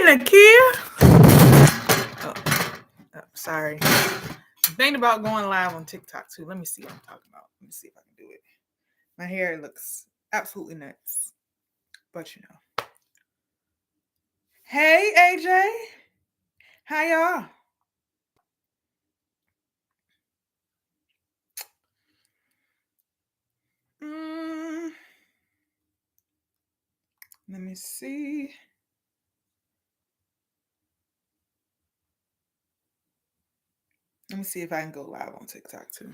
Nakia. Sorry. I'm thinking about going live on TikTok too. Let me see what I'm talking about. Let me see if I can do it. My hair looks absolutely nuts. But you know. Hey AJ. How y'all? Let me see. Let me see if I can go live on TikTok too.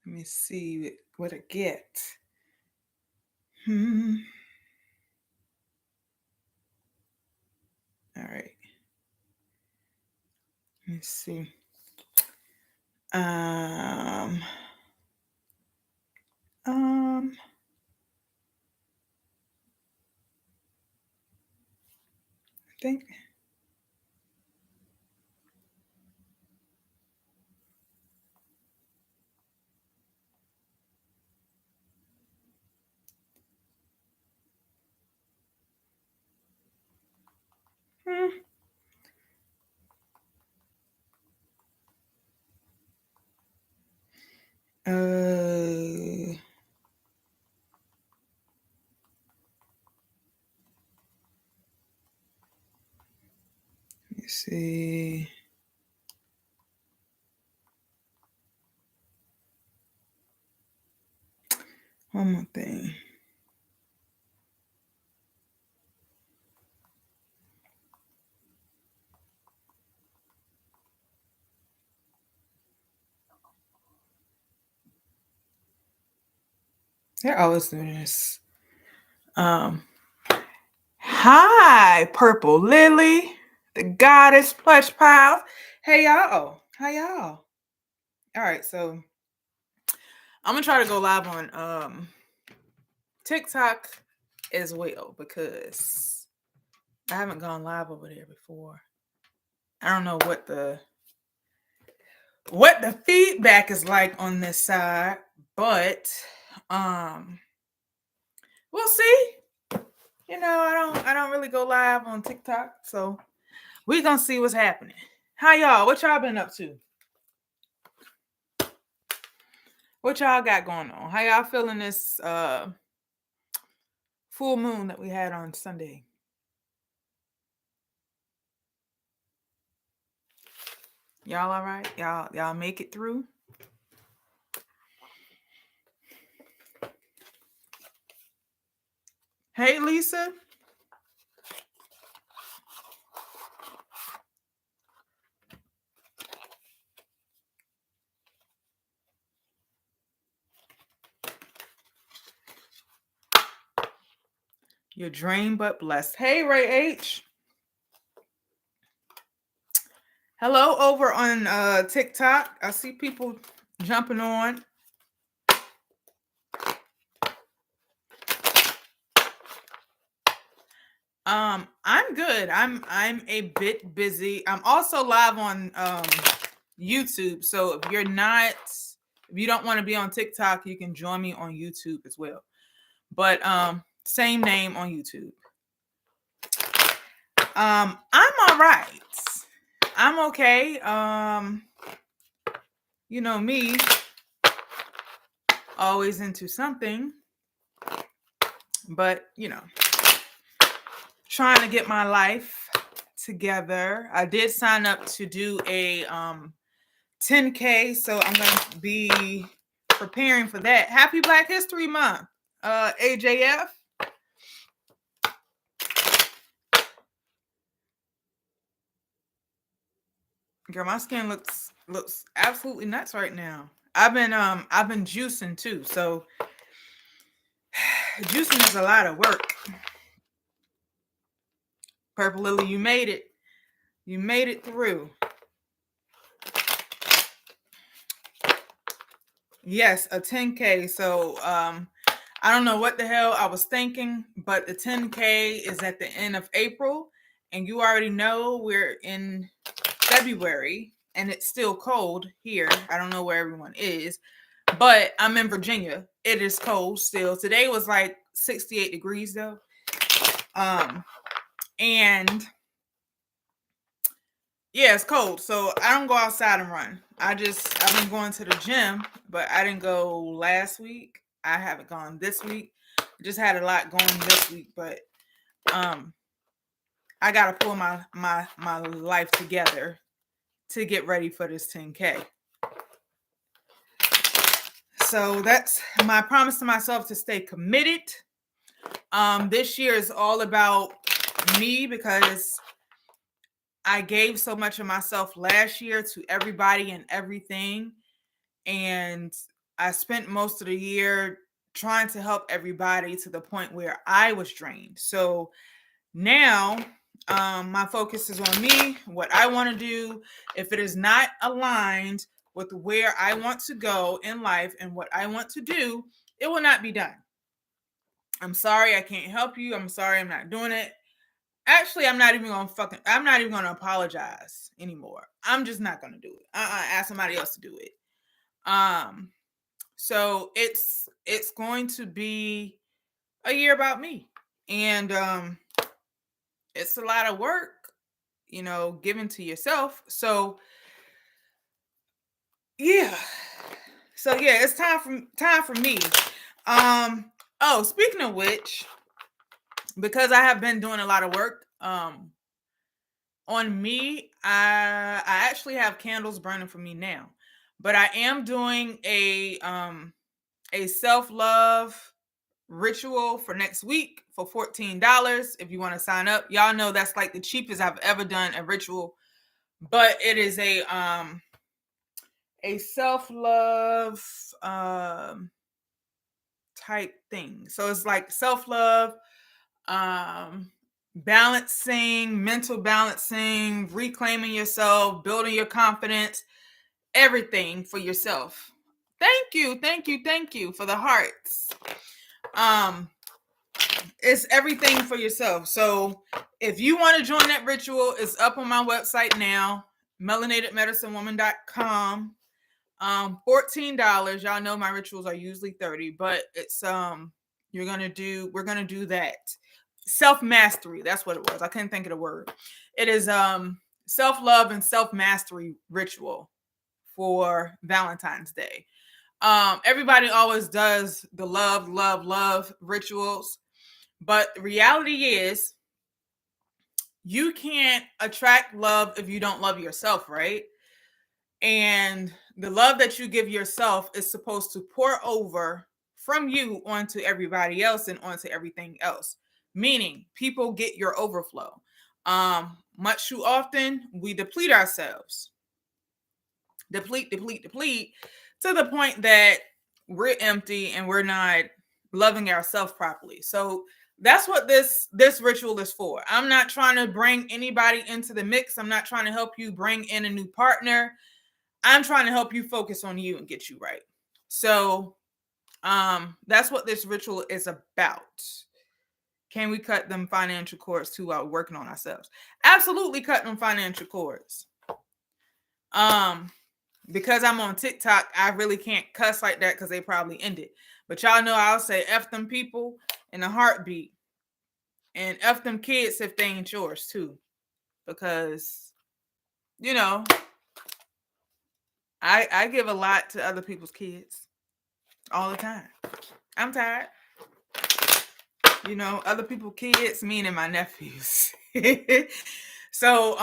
Let me see what I get. All right. Let me see. I think. Let me see. One more thing. They're always doing this. Hi, Purple Lily, the goddess plush pals. Hey y'all. How y'all? All right, so I'm gonna try to go live on TikTok as well because I haven't gone live over there before. I don't know what the feedback is like on this side, but we'll see. You know, I don't really go live on TikTok, so we're gonna see what's happening. How y'all? What y'all been up to? What y'all got going on? How y'all feeling this full moon that we had on Sunday? Y'all all right? Y'all make it through? Hey, Lisa. You're drained but blessed. Hey, Ray H. Hello over on TikTok. I see people jumping on. I'm good. I'm a bit busy. I'm also live on YouTube. So if you don't want to be on TikTok, you can join me on YouTube as well. But same name on YouTube. I'm all right. I'm okay. You know me, always into something. But, you know, trying to get my life together. I did sign up to do a 10K, so I'm going to be preparing for that. Happy Black History Month, AJF. Girl, my skin looks absolutely nuts right now. I've been juicing too, so juicing is a lot of work. Purple Lily, you made it. You made it through. Yes, a 10K. So I don't know what the hell I was thinking, but the 10K is at the end of April, and you already know we're in February, and it's still cold here. I don't know where everyone is, but I'm in Virginia. It is cold still. Today was like 68 degrees though. And yeah, it's cold. So I don't go outside and run. I've been going to the gym, but I didn't go last week. I haven't gone this week. Just had a lot going this week, but I gotta pull my life together to get ready for this 10K. So that's my promise to myself, to stay committed. This year is all about me because I gave so much of myself last year to everybody and everything. And I spent most of the year trying to help everybody to the point where I was drained. So now my focus is on me, what I want to do. If it is not aligned with where I want to go in life and what I want to do, it will not be done. I'm sorry, I can't help you. I'm sorry, I'm not doing it. Actually, I'm not even gonna apologize anymore. I'm just not gonna do it. Ask somebody else to do it. So it's going to be a year about me. And it's a lot of work, given to yourself. So yeah. So yeah, it's time for me. Oh, speaking of which, because I have been doing a lot of work on me, I actually have candles burning for me now. But I am doing a self-love ritual for next week for $14 if you want to sign up. Y'all know that's like the cheapest I've ever done a ritual, but it is a self-love type thing. So it's like self-love, balancing, mental balancing, reclaiming yourself, building your confidence, everything for yourself. Thank you for the hearts. It's everything for yourself. So if you want to join that ritual, it's up on my website now, melanatedmedicinewoman.com. $14. Y'all know my rituals are usually $30, but it's we're gonna do that. Self-mastery, that's what it was. I couldn't think of the word. It is self-love and self-mastery ritual for Valentine's Day. Everybody always does the love rituals, but the reality is you can't attract love if you don't love yourself, right? And the love that you give yourself is supposed to pour over from you onto everybody else and onto everything else. Meaning people get your overflow. Much too often we deplete ourselves. Deplete to the point that we're empty and we're not loving ourselves properly. So that's what this ritual is for. I'm not trying to bring anybody into the mix. I'm not trying to help you bring in a new partner. I'm trying to help you focus on you and get you right. So that's what this ritual is about. Can we cut them financial cords too while working on ourselves? Absolutely cut them financial cords. Because I'm on TikTok, I really can't cuss like that because they probably ended. But y'all know I'll say F them people in a heartbeat. And F them kids if they ain't yours too. Because, I give a lot to other people's kids all the time. I'm tired. Other people's kids, meaning my nephews. So,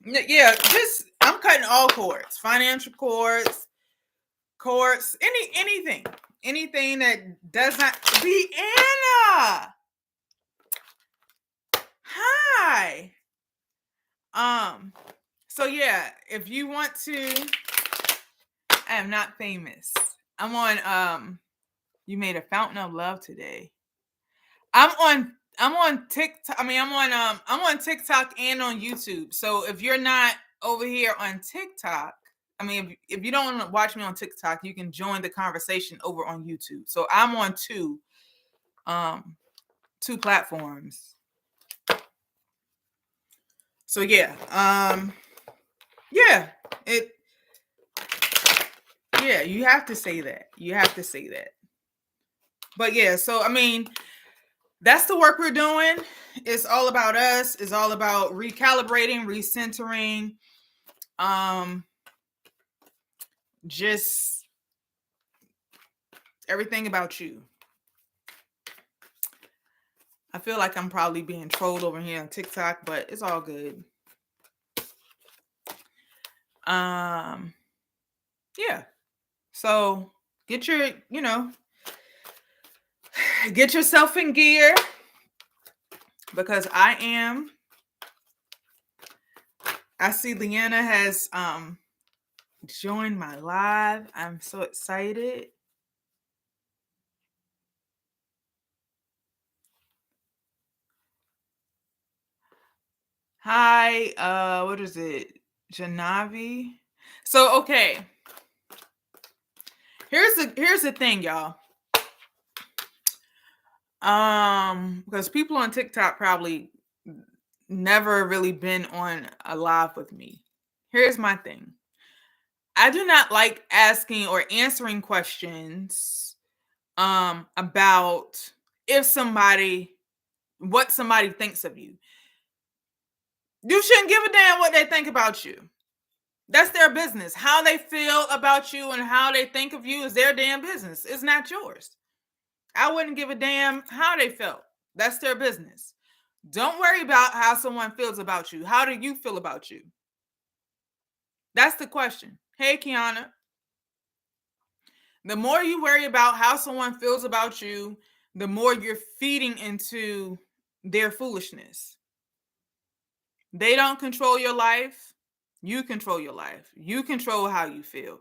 yeah, I'm cutting all cords, financial cords, anything that does not be Anna. Hi. So yeah, if you want to, I am not famous. I'm on you made a fountain of love today. I'm on TikTok. I'm on TikTok and on YouTube. So if you're not over here on TikTok, I mean, if you don't want to watch me on TikTok, you can join the conversation over on YouTube. So I'm on two platforms. So yeah, yeah, you have to say that. You have to say that. But yeah, so I mean, that's the work we're doing. It's all about us. It's all about recalibrating, recentering, just everything about you. I feel like I'm probably being trolled over here on TikTok, but it's all good. Yeah. So get yourself in gear, because I see Leanna has joined my live. I'm so excited. Hi, what is it? Janavi. So okay. Here's the thing, y'all. Because people on TikTok probably never really been on a live with me. Here's my thing. I do not like asking or answering questions about what somebody thinks of you. You shouldn't give a damn what they think about you. That's their business. How they feel about you and how they think of you is their damn business. It's not yours. I wouldn't give a damn how they felt. That's their business. Don't worry about how someone feels about you. How do you feel about you? That's the question. Hey, Kiana. The more you worry about how someone feels about you, the more you're feeding into their foolishness. They don't control your life. You control your life. You control how you feel.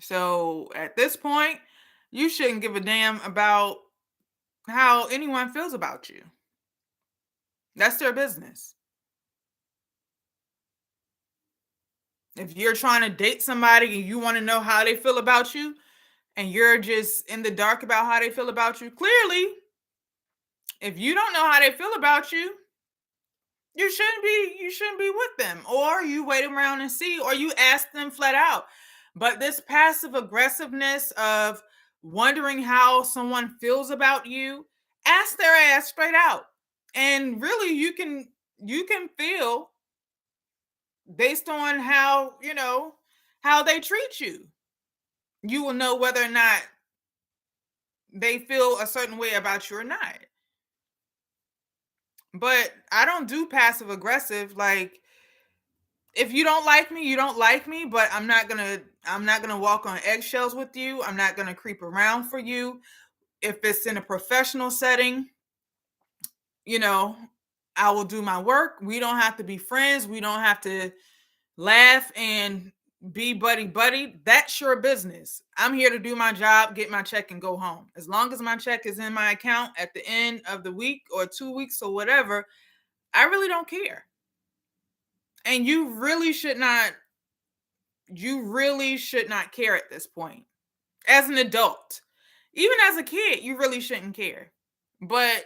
So at this point, you shouldn't give a damn about how anyone feels about you. That's their business. If you're trying to date somebody and you want to know how they feel about you, and you're just in the dark about how they feel about you, clearly, if you don't know how they feel about you, you shouldn't be with them. Or you wait around and see, or you ask them flat out. But this passive aggressiveness of wondering how someone feels about you, ask their ass straight out. And really, you can feel based on how they treat you. You will know whether or not they feel a certain way about you or not. But I don't do passive aggressive. Like, if you don't like me, you don't like me, but I'm not gonna walk on eggshells with you. I'm not gonna creep around for you. If it's in a professional setting, I will do my work. We don't have to be friends. We don't have to laugh and be buddy. That's your business. I'm here to do my job, get my check, and go home. As long as my check is in my account at the end of the week or 2 weeks or whatever, I really don't care. And you really should not care at this point. As an adult, even as a kid, you really shouldn't care. But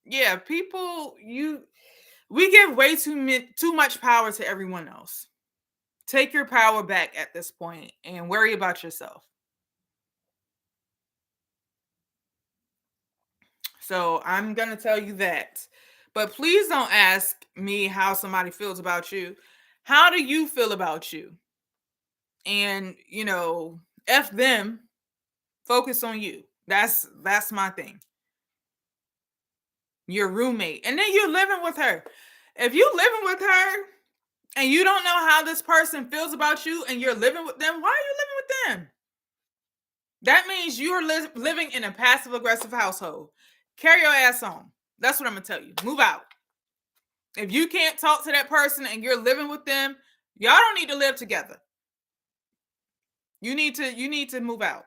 yeah, we give way too much power to everyone else. Take your power back at this point and worry about yourself. So I'm going to tell you that. But please don't ask me how somebody feels about you. How do you feel about you? And, F them, focus on you. That's my thing. Your roommate. And then you're living with her. If you're living with her and you don't know how this person feels about you and you're living with them, why are you living with them? That means you're living in a passive aggressive household. Carry your ass on. That's what I'm going to tell you. Move out. If you can't talk to that person and you're living with them, y'all don't need to live together. You need to move out.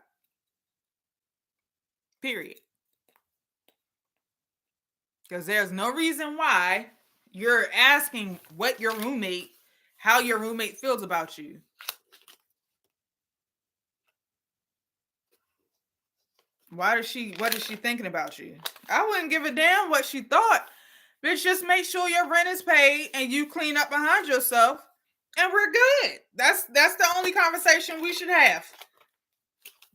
Period. Because there's no reason why You're asking how your roommate feels about you. What is she thinking about you? I wouldn't give a damn what she thought. Bitch, just make sure your rent is paid and you clean up behind yourself, and we're good. That's the only conversation we should have.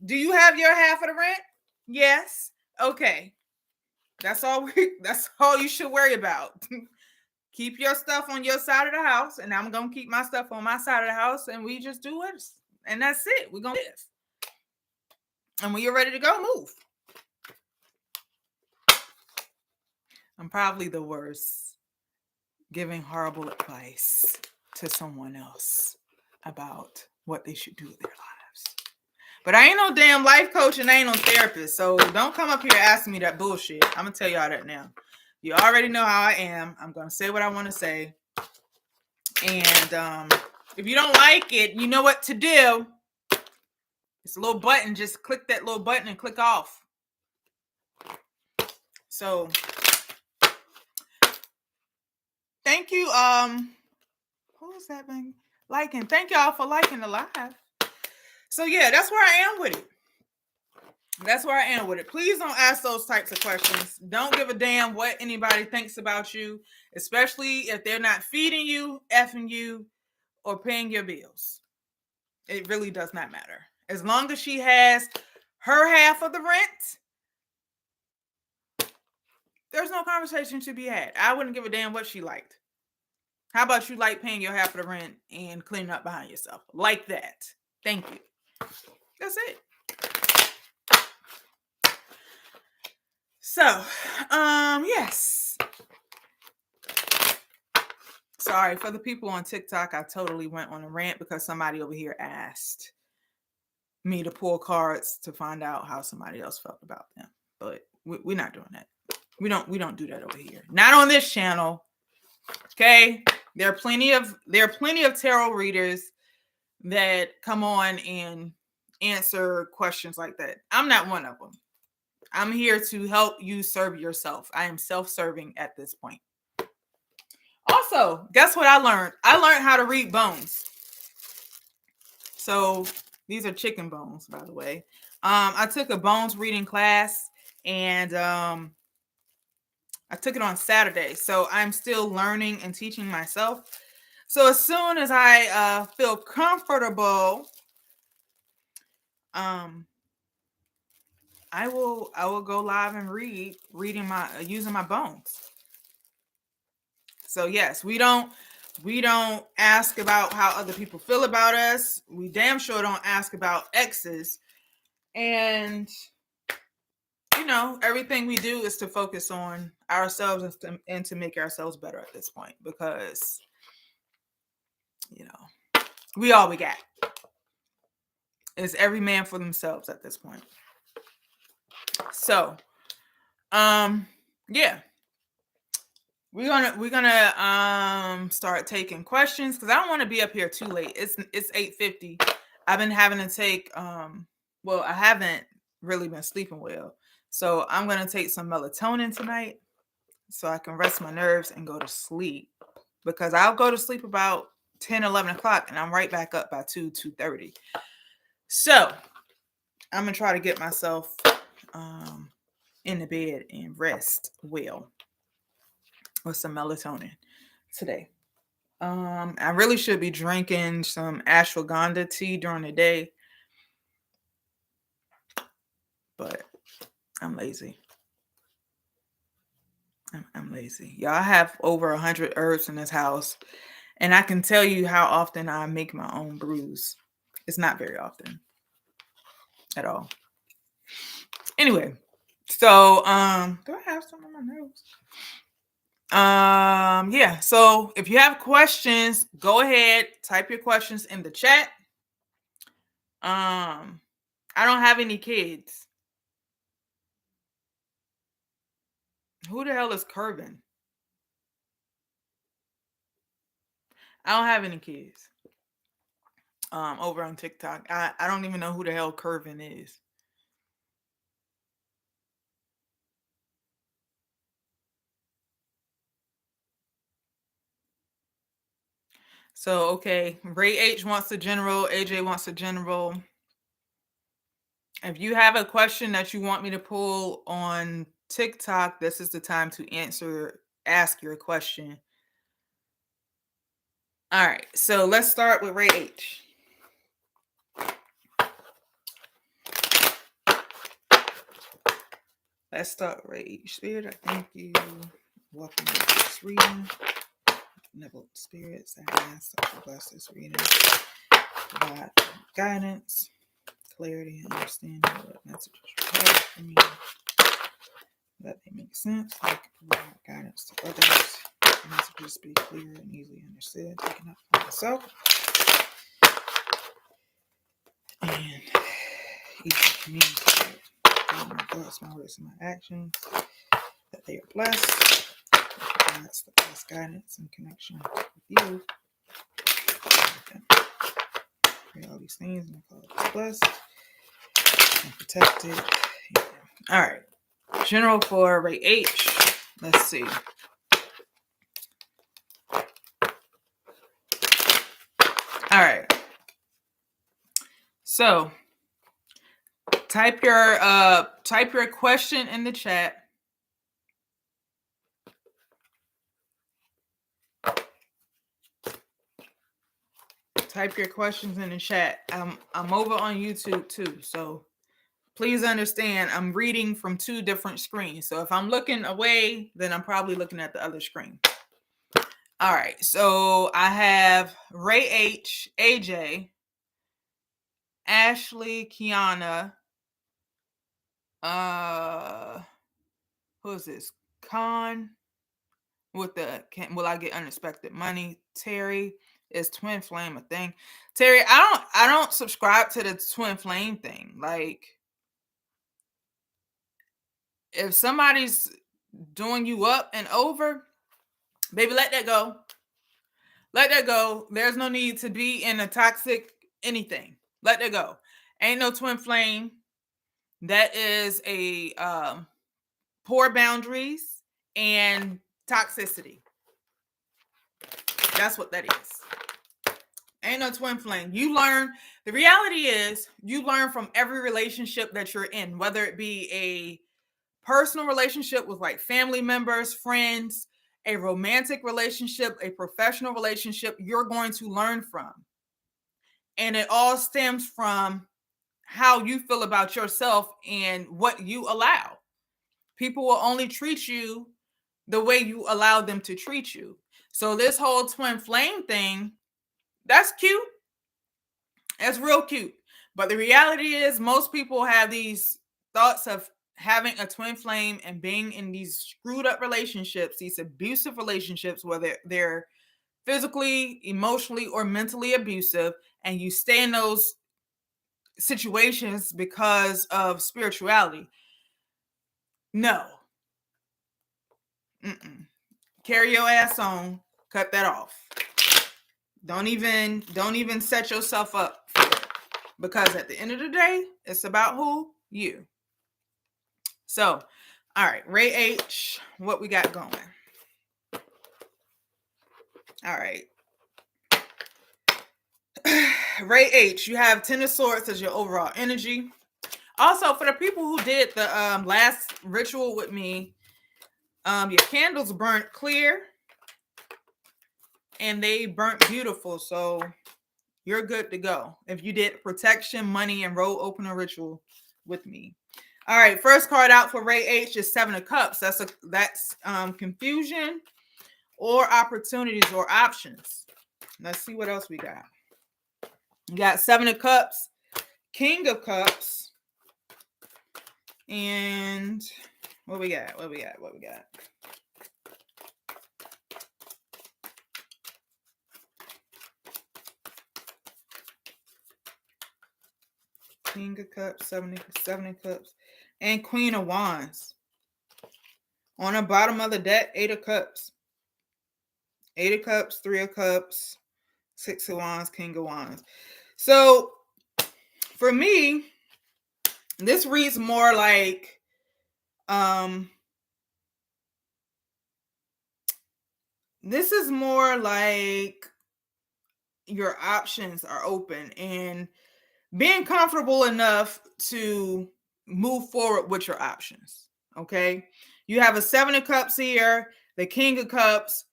Do you have your half of the rent? Yes. Okay. That's all you should worry about. Keep your stuff on your side of the house, and I'm gonna keep my stuff on my side of the house, and we just do it. And that's it. We're gonna live. And when you're ready to go, move. I'm probably the worst, giving horrible advice to someone else about what they should do with their lives. But I ain't no damn life coach and I ain't no therapist. So don't come up here asking me that bullshit. I'm going to tell y'all that now. You already know how I am. I'm going to say what I want to say. And if you don't like it, you know what to do. It's a little button. Just click that little button and click off. So thank you. Who's that been liking? Thank y'all for liking the live. So yeah, that's where I am with it. Please don't ask those types of questions. Don't give a damn what anybody thinks about you, especially if they're not feeding you, effing you, or paying your bills. It really does not matter. As long as she has her half of the rent, there's no conversation to be had. I wouldn't give a damn what she liked. How about you like paying your half of the rent and cleaning up behind yourself? Like that. Thank you. That's it. So, yes. Sorry for the people on TikTok. I totally went on a rant because somebody over here asked me to pull cards to find out how somebody else felt about them. But we're not doing that. We don't do that over here. Not on this channel. Okay? There are plenty of tarot readers that come on and answer questions like that. I'm not one of them. I'm here to help you serve yourself. I am self-serving at this point. Also, guess what I learned? I learned how to read bones. So these are chicken bones, by the way. I took a bones reading class, and I took it on Saturday. So I'm still learning and teaching myself. So as soon as I feel comfortable, I will go live and using my bones. So yes, we don't ask about how other people feel about us. We damn sure don't ask about exes. And everything we do is to focus on ourselves and to make ourselves better at this point, because we all we got. It's every man for themselves at this point. So, yeah. We're gonna start taking questions because I don't want to be up here too late. It's 8:50. I've been having to take well, I haven't really been sleeping well. So I'm gonna take some melatonin tonight so I can rest my nerves and go to sleep, because I'll go to sleep about 10, 11 o'clock and I'm right back up by 2:30. So I'm gonna try to get myself in the bed and rest well with some melatonin today. I really should be drinking some ashwagandha tea during the day, but I'm lazy. I'm lazy. Y'all, I have over 100 herbs in this house, and I can tell you how often I make my own brews. It's not very often at all. Anyway, so do I have some on my nose? Yeah, so if you have questions, go ahead, type your questions in the chat. I don't have any kids. Who the hell is Curvin? I don't have any kids. Over on TikTok. I don't even know who the hell Curvin is. So, okay, Ray H wants a general, AJ wants a general. If you have a question that you want me to pull on TikTok, this is the time to ask your question. All right, so let's start with Ray H. Let's start with Ray H. Spirit, I thank you. Welcome to this reading. Benevolent spirits, I ask that you bless this reading. Provide guidance, clarity, and understanding what messages you have for me. That they make sense. I can provide guidance to others. The messages be clear and easily understood. Taken up for myself. And easy communicated. My thoughts, my words, and my actions. That they are blessed. That's the best guidance and connection with you. Pray all these things and I call it blessed and protected. Yeah. All right. General for Ray H. Let's see. All right. So type your question in the chat. Type your questions in the chat. I'm over on YouTube too, so please understand I'm reading from two different screens. So if I'm looking away, then I'm probably looking at the other screen. All right, so I have Ray H, AJ, Ashley, Kiana, who is this? Con with the will I get unexpected money? Terry, is twin flame a thing? Terry, I don't subscribe to the twin flame thing. Like, if somebody's doing you up and over, baby, let that go. Let that go. There's no need to be in a toxic anything. Let that go. Ain't no twin flame. That is a poor boundaries and toxicity. That's what that is. Ain't no twin flame. You learn. The reality is you learn from every relationship that you're in, whether it be a personal relationship with like family members, friends, a romantic relationship, a professional relationship, you're going to learn from. And it all stems from how you feel about yourself and what you allow. People will only treat you the way you allow them to treat you. So this whole twin flame thing, that's cute. That's real cute. But the reality is most people have these thoughts of having a twin flame and being in these screwed up relationships, these abusive relationships, whether they're physically, emotionally, or mentally abusive, and you stay in those situations because of spirituality. No. Mm-mm. Carry your ass on. Cut that off. Don't even set yourself up for it. Because at the end of the day, it's about who? You. So, all right, Ray H, what we got going? All right. Ray H, you have Ten of Swords as your overall energy. Also, for the people who did the last ritual with me, your candles burnt clear and they burnt beautiful. So you're good to go. If you did protection, money, and road opener ritual with me. All right, first card out for Ray H is Seven of Cups. That's confusion or opportunities or options. Let's see what else we got. You got Seven of Cups, King of Cups, and what we got? King of Cups, Seven of Cups, and Queen of Wands. On the bottom of the deck, Eight of Cups. Eight of Cups, Three of Cups, Six of Wands, King of Wands. So for me, this reads more like this is more like your options are open and being comfortable enough to move forward with your options. Okay. You have a 7 of Cups here, the King of Cups,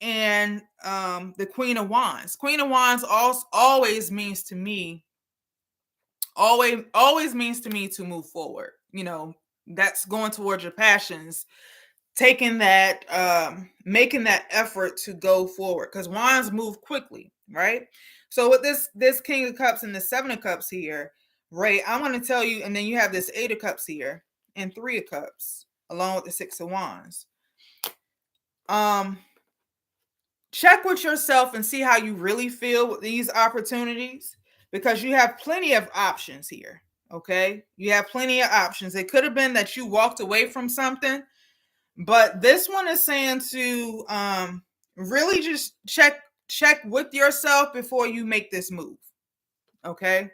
and the Queen of Wands. Queen of Wands always means to me, always means to me to move forward. That's going towards your passions, taking that, making that effort to go forward, because wands move quickly, right? So with this King of Cups and the 7 of Cups here, right, I want to tell you, and then you have this 8 of Cups here and 3 of Cups along with the 6 of Wands. Check with yourself and see how you really feel with these opportunities, because you have plenty of options here. Okay, you have plenty of options. It could have been that you walked away from something, but this one is saying to really just check with yourself before you make this move. Okay,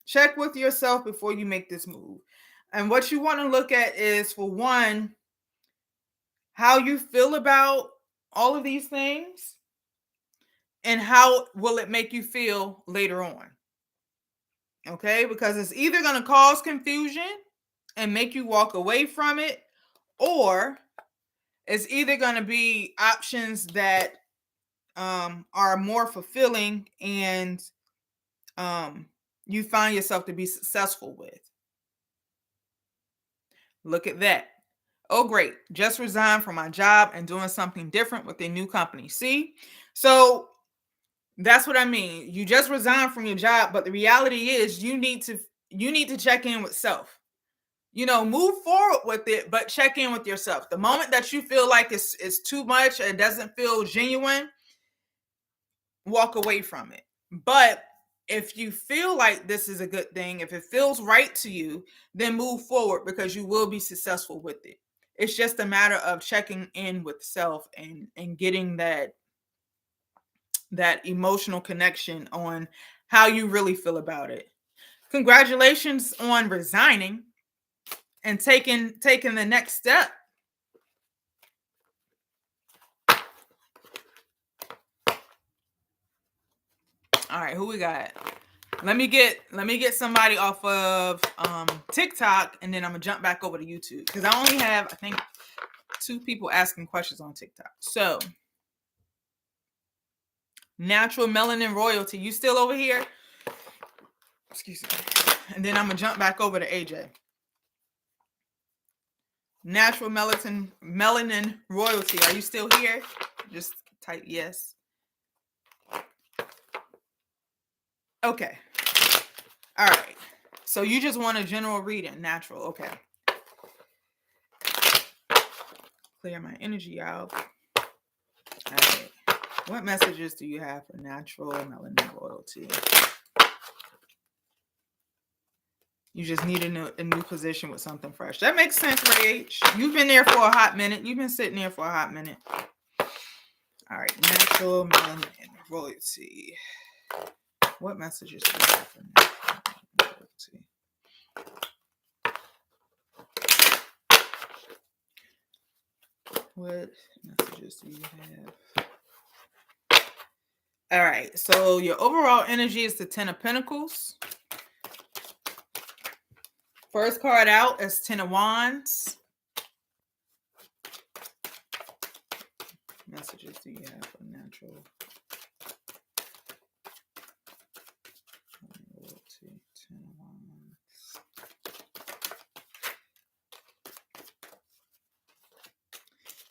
check with yourself before you make this move. And what you want to look at is, for one, how you feel about all of these things, and how will it make you feel later on. Okay, because it's either going to cause confusion and make you walk away from it, or it's either going to be options that are more fulfilling and you find yourself to be successful with. Look at that. Oh, great. Just resigned from my job and doing something different with a new company. See? So that's what I mean. You just resigned from your job, but the reality is you need to check in with self. Move forward with it, but check in with yourself. The moment that you feel like it's too much, it doesn't feel genuine, walk away from it. But if you feel like this is a good thing, if it feels right to you, then move forward, because you will be successful with it. It's just a matter of checking in with self and getting that emotional connection on how you really feel about it. Congratulations on resigning and taking the next step. All right, who we got? Let me get somebody off of TikTok, and then I'm gonna jump back over to YouTube, because I only have, I think, 2 people asking questions on TikTok. So, Natural Melanin Royalty, you still over here? Excuse me. And then I'm gonna jump back over to AJ. Natural Melanin Royalty, are you still here? Just type yes. Okay. All right. So you just want a general reading, natural. Okay. Clear my energy out. All right. What messages do you have for Natural Melanin Royalty? You just need a new position with something fresh. That makes sense, Ray H. You've been there for a hot minute. You've been sitting there for a hot minute. All right. Natural Melanin Royalty. What messages do you have for Natural Melanin Royalty? What messages do you have? All right. So your overall energy is the 10 of Pentacles. First card out is 10 of Wands. Messages do you have for Natural Royalty? 10 of Wands.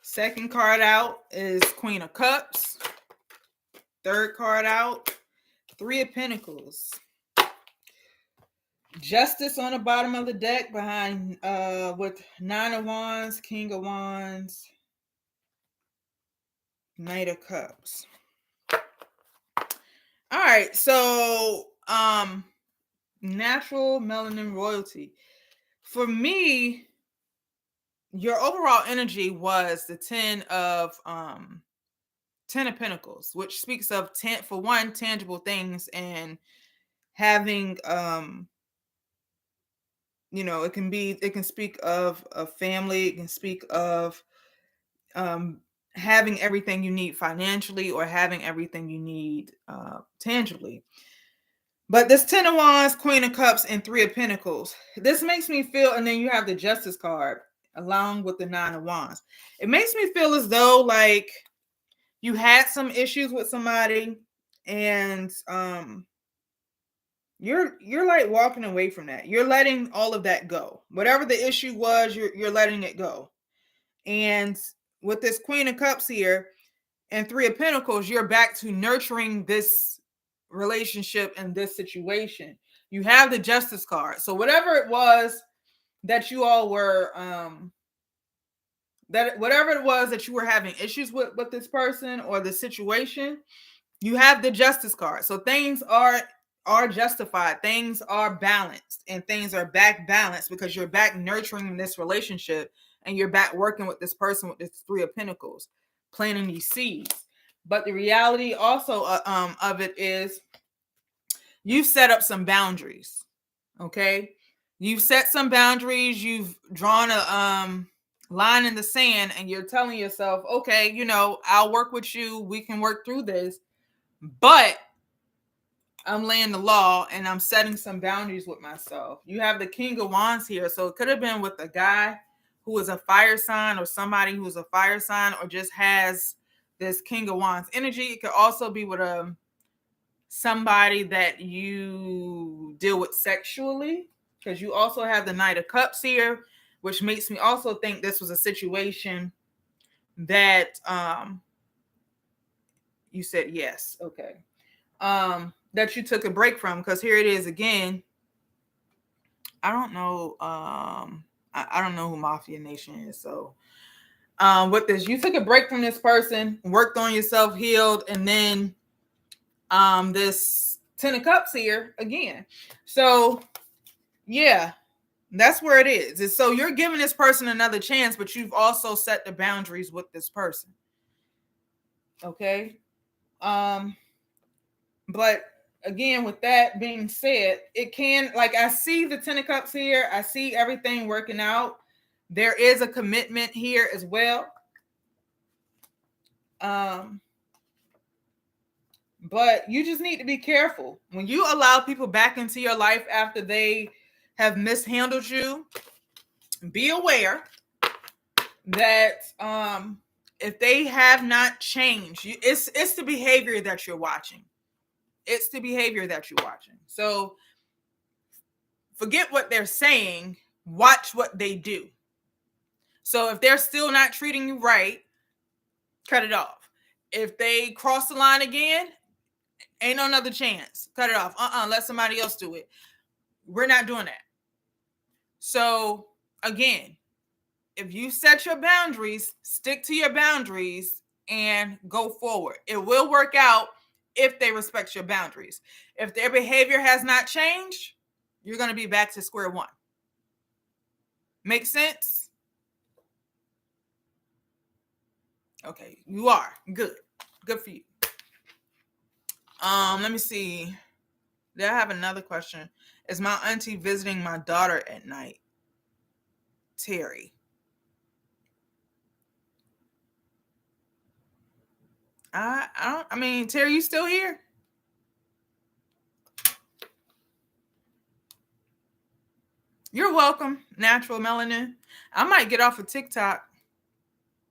Second card out is Queen of Cups. Third card out, 3 of Pentacles. Justice on the bottom of the deck behind with 9 of Wands, King of Wands, Knight of Cups. All right, so Natural Melanin Royalty. For me, your overall energy was the 10 of Pentacles, which speaks of tangible things, and having it can speak of a family, it can speak of having everything you need financially or having everything you need tangibly. But this 10 of Wands, Queen of Cups, and 3 of Pentacles, this makes me feel, and then you have the Justice card along with the 9 of Wands. It makes me feel as though like you had some issues with somebody, and you're like walking away from that. You're letting all of that go. Whatever the issue was, you're letting it go. And with this Queen of Cups here and 3 of Pentacles, you're back to nurturing this relationship and this situation. You have the Justice card. So whatever it was that you all were that whatever it was that you were having issues with this person or the situation, you have the Justice card. So things are justified, things are balanced, and things are back balanced because you're back nurturing this relationship and you're back working with this person with this 3 of Pentacles, planting these seeds. But the reality also of it is you've set up some boundaries. Okay, you've set some boundaries, you've drawn a line in the sand, and you're telling yourself, okay, you know, I'll work with you, we can work through this, but I'm laying the law and I'm setting some boundaries with myself. You have the King of Wands here. So it could have been with a guy who is a fire sign or somebody who's a fire sign or just has this King of Wands energy. It could also be with somebody that you deal with sexually, because you also have the Knight of Cups here, which makes me also think this was a situation that you said yes. Okay. That you took a break from, because here it is again. I don't know. I don't know who Mafia Nation is. So with this, you took a break from this person, worked on yourself, healed, and then this 10 of Cups here again. So yeah, that's where it is. And so you're giving this person another chance, but you've also set the boundaries with this person. Okay. But again, with that being said, it can, like, I see the 10 of Cups here. I see everything working out. There is a commitment here as well. But you just need to be careful. When you allow people back into your life after they have mishandled you, be aware that if they have not changed, it's the behavior that you're watching. It's the behavior that you're watching. So forget what they're saying, watch what they do. So if they're still not treating you right, cut it off. If they cross the line again, ain't no another chance. Cut it off. Let somebody else do it. We're not doing that. So again, if you set your boundaries, stick to your boundaries and go forward. It will work out if they respect your boundaries. If their behavior has not changed, you're going to be back to square one. Make sense? Okay, you are. Good. Good for you. Let me see. Did I have another question? Is my auntie visiting my daughter at night? Terry. I mean, Terry, you still here? You're welcome, Natural Melanin. I might get off of TikTok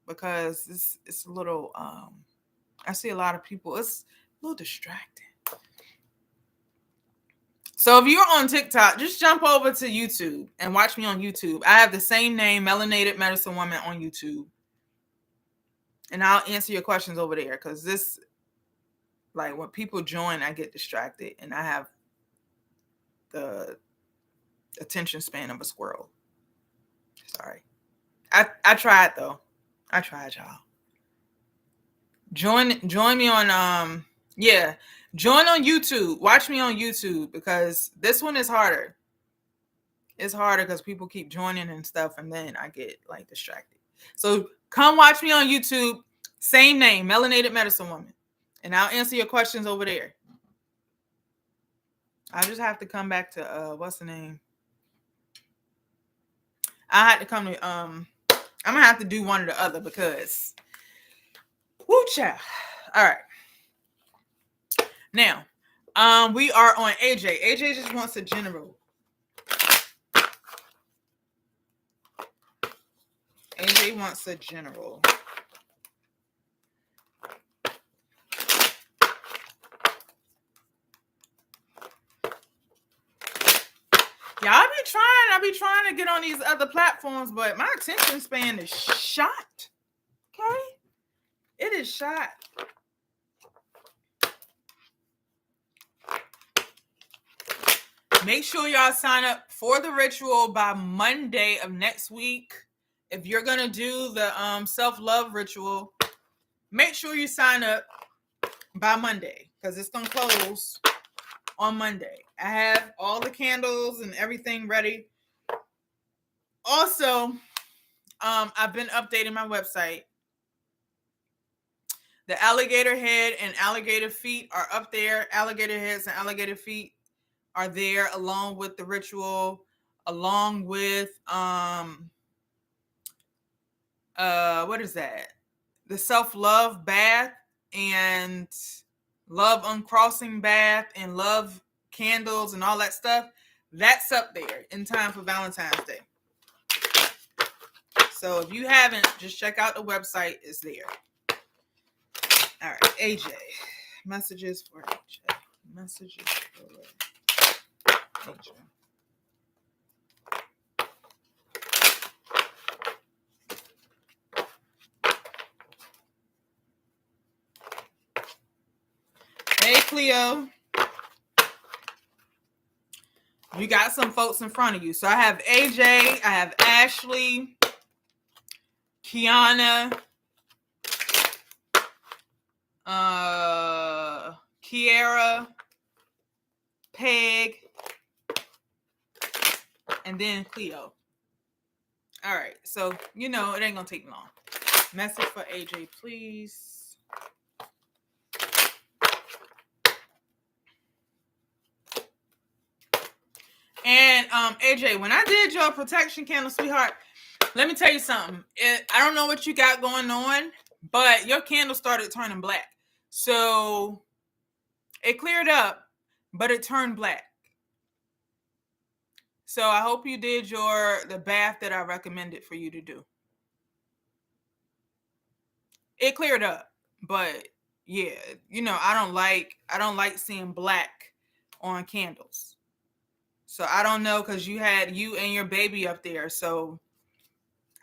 because it's a little I see a lot of people. It's a little distracting. So if you're on TikTok, just jump over to YouTube and watch me on YouTube. I have the same name, Melanated Medicine Woman, on YouTube. And I'll answer your questions over there, because this, like, when people join, I get distracted and I have the attention span of a squirrel. Sorry. I tried though. I tried, y'all. Join me on join on YouTube. Watch me on YouTube, because this one is harder. It's harder because people keep joining and stuff, and then I get like distracted. So come watch me on YouTube. Same name, Melanated Medicine Woman, and I'll answer your questions over there. I just have to come back to what's the name? I had to come to I'm gonna have to do one or the other, because Woo, child. All right. Now, we are on AJ. AJ just wants a general. AJ wants a general. Yeah, I be trying to get on these other platforms, but my attention span is shot. Okay? It is shot. Make sure y'all sign up for the ritual by Monday of next week. If you're gonna do the self-love ritual, make sure you sign up by Monday because it's gonna close on Monday. I have all the candles and everything ready. Also, I've been updating my website. The alligator head and alligator feet are up there. Alligator heads and alligator feet are there along with the ritual, along with what is that? The self-love bath and love uncrossing bath and love candles and all that stuff. That's up there in time for Valentine's Day. So if you haven't, just check out the website. It's there. All right, AJ. Messages for AJ. Messages for AJ. Hey, Cleo. You got some folks in front of you. So I have AJ, I have Ashley, Kiana, Kiara, Peg, and then Cleo. All right. So, it ain't going to take long. Message for AJ, please. And AJ, when I did your protection candle, sweetheart, let me tell you something. I don't know what you got going on, but your candle started turning black. So it cleared up, but it turned black. So I hope you did the bath that I recommended for you to do. It cleared up, but yeah, I don't like seeing black on candles. So I don't know, because you had you and your baby up there. So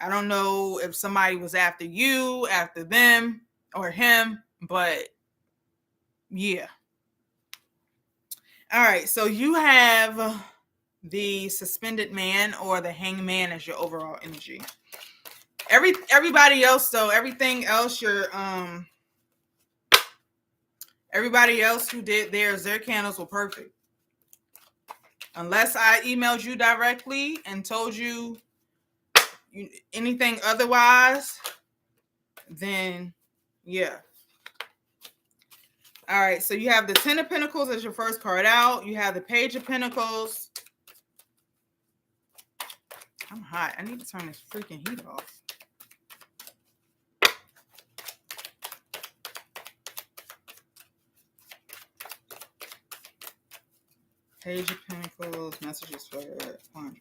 I don't know if somebody was after you, after them, or him, but yeah. All right, so you have the suspended man or the hangman as your overall energy. Everybody else, though, everything else, everybody else who did their candles were perfect. Unless I emailed you directly and told you anything otherwise, then yeah. All right, so you have the 10 of Pentacles as your first card out. You have the Page of Pentacles. I'm hot. I need to turn this freaking heat off. Page of Pentacles, messages for 100.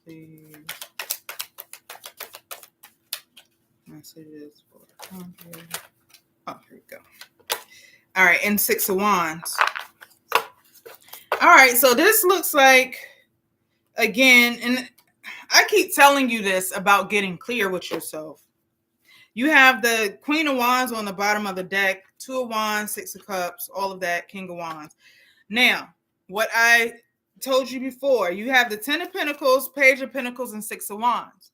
Please. Messages for 100. Oh, here we go. All right, and 6 of Wands. All right, so this looks like, again, and I keep telling you this about getting clear with yourself. You have the Queen of Wands on the bottom of the deck, 2 of Wands, 6 of Cups, all of that, King of Wands. Now, what I told you before, you have the 10 of Pentacles, Page of Pentacles, and 6 of Wands.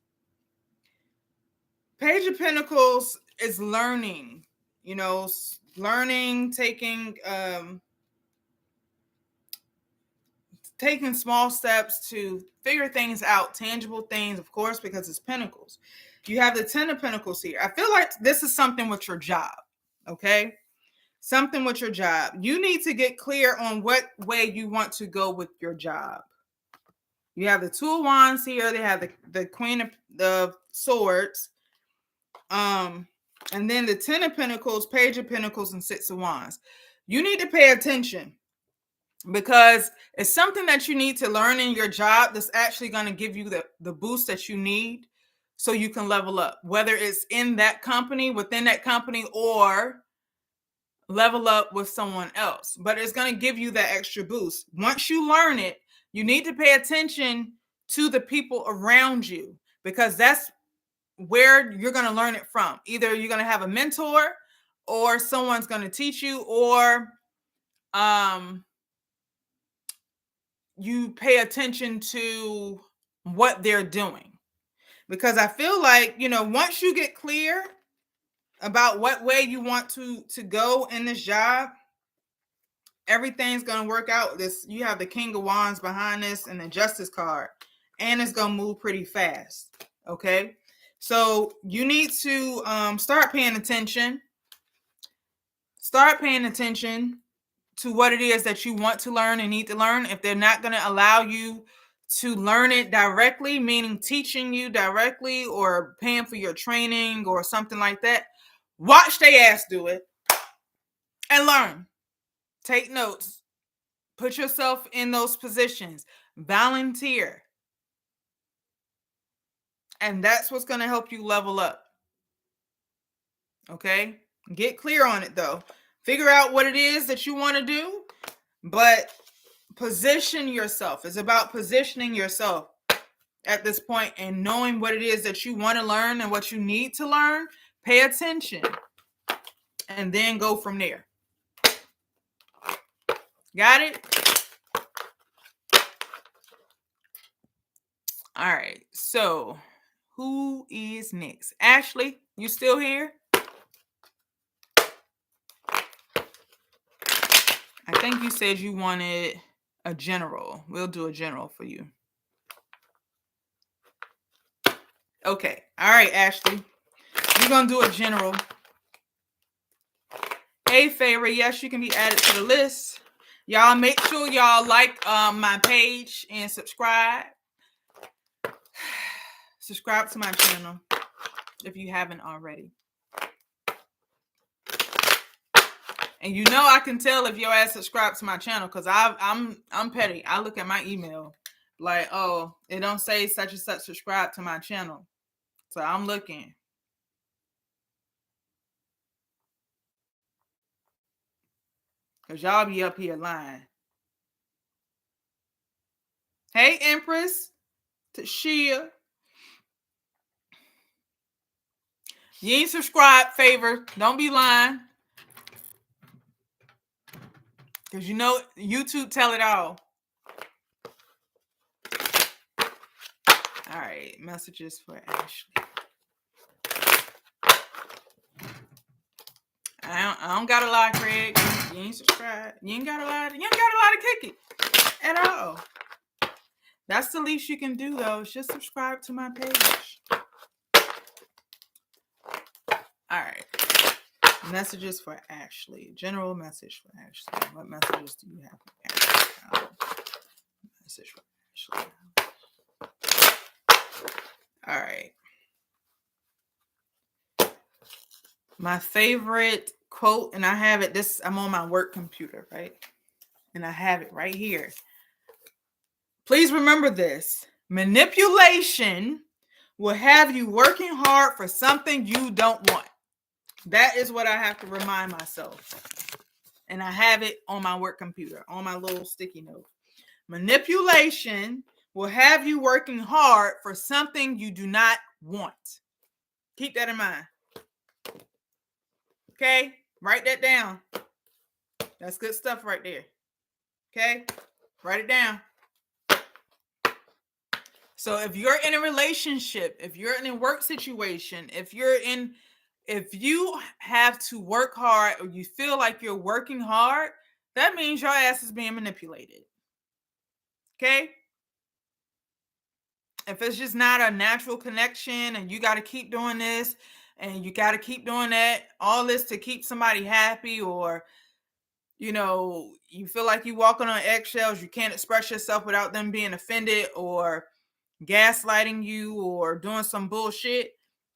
Page of Pentacles is learning, taking small steps to figure things out, tangible things, of course, because it's Pentacles. You have the 10 of Pentacles here. I feel like this is something with your job, okay? Something with your job. You need to get clear on what way you want to go with your job. You have the 2 of Wands here. They have the Queen of the Swords. And then the 10 of Pentacles, Page of Pentacles, and 6 of Wands. You need to pay attention because it's something that you need to learn in your job that's actually going to give you the boost that you need so you can level up, whether it's in that company, within that company, or level up with someone else. But it's going to give you that extra boost. Once you learn it, you need to pay attention to the people around you because that's where you're going to learn it from. Either you're going to have a mentor or someone's going to teach you, or you pay attention to what they're doing. Because I feel like, once you get clear about what way you want to go in this job, everything's going to work out. You have the King of Wands behind this and the Justice card, and it's going to move pretty fast. Okay. So you need to start paying attention. Start paying attention to what it is that you want to learn and need to learn. If they're not going to allow you to learn it directly, meaning teaching you directly or paying for your training or something like that, watch their ass do it and learn. Take notes. Put yourself in those positions. Volunteer. And that's what's going to help you level up. Okay? Get clear on it, though. Figure out what it is that you want to do, but position yourself. It's about positioning yourself at this point and knowing what it is that you want to learn and what you need to learn. Pay attention and then go from there. Got it? All right. So who is next? Ashley, you still here? I think you said you wanted a general. We'll do a general for you. Okay. All right, Ashley. We're going to do a general. Hey, Favor. Yes, you can be added to the list. Y'all make sure y'all like my page and subscribe. Subscribe to my channel if you haven't already. And I can tell if your ass subscribed to my channel because I'm petty. I look at my email like, oh, it don't say such and such subscribe to my channel. So I'm looking. Because y'all be up here lying. Hey, Empress. Tashia. You ain't subscribed, Favor. Don't be lying. Because YouTube tell it all. All right. Messages for Ashley. I don't got a lie, Craig. You ain't subscribed. You ain't got a lie. You ain't got a lie to kick it at all. That's the least you can do, though. Is just subscribe to my page. All right. Messages for Ashley. General message for Ashley. What messages do you have for Ashley? Message for Ashley. All right. My favorite quote, and I have it. I'm on my work computer, right? And I have it right here. Please remember this. Manipulation will have you working hard for something you don't want. That is what I have to remind myself. And I have it on my work computer, on my little sticky note. Manipulation will have you working hard for something you do not want. Keep that in mind. Okay? Write that down. That's good stuff right there. Okay? Write it down. So if you're in a relationship, if you're in a work situation, if you have to work hard or you feel like you're working hard, that means your ass is being manipulated. Okay? If it's just not a natural connection and you got to keep doing this and you got to keep doing that, all this to keep somebody happy, or, you feel like you're walking on eggshells, you can't express yourself without them being offended or gaslighting you or doing some bullshit,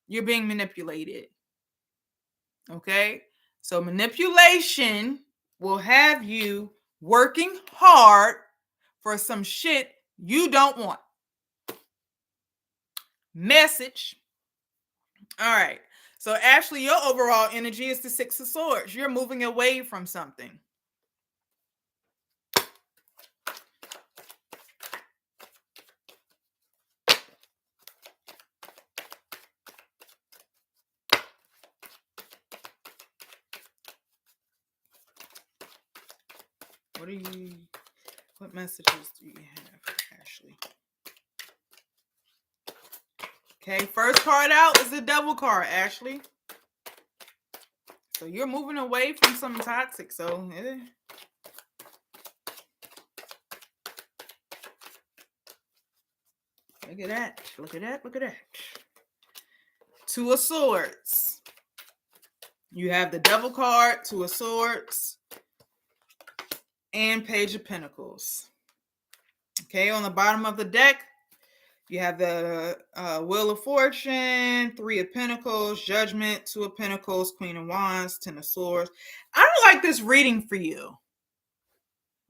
you're being manipulated. Okay? So manipulation will have you working hard for some shit you don't want. Message. All right. So Ashley, your overall energy is the Six of Swords. You're moving away from something. What messages do you have, Ashley? Okay, first card out is the Devil card, Ashley. So you're moving away from something toxic. So look at that. Look at that. Look at that. Two of Swords. You have the Devil card, Two of Swords, and Page of Pentacles. Okay, on the bottom of the deck, you have the Wheel of Fortune, Three of Pentacles, Judgment, Two of Pentacles, Queen of Wands, Ten of Swords. I don't like this reading for you.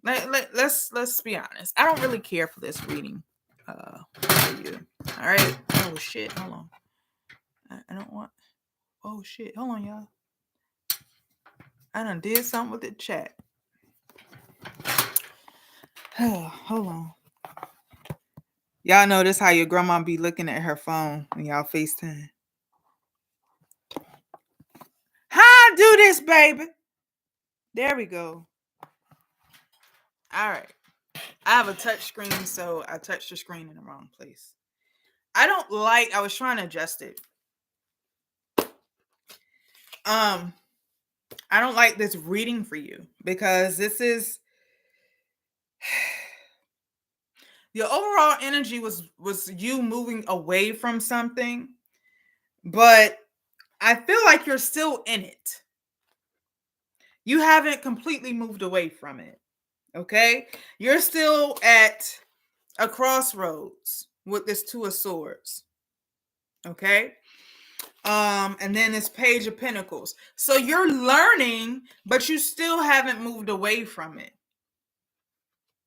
Let's be honest. I don't really care for this reading for you. All right. Oh shit. Hold on. I don't want. Oh shit. Hold on, y'all. I done did something with the chat. Hold on. Y'all notice how your grandma be looking at her phone when y'all FaceTime. How I do this, baby? There we go. All right. I have a touch screen, so I touched the screen in the wrong place. I was trying to adjust it. I don't like this reading for you because this is your overall energy was you moving away from something, but I feel like you're still in it. You haven't completely moved away from it. Okay? You're still at a crossroads with this Two of Swords. Okay? And then this Page of Pentacles. So you're learning, but you still haven't moved away from it.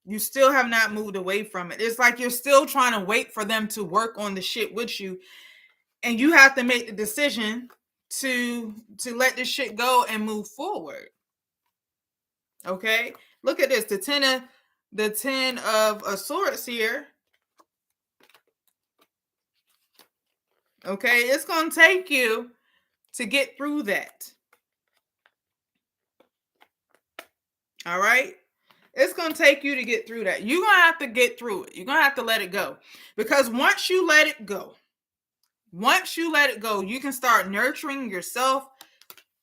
You still have not moved away from it. It's like you're still trying to wait for them to work on the shit with you. And you have to make the decision to let this shit go and move forward. Okay? Look at this. The ten of Swords here. Okay? It's going to take you to get through that. All right? It's going to take you to get through that. You're going to have to get through it. You're going to have to let it go. Because once you let it go, you can start nurturing yourself.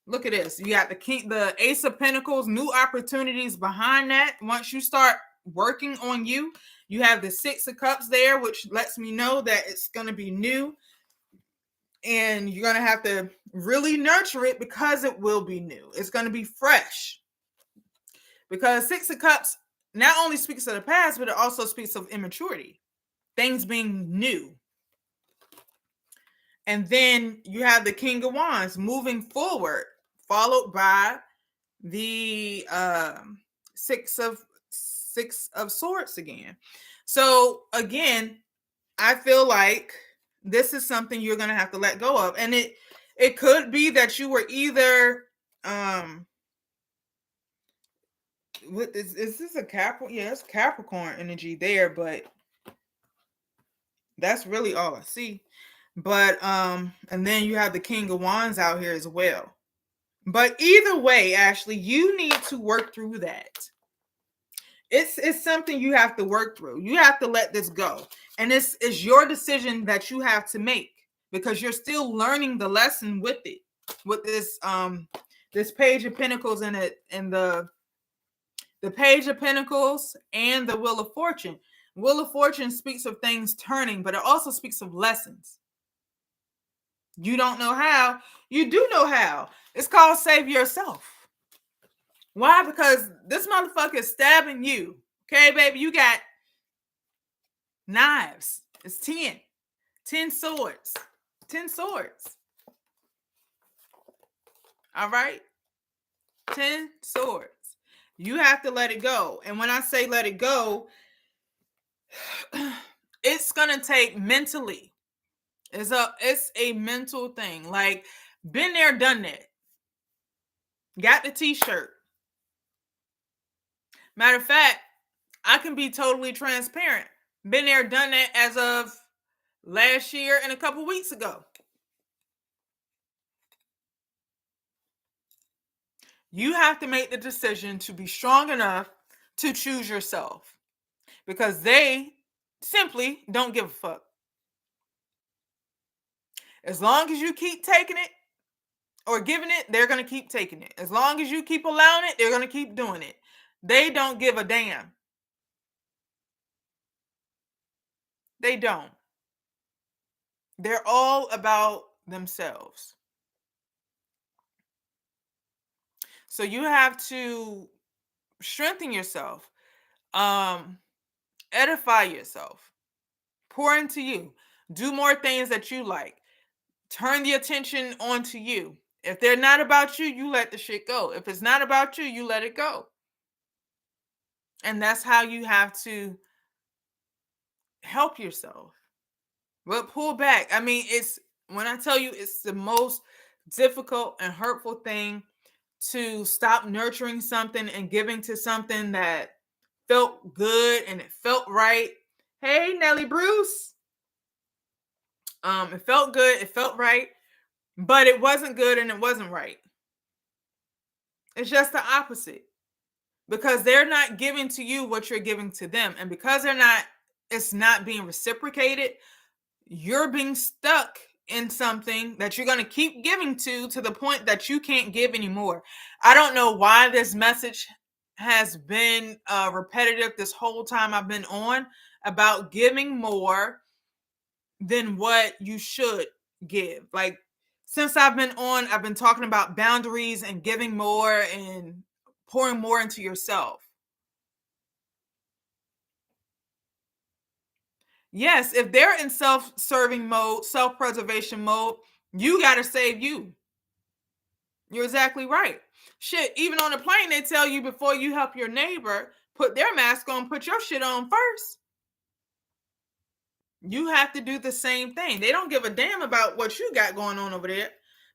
Look at this. You got the Ace of Pentacles, new opportunities behind that. Once you start working on you, you have the Six of Cups there, which lets me know that it's going to be new. And you're going to have to really nurture it because it will be new. It's going to be fresh. Because Six of Cups not only speaks of the past, but it also speaks of immaturity. Things being new. And then you have the King of Wands moving forward, followed by the Six of Swords again. So again, I feel like this is something you're going to have to let go of. And it could be that you were either is this a Capricorn? Yeah, it's Capricorn energy there, but that's really all I see. But and then you have the King of Wands out here as well. But either way, Ashley, you need to work through that. It's something you have to work through. You have to let this go. And it's your decision that you have to make because you're still learning the lesson with it. With this this Page of Pentacles in it and the Page of Pentacles and the Wheel of Fortune. Wheel of Fortune speaks of things turning, but it also speaks of lessons. You don't know how. You do know how. It's called save yourself. Why? Because this motherfucker is stabbing you. Okay, baby, you got knives. It's 10. 10 swords. 10 swords. All right? 10 swords. You have to let it go. And when I say let it go, it's going to take mentally. It's a mental thing. Like, been there, done that. Got the t-shirt. Matter of fact, I can be totally transparent. Been there, done that as of last year and a couple weeks ago. You have to make the decision to be strong enough to choose yourself, because they simply don't give a fuck. As long as you keep taking it or giving it, they're going to keep taking it. As long as you keep allowing it, they're going to keep doing it. They don't give a damn. They don't. They're all about themselves. So you have to strengthen yourself, edify yourself, pour into you, do more things that you like, turn the attention onto you. If they're not about you, you let the shit go. If it's not about you, you let it go. And that's how you have to help yourself. But pull back. I mean, when I tell you, it's the most difficult and hurtful thing to stop nurturing something and giving to something that felt good and it felt right. Hey, Nellie Bruce. It felt good, it felt right, but it wasn't good and it wasn't right. It's just the opposite, because they're not giving to you what you're giving to them, and because it's not being reciprocated. You're being stuck in something that you're going to keep giving to the point that you can't give anymore. I don't know why this message has been repetitive this whole time I've been on about giving more than what you should give. Like, since I've been on, I've been talking about boundaries and giving more and pouring more into yourself. Yes, if they're in self-serving mode, self-preservation mode, you got to save you. You're exactly right. Shit, even on the plane, they tell you before you help your neighbor put their mask on, put your shit on first. You have to do the same thing. They don't give a damn about what you got going on over there,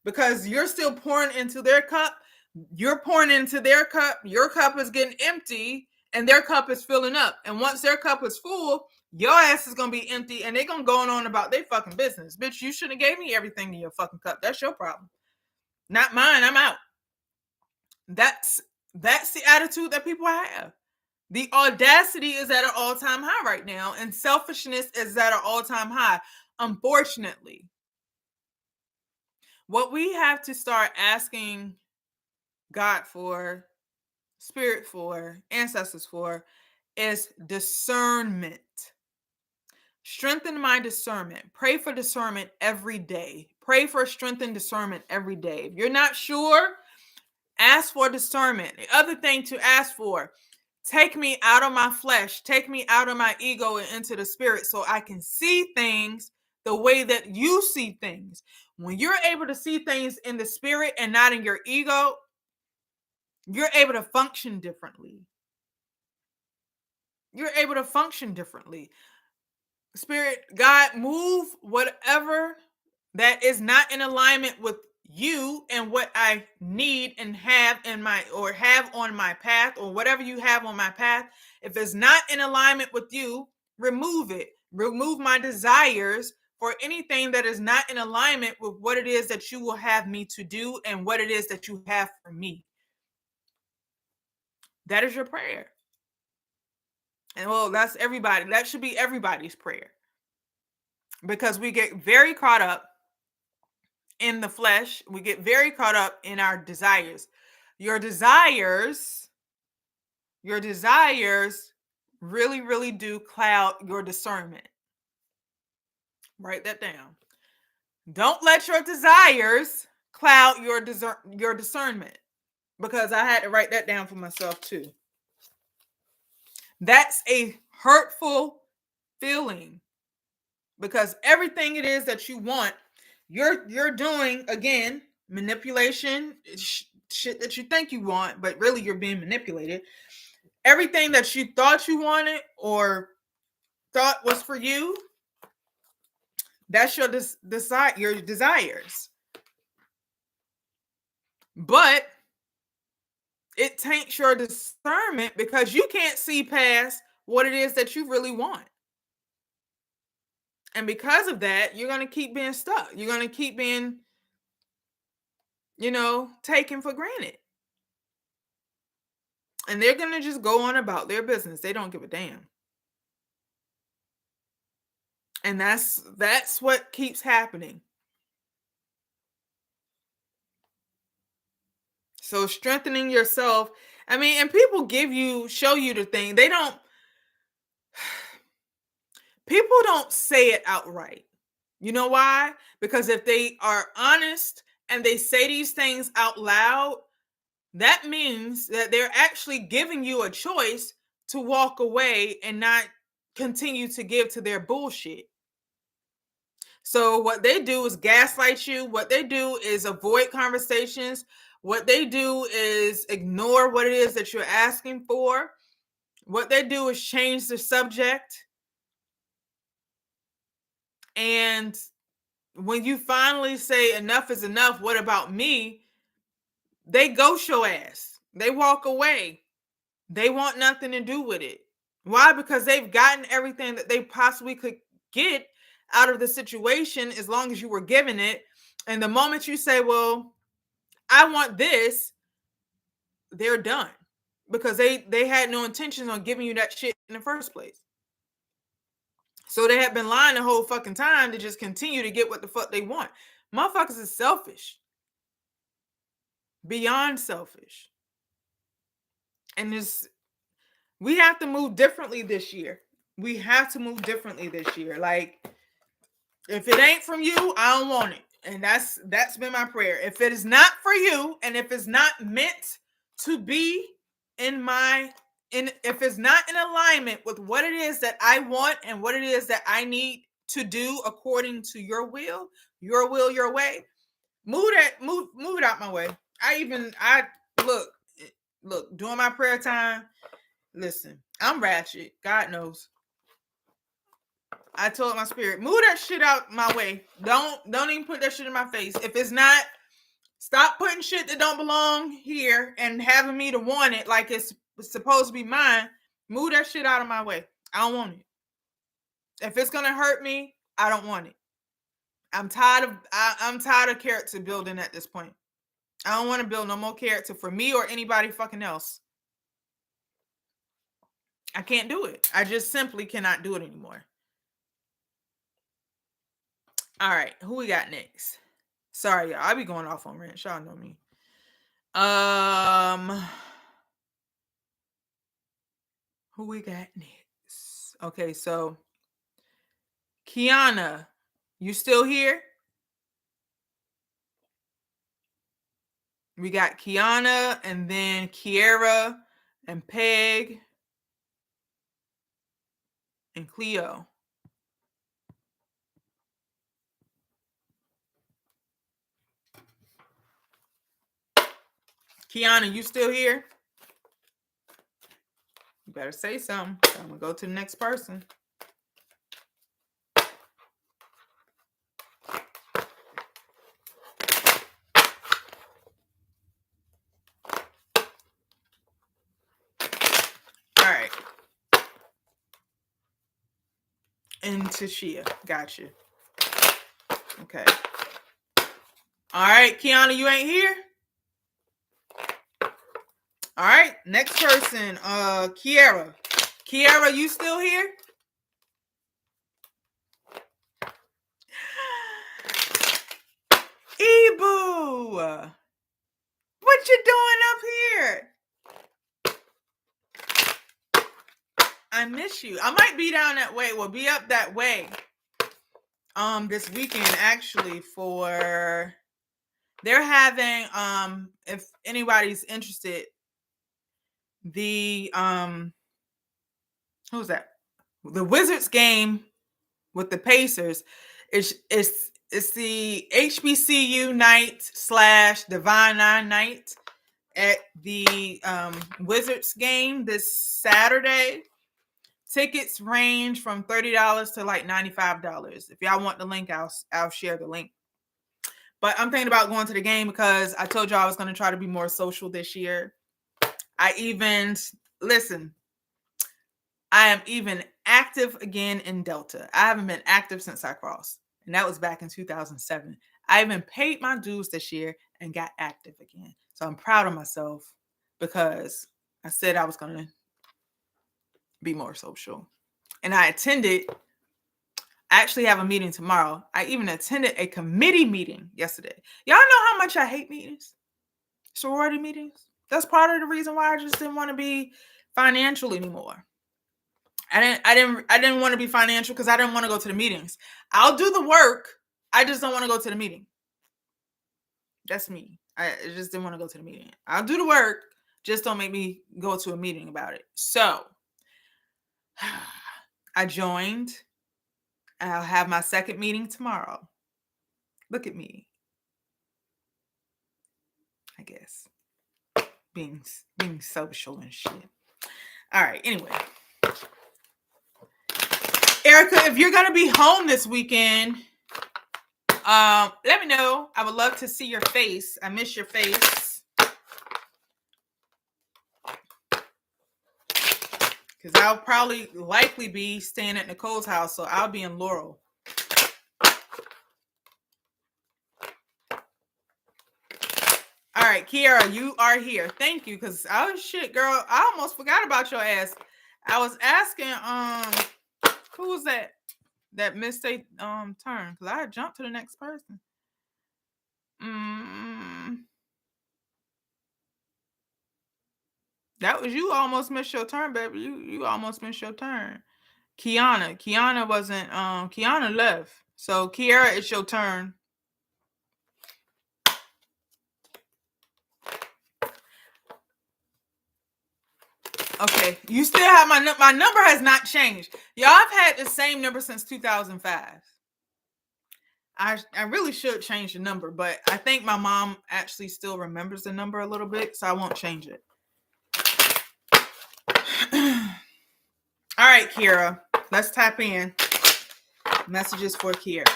because you're still pouring into their cup. You're pouring into their cup. Your cup is getting empty and their cup is filling up. And once their cup is full, your ass is going to be empty and they're going to go on about their fucking business. Bitch, you shouldn't have gave me everything in your fucking cup. That's your problem. Not mine. I'm out. That's the attitude that people have. The audacity is at an all-time high right now, and selfishness is at an all-time high, unfortunately. What we have to start asking God for, Spirit for, ancestors for, is discernment. Strengthen my discernment. Pray for discernment every day. Pray for strengthened discernment every day. If you're not sure, ask for discernment. The other thing to ask for: take me out of my flesh, take me out of my ego and into the spirit, so I can see things the way that you see things. When you're able to see things in the spirit and not in your ego, you're able to function differently. You're able to function differently. Spirit, God, move whatever that is not in alignment with you and what I need and have have on my path, or whatever you have on my path. If it's not in alignment with you, remove it. Remove my desires for anything that is not in alignment with what it is that you will have me to do and what it is that you have for me. That is your prayer. And well, that's everybody. That should be everybody's prayer. Because we get very caught up in the flesh. We get very caught up in our desires. Your desires really, really do cloud your discernment. Write that down. Don't let your desires cloud your discernment, because I had to write that down for myself too. That's a hurtful feeling, because everything it is that you want, you're doing, again, manipulation, shit that you think you want, but really you're being manipulated. Everything that you thought you wanted or thought was for you, that's your your desires. But it taints your discernment because you can't see past what it is that you really want. And because of that, you're going to keep being stuck. You're going to keep being, taken for granted. And they're going to just go on about their business. They don't give a damn. And that's what keeps happening. So strengthening yourself, and people show you the thing. People don't say it outright. You know why? Because if they are honest and they say these things out loud, that means that they're actually giving you a choice to walk away and not continue to give to their bullshit. So what they do is gaslight you. What they do is avoid conversations. What they do is ignore what it is that you're asking for. What they do is change the subject. And when you finally say enough is enough, what about me? They ghost your ass. They walk away. They want nothing to do with it. Why? Because they've gotten everything that they possibly could get out of the situation as long as you were given it. And the moment you say, well, I want this, they're done. Because they had no intentions on giving you that shit in the first place. So they have been lying the whole fucking time to just continue to get what the fuck they want. Motherfuckers is selfish. Beyond selfish. And we have to move differently this year. We have to move differently this year. Like, if it ain't from you, I don't want it. And that's been my prayer. If it is not for you, and if it's not meant to be if it's not in alignment with what it is that I want and what it is that I need to do according to your will, your way, move it out my way. Look, during my prayer time, listen, I'm ratchet. God knows. I told my spirit, move that shit out my way. Don't even put that shit in my face. If it's not, stop putting shit that don't belong here and having me to want it like it's supposed to be mine. Move that shit out of my way. I don't want it. If it's gonna hurt me, I don't want it. I'm tired of character building at this point. I don't want to build no more character for me or anybody fucking else. I can't do it. I just simply cannot do it anymore. All right, who we got next? Sorry, y'all. I be going off on rant. Y'all know me. Who we got next? Okay, so Kiana, you still here? We got Kiana and then Kiera and Peg and Cleo. Kiana, you still here? You better say something. I'm gonna go to the next person. All right. And Tashia, got you. Okay. All right, Kiana, you ain't here? All right, next person, Kiera. Kiera, you still here? Ebu, what you doing up here? I miss you. I might be down that way. We'll be up that way. This weekend actually they're having if anybody's interested, the who's that? The Wizards game with the Pacers is It's the HBCU night / Divine Nine night at the Wizards game this Saturday. Tickets range from $30 to like $95. If y'all want the link, I'll share the link. But I'm thinking about going to the game because I told y'all I was going to try to be more social this year. I am even active again in Delta. I haven't been active since I crossed, and that was back in 2007. I even paid my dues this year and got active again. So I'm proud of myself because I said I was going to be more social. And I actually have a meeting tomorrow. I even attended a committee meeting yesterday. Y'all know how much I hate meetings? Sorority meetings. That's part of the reason why I just didn't want to be financial anymore. I didn't want to be financial because I didn't want to go to the meetings. I'll do the work. I just don't want to go to the meeting. That's me. I just didn't want to go to the meeting. I'll do the work. Just don't make me go to a meeting about it. So I joined. I'll have my second meeting tomorrow. Look at me. I guess. Being social and shit. All right. Anyway. Erica, if you're going to be home this weekend, let me know. I would love to see your face. I miss your face. Because I'll probably likely be staying at Nicole's house, so I'll be in Laurel. All right, Kiara, you are here. Thank you, because shit, girl, I almost forgot about your ass. I was asking, who was that missed a turn? Because I had jumped to the next person. That was you. Almost missed your turn, baby. You almost missed your turn. Kiana wasn't. Kiana left. So Kiara, it's your turn. Okay, you still have my number has not changed. Y'all have had the same number since 2005. I really should change the number, but I think my mom actually still remembers the number a little bit, so I won't change it. All right, Kiara, let's tap in. Messages for Kiara.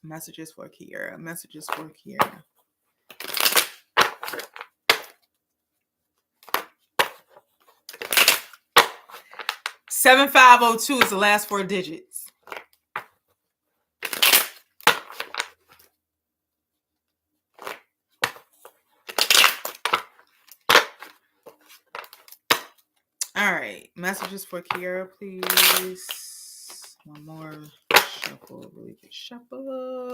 Messages for Kiara. Messages for Kiara. $7502 is the last 4 digits. All right, messages for Kiara, please. One more shuffle, really good shuffle.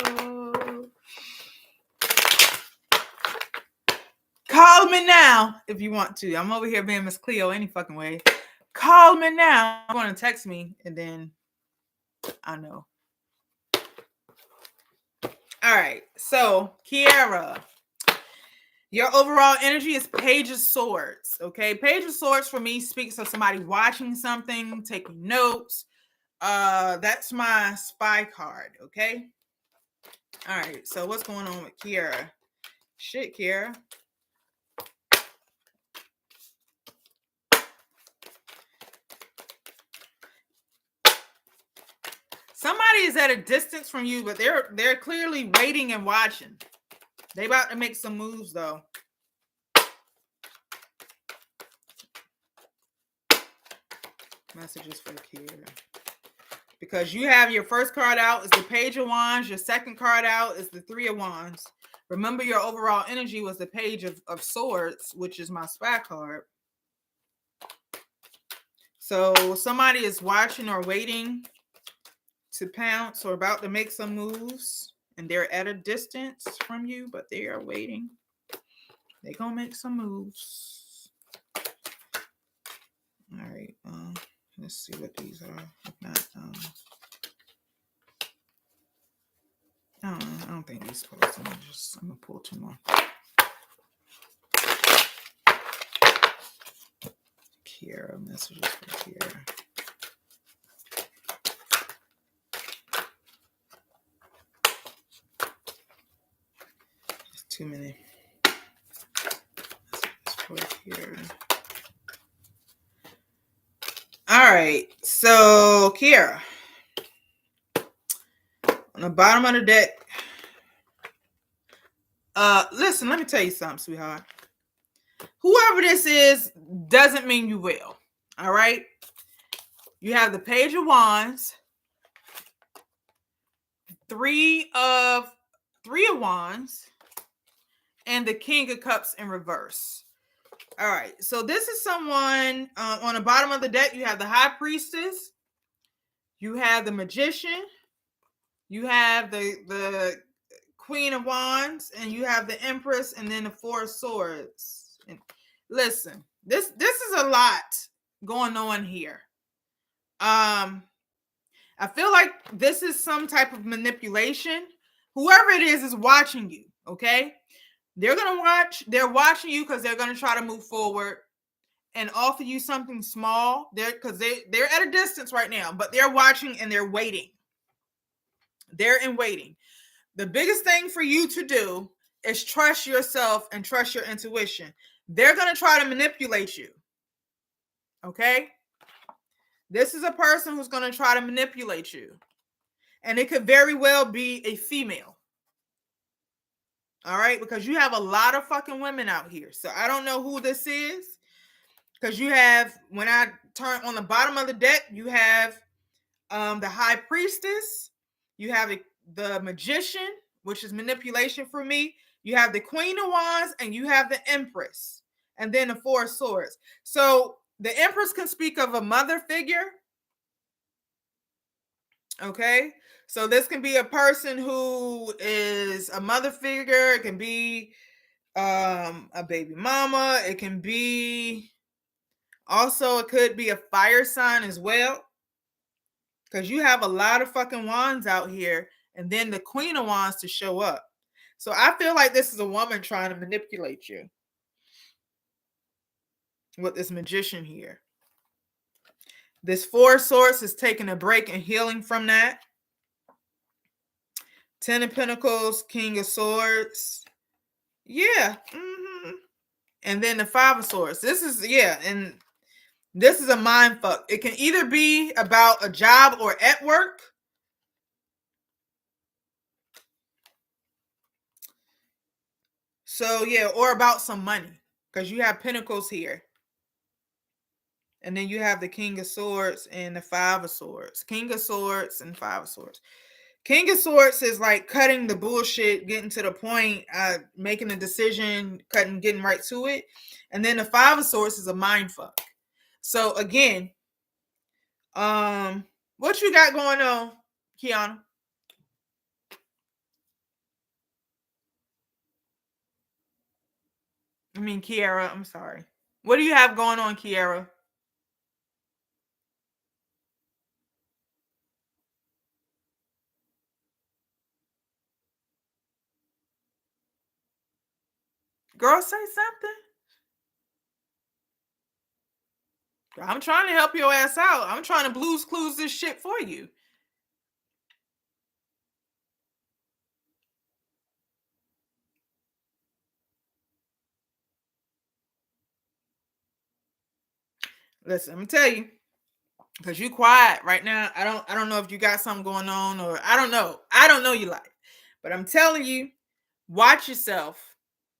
Call me now if you want to. I'm over here being Miss Cleo any fucking way. Call me now. You want to text me, and then I know. All right, so Kiara, your overall energy is Page of Swords. Okay, Page of Swords for me speaks of somebody watching something, taking notes. That's my spy card. Okay. All right. So what's going on with Kiara? Shit, Kiara. Somebody is at a distance from you, but they're clearly waiting and watching. They about to make some moves though. Messages for Kiara. Because you have your first card out is the Page of Wands. Your second card out is the 3 of Wands. Remember, your overall energy was the Page of Swords, which is my spy card. So somebody is watching or waiting to pounce or about to make some moves, and they're at a distance from you, but they are waiting. They're gonna make some moves. All right. Let's see what these are. If not, I don't think these supposed. I'm gonna pull 2 more. Kiara, messages for Kiara. too many. Here. All right, so Kiara, on the bottom of the deck. Listen, let me tell you something, sweetheart. Whoever this is doesn't mean you will. All right. You have the Page of Wands, three of Wands, and the King of Cups in reverse. All right. So this is someone on the bottom of the deck. You have the High Priestess. You have the Magician. You have the Queen of Wands, and you have the Empress, and then the Four of Swords. And listen, this is a lot going on here. I feel like this is some type of manipulation. Whoever it is watching you, okay? They're watching you because they're gonna try to move forward and offer you something small. They're at a distance right now, but they're watching and they're waiting. They're in waiting. The biggest thing for you to do is trust yourself and trust your intuition. They're going to try to manipulate you. Okay? This is a person who's going to try to manipulate you. And it could very well be a female. All right? Because you have a lot of fucking women out here. So I don't know who this is. Because you have, when I turn on the bottom of the deck, you have the High Priestess. You have the Magician, which is manipulation for me. You have the Queen of Wands, and you have the Empress, and then the Four of Swords. So the Empress can speak of a mother figure. Okay, so this can be a person who is a mother figure. It can be a baby mama. It can be also, it could be a fire sign as well. Because you have a lot of fucking wands out here, and then the Queen of Wands to show up. So I feel like this is a woman trying to manipulate you with this Magician here. This Four of Swords is taking a break and healing from that. 10 of Pentacles, King of Swords. Yeah. Mm-hmm. And then the Five of Swords. This is a mind fuck. It can either be about a job or at work. So, yeah, or about some money. Because you have Pentacles here. And then you have the King of Swords and the Five of Swords. King of Swords and Five of Swords. King of Swords is like cutting the bullshit, getting to the point, making a decision, getting right to it. And then the Five of Swords is a mind fuck. So, again, what you got going on, Kiana? I mean, Kiara, I'm sorry. What do you have going on, Kiara? Girl, say something. I'm trying to help your ass out. I'm trying to Blue's Clues this shit for you. Listen, I'm gonna tell you, because you quiet right now. I don't know if you got something going on, or I don't know. I don't know your life. But I'm telling you, watch yourself.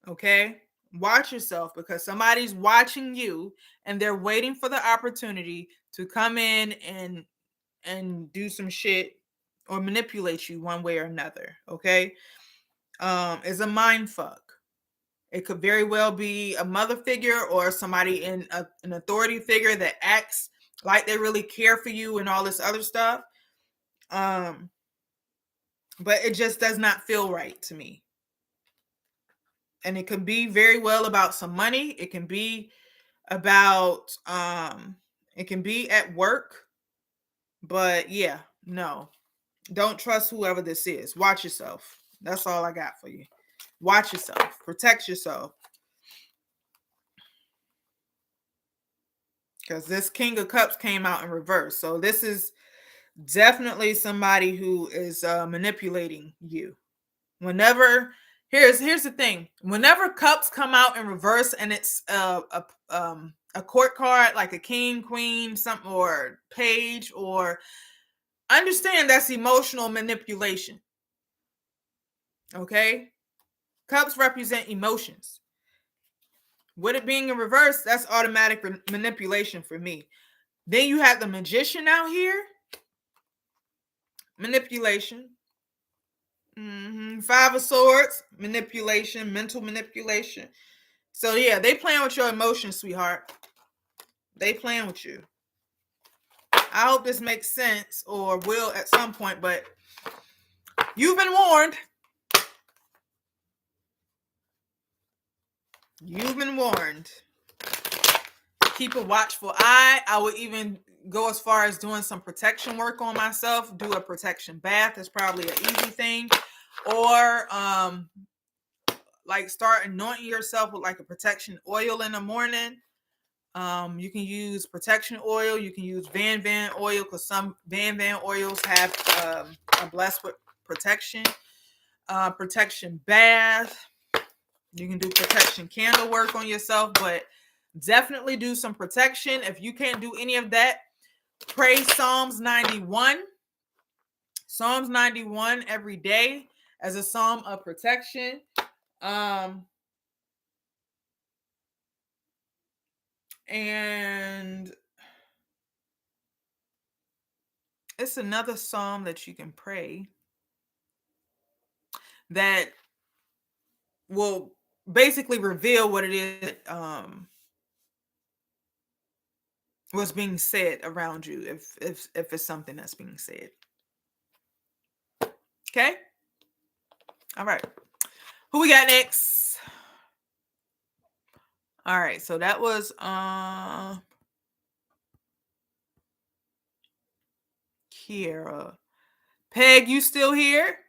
Okay? Watch yourself, because somebody's watching you and they're waiting for the opportunity to come in and do some shit or manipulate you one way or another. Okay? It's a mind fuck. It could very well be a mother figure or somebody in an authority figure that acts like they really care for you and all this other stuff. But it just does not feel right to me. And it can be very well about some money. It can be about it can be at work. But yeah, no. Don't trust whoever this is. Watch yourself. That's all I got for you. Watch yourself. Protect yourself. Because this King of Cups came out in reverse. So this is definitely somebody who is manipulating you. Whenever Here's the thing. Whenever cups come out in reverse and it's a court card like a king, queen, something, or page, or understand that's emotional manipulation. Okay? Cups represent emotions. With it being in reverse, that's automatic manipulation for me. Then you have the magician out here. Manipulation. Five of Swords, manipulation, mental manipulation. So yeah, they playing with your emotions, sweetheart. They playing with you. I hope this makes sense, or will at some point, but you've been warned. You've been warned. Keep a watchful eye. I would even go as far as doing some protection work on myself. Do a protection bath. That's probably an easy thing. Or like start anointing yourself with like a protection oil in the morning. You can use protection oil. You can use Van oil, because some Van oils have are blessed with protection. Protection bath. You can do protection candle work on yourself, but definitely do some protection. If you can't do any of that, pray Psalms 91. Psalms 91 every day as a psalm of protection. And it's another psalm that you can pray that will basically reveal what it is, what's being said around you, if it's something that's being said. Okay. All right. Who we got next? All right. So that was Kiera. Peg, you still here?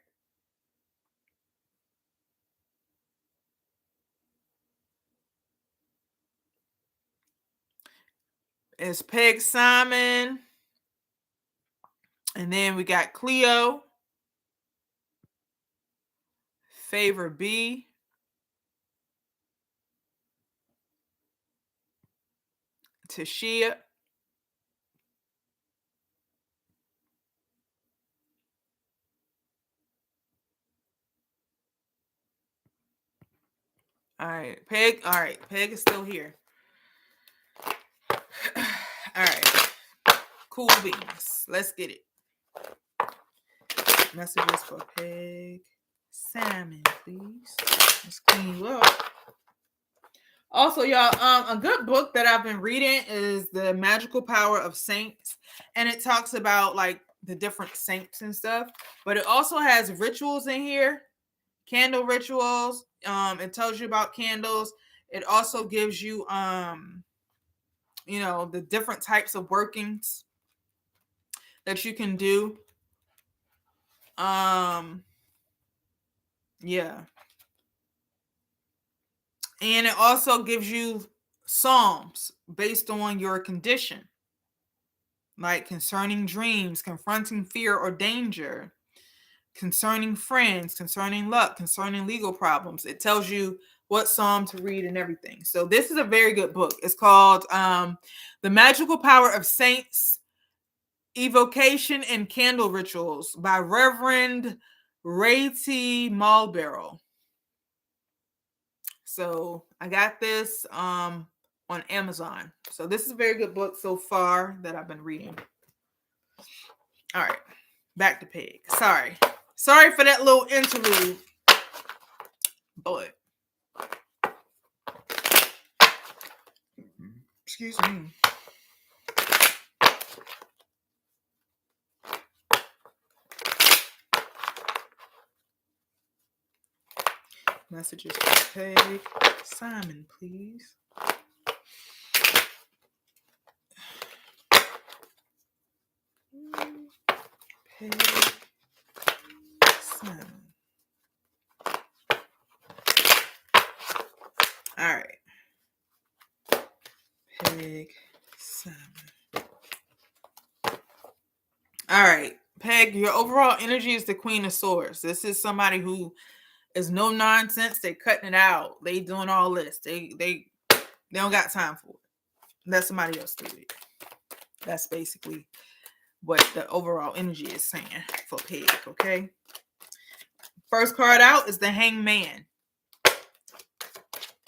It's Peg Simon. And then we got Cleo. Favor B. Tashia. All right, Peg. All right, Peg is still here. All right, cool beans. Let's get it. Messages for Peg Simon, please. Let's clean you up. Also, y'all, a good book that I've been reading is The Magical Power of Saints, and it talks about like the different saints and stuff, but it also has rituals in here, candle rituals. It tells you about candles. It also gives you the different types of workings that you can do. Yeah. And it also gives you psalms based on your condition, like concerning dreams, confronting fear or danger, concerning friends, concerning luck, concerning legal problems. It tells you what psalm to read and everything. So this is a very good book. It's called The Magical Power of Saints, Evocation and Candle Rituals by Reverend Ray T. Marlborough. So I got this on Amazon. So this is a very good book so far that I've been reading. All right, back to Peg. Sorry for that little interlude, but excuse me. Messages for Peg Simon, please. Peg Simon. All right. Peg Simon. All right. Peg, your overall energy is the Queen of Swords. This is somebody who It's no nonsense. They cutting it out. They doing all this. They don't got time for it. Let somebody else do it. That's basically what the overall energy is saying for Pig, okay? First card out is the Hangman.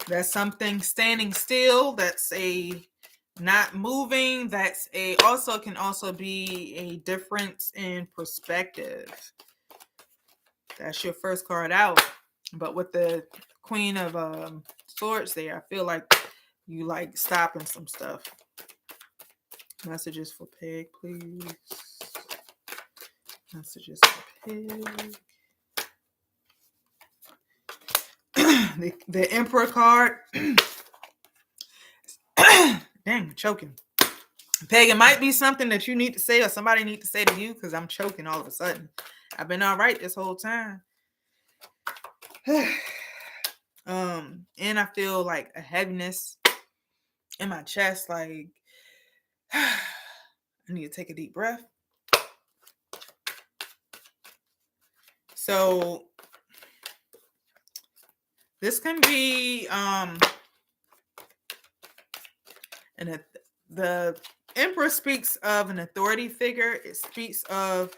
That's something standing still. That's a not moving. That's a also can also be a difference in perspective. That's your first card out. But with the Queen of Swords there, I feel like you like stopping some stuff. Messages for Pig, please. Messages for Pig. the Emperor card. Dang, I'm choking. Peg, it might be something that you need to say or somebody need to say to you because I'm choking all of a sudden. I've been all right this whole time. And I feel like a heaviness in my chest, like I need to take a deep breath. So this can be and the Emperor speaks of an authority figure. It speaks of,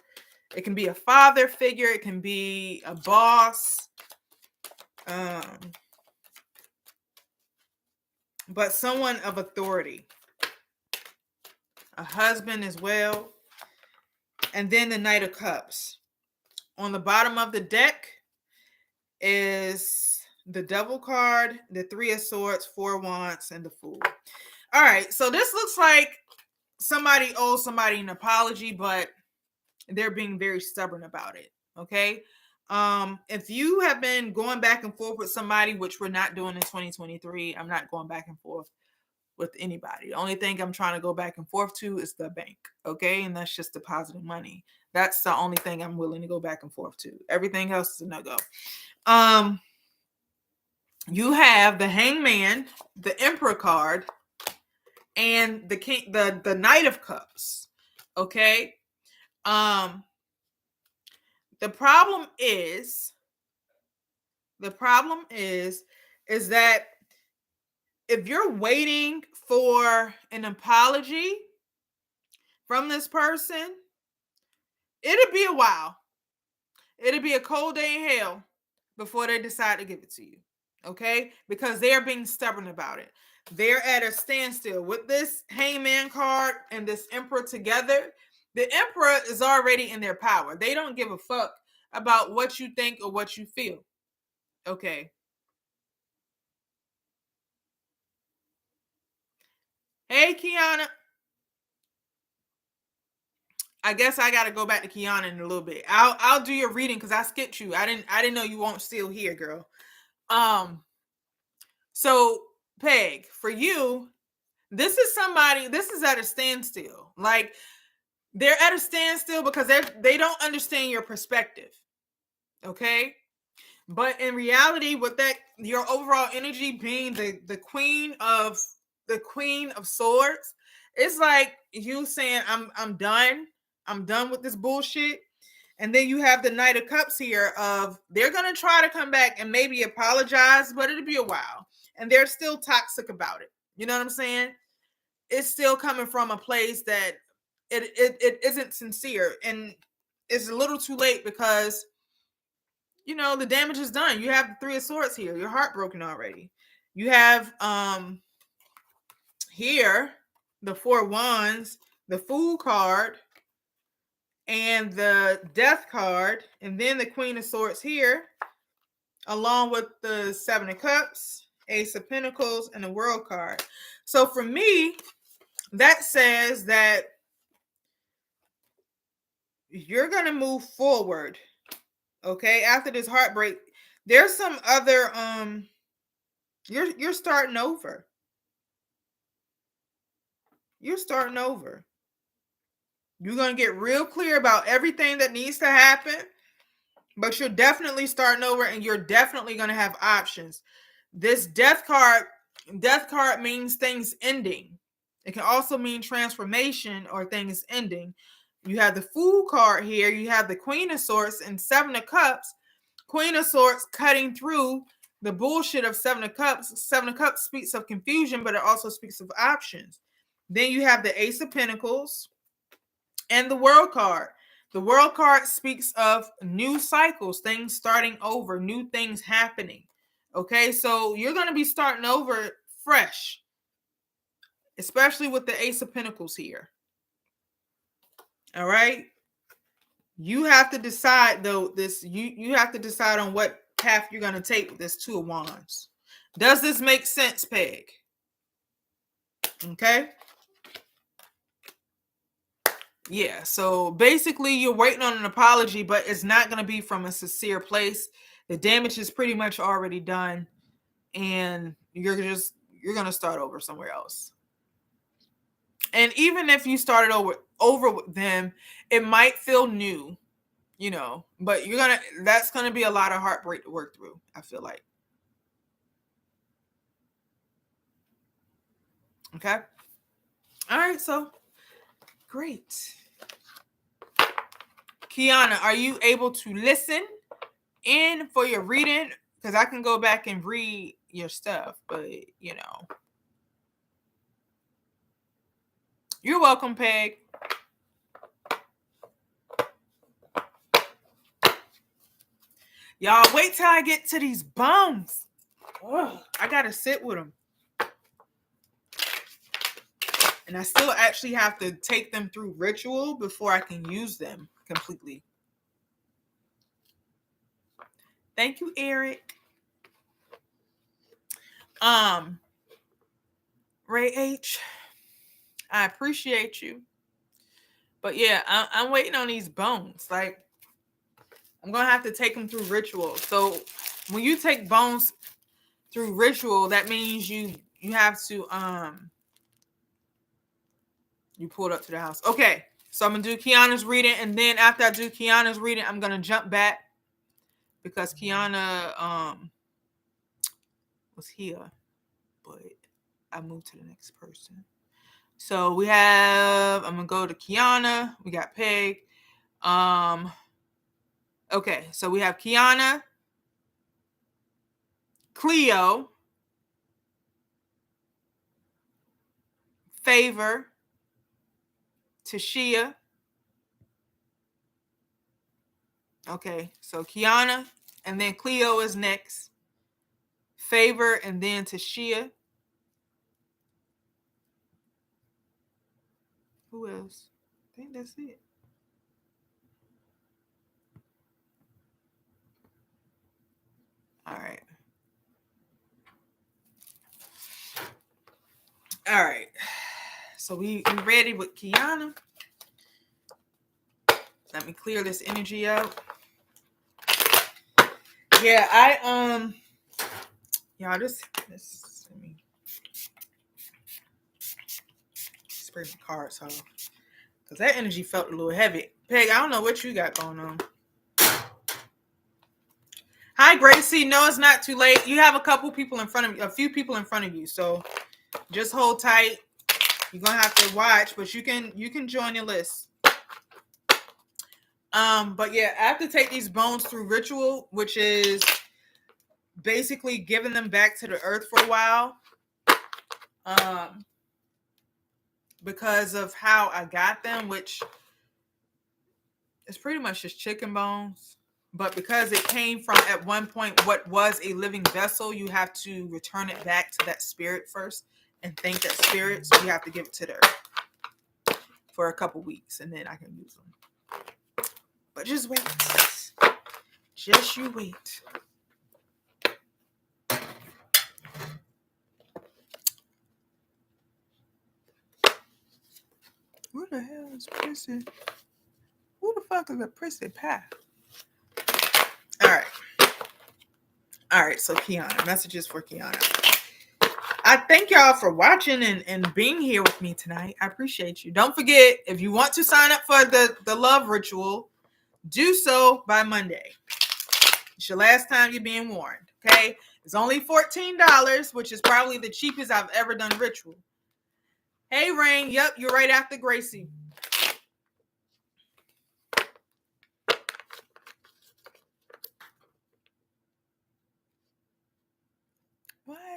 it can be a father figure. It can be a boss. But someone of authority. A husband as well. And then the Knight of Cups. On the bottom of the deck is the Devil card, the Three of Swords, Four of Wands, and the Fool. All right, so this looks like somebody owes somebody an apology, but they're being very stubborn about it, okay? If you have been going back and forth with somebody, which we're not doing in 2023, I'm not going back and forth with anybody. The only thing I'm trying to go back and forth to is the bank, okay? And that's just depositing money. That's the only thing I'm willing to go back and forth to. Everything else is a no-go. You have the Hangman, the Emperor card, and the King, the Knight of Cups, okay? The problem is that if you're waiting for an apology from this person, it'll be a while. It'll be a cold day in hell before they decide to give it to you, okay? Because they're being stubborn about it. They're at a standstill. With this Hangman card and this Emperor together, the Emperor is already in their power. They don't give a fuck about what you think or what you feel, okay? Hey, Kiana. I guess I got to go back to Kiana in a little bit. I'll do your reading because I skipped you. I didn't know you won't still here, girl. So Peg, for you, this is at a standstill. Like they're at a standstill because they don't understand your perspective. Okay? But in reality, with that, your overall energy being the Queen of Swords, it's like you saying, I'm done. I'm done with this bullshit. And then you have the Knight of Cups here of they're going to try to come back and maybe apologize, but it'll be a while. And they're still toxic about it. You know what I'm saying? It's still coming from a place that it isn't sincere. And it's a little too late because, you know, the damage is done. You have the Three of Swords here. You're heartbroken already. You have here the Four of Wands, the Fool card, and the Death card, and then the Queen of Swords here, along with the Seven of Cups, Ace of Pentacles, and the World card. So for me, that says that you're going to move forward, okay? After this heartbreak, there's some other, you're starting over. You're starting over. You're going to get real clear about everything that needs to happen, but you're definitely starting over and you're definitely going to have options. This Death card means things ending. It can also mean transformation or things ending. You have the Fool card here. You have the Queen of Swords and Seven of Cups. Queen of Swords cutting through the bullshit of Seven of Cups. Seven of Cups speaks of confusion, but it also speaks of options. Then you have the Ace of Pentacles and the World card. The World card speaks of new cycles, things starting over, new things happening. Okay, so you're going to be starting over fresh, especially with the Ace of Pentacles here. All right. You have to decide, though, you have to decide on what path you're going to take with this Two of Wands. Does this make sense, Peg? Okay. Yeah, so basically you're waiting on an apology, but it's not going to be from a sincere place. The damage is pretty much already done, and you're going to start over somewhere else. And even if you started over with them, it might feel new, you know, but that's going to be a lot of heartbreak to work through, I feel like. Okay. All right, so great. Kiana, are you able to listen in for your reading? Because I can go back and read your stuff, but you know. You're welcome, Peg. Y'all, wait till I get to these bones. Oh, I gotta sit with them. And I still actually have to take them through ritual before I can use them completely. Thank you, Eric. Ray H, I appreciate you. But yeah, I'm waiting on these bones. Like, I'm going to have to take them through ritual. So when you take bones through ritual, that means you have to, you pulled up to the house. Okay. So I'm going to do Kiana's reading. And then after I do Kiana's reading, I'm going to jump back because Kiana, was here, but I moved to the next person. So we have, I'm going to go to Kiana. We got Peg. Okay. So we have Kiana, Cleo, Favor, Tashia. Okay, so Kiana, and then Cleo is next. Favor, and then Tashia. Who else? I think that's it. All right. All right. So we ready with Kiana. Let me clear this energy out. Yeah, y'all, this let me spray my cards off. Because that energy felt a little heavy. Peg, I don't know what you got going on. Hi, Gracie. No, it's not too late. You have a few people in front of you. So just hold tight. You're gonna have to watch, but you can join your list. But yeah, I have to take these bones through ritual, which is basically giving them back to the earth for a while. Because of how I got them, which is pretty much just chicken bones. But because it came from, at one point, what was a living vessel, you have to return it back to that spirit first and thank that spirit. So you have to give it to the earth for a couple weeks, and then I can use them. But just wait. Just you wait. Who the hell is Prissy? Who the fuck is a Prissy Pie? All right, so Kiana. Messages for Kiana. I thank y'all for watching and being here with me tonight. I appreciate you. Don't forget, if you want to sign up for the love ritual, do so by Monday. It's your last time you're being warned, okay? It's only $14, which is probably the cheapest I've ever done ritual. Hey, Rain. Yep, you're right after Gracie.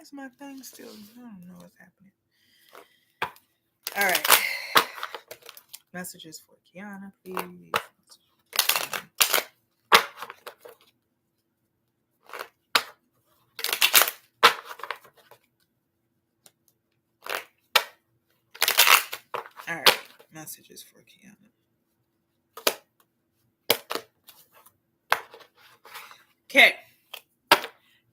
is my thing still? I don't know what's happening. All right. Messages for Kiana, please. All right. Messages for Kiana. Okay.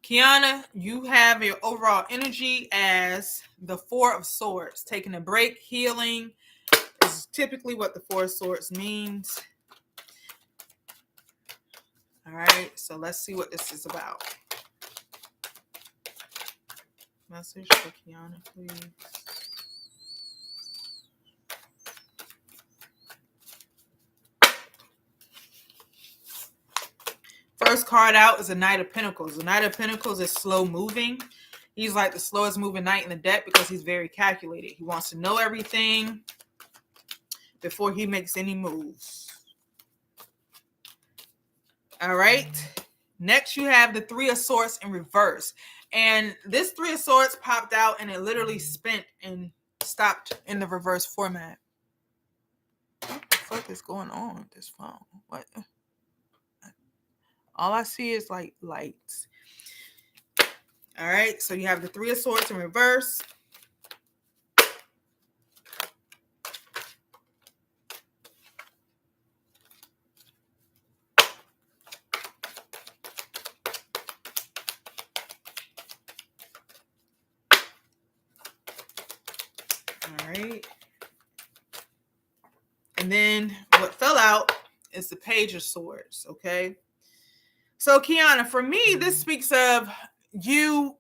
Kiana, you have your overall energy as the Four of Swords. Taking a break, healing is typically what the Four of Swords means. All right, so let's see what this is about. Message for Kiana, please. First card out is a Knight of Pentacles. The Knight of Pentacles is slow moving. He's like the slowest moving knight in the deck because he's very calculated. He wants to know everything before he makes any moves. All right. Next, you have the Three of Swords in reverse. And this Three of Swords popped out and it literally spent and stopped in the reverse format. What the fuck is going on with this phone? What? All I see is like lights. All right. So you have the Three of Swords in reverse. All right. And then what fell out is the Page of Swords. Okay. So Kiana, for me, this speaks of you,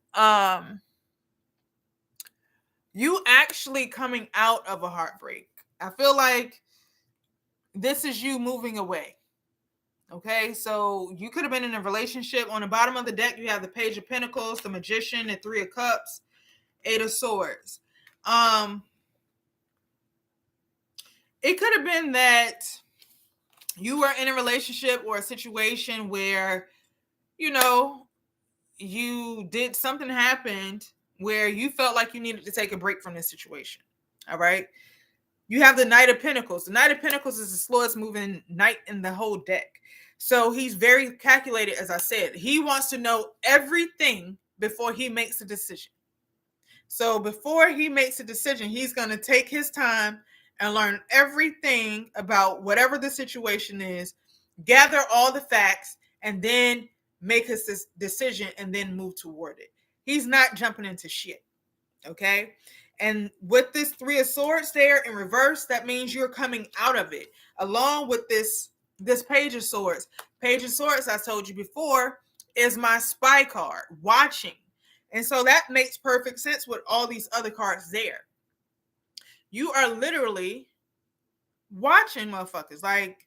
you actually coming out of a heartbreak. I feel like this is you moving away. Okay. So you could have been in a relationship. On the bottom of the deck, you have the Page of Pentacles, the Magician, the Three of Cups, Eight of Swords. It could have been that you were in a relationship or a situation where, you know, you did something happened where you felt like you needed to take a break from this situation. All right. You have the Knight of Pentacles. The Knight of Pentacles is the slowest moving knight in the whole deck. So he's very calculated, as I said. He wants to know everything before he makes a decision. So before he makes a decision, he's going to take his time and learn everything about whatever the situation is, gather all the facts, and then make his decision and then move toward it. He's not jumping into shit. Okay. And with this Three of Swords there in reverse, that means you're coming out of it along with this Page of Swords. Page of Swords, I told you before, is my spy card, watching. And so that makes perfect sense with all these other cards there. You are literally watching motherfuckers. Like,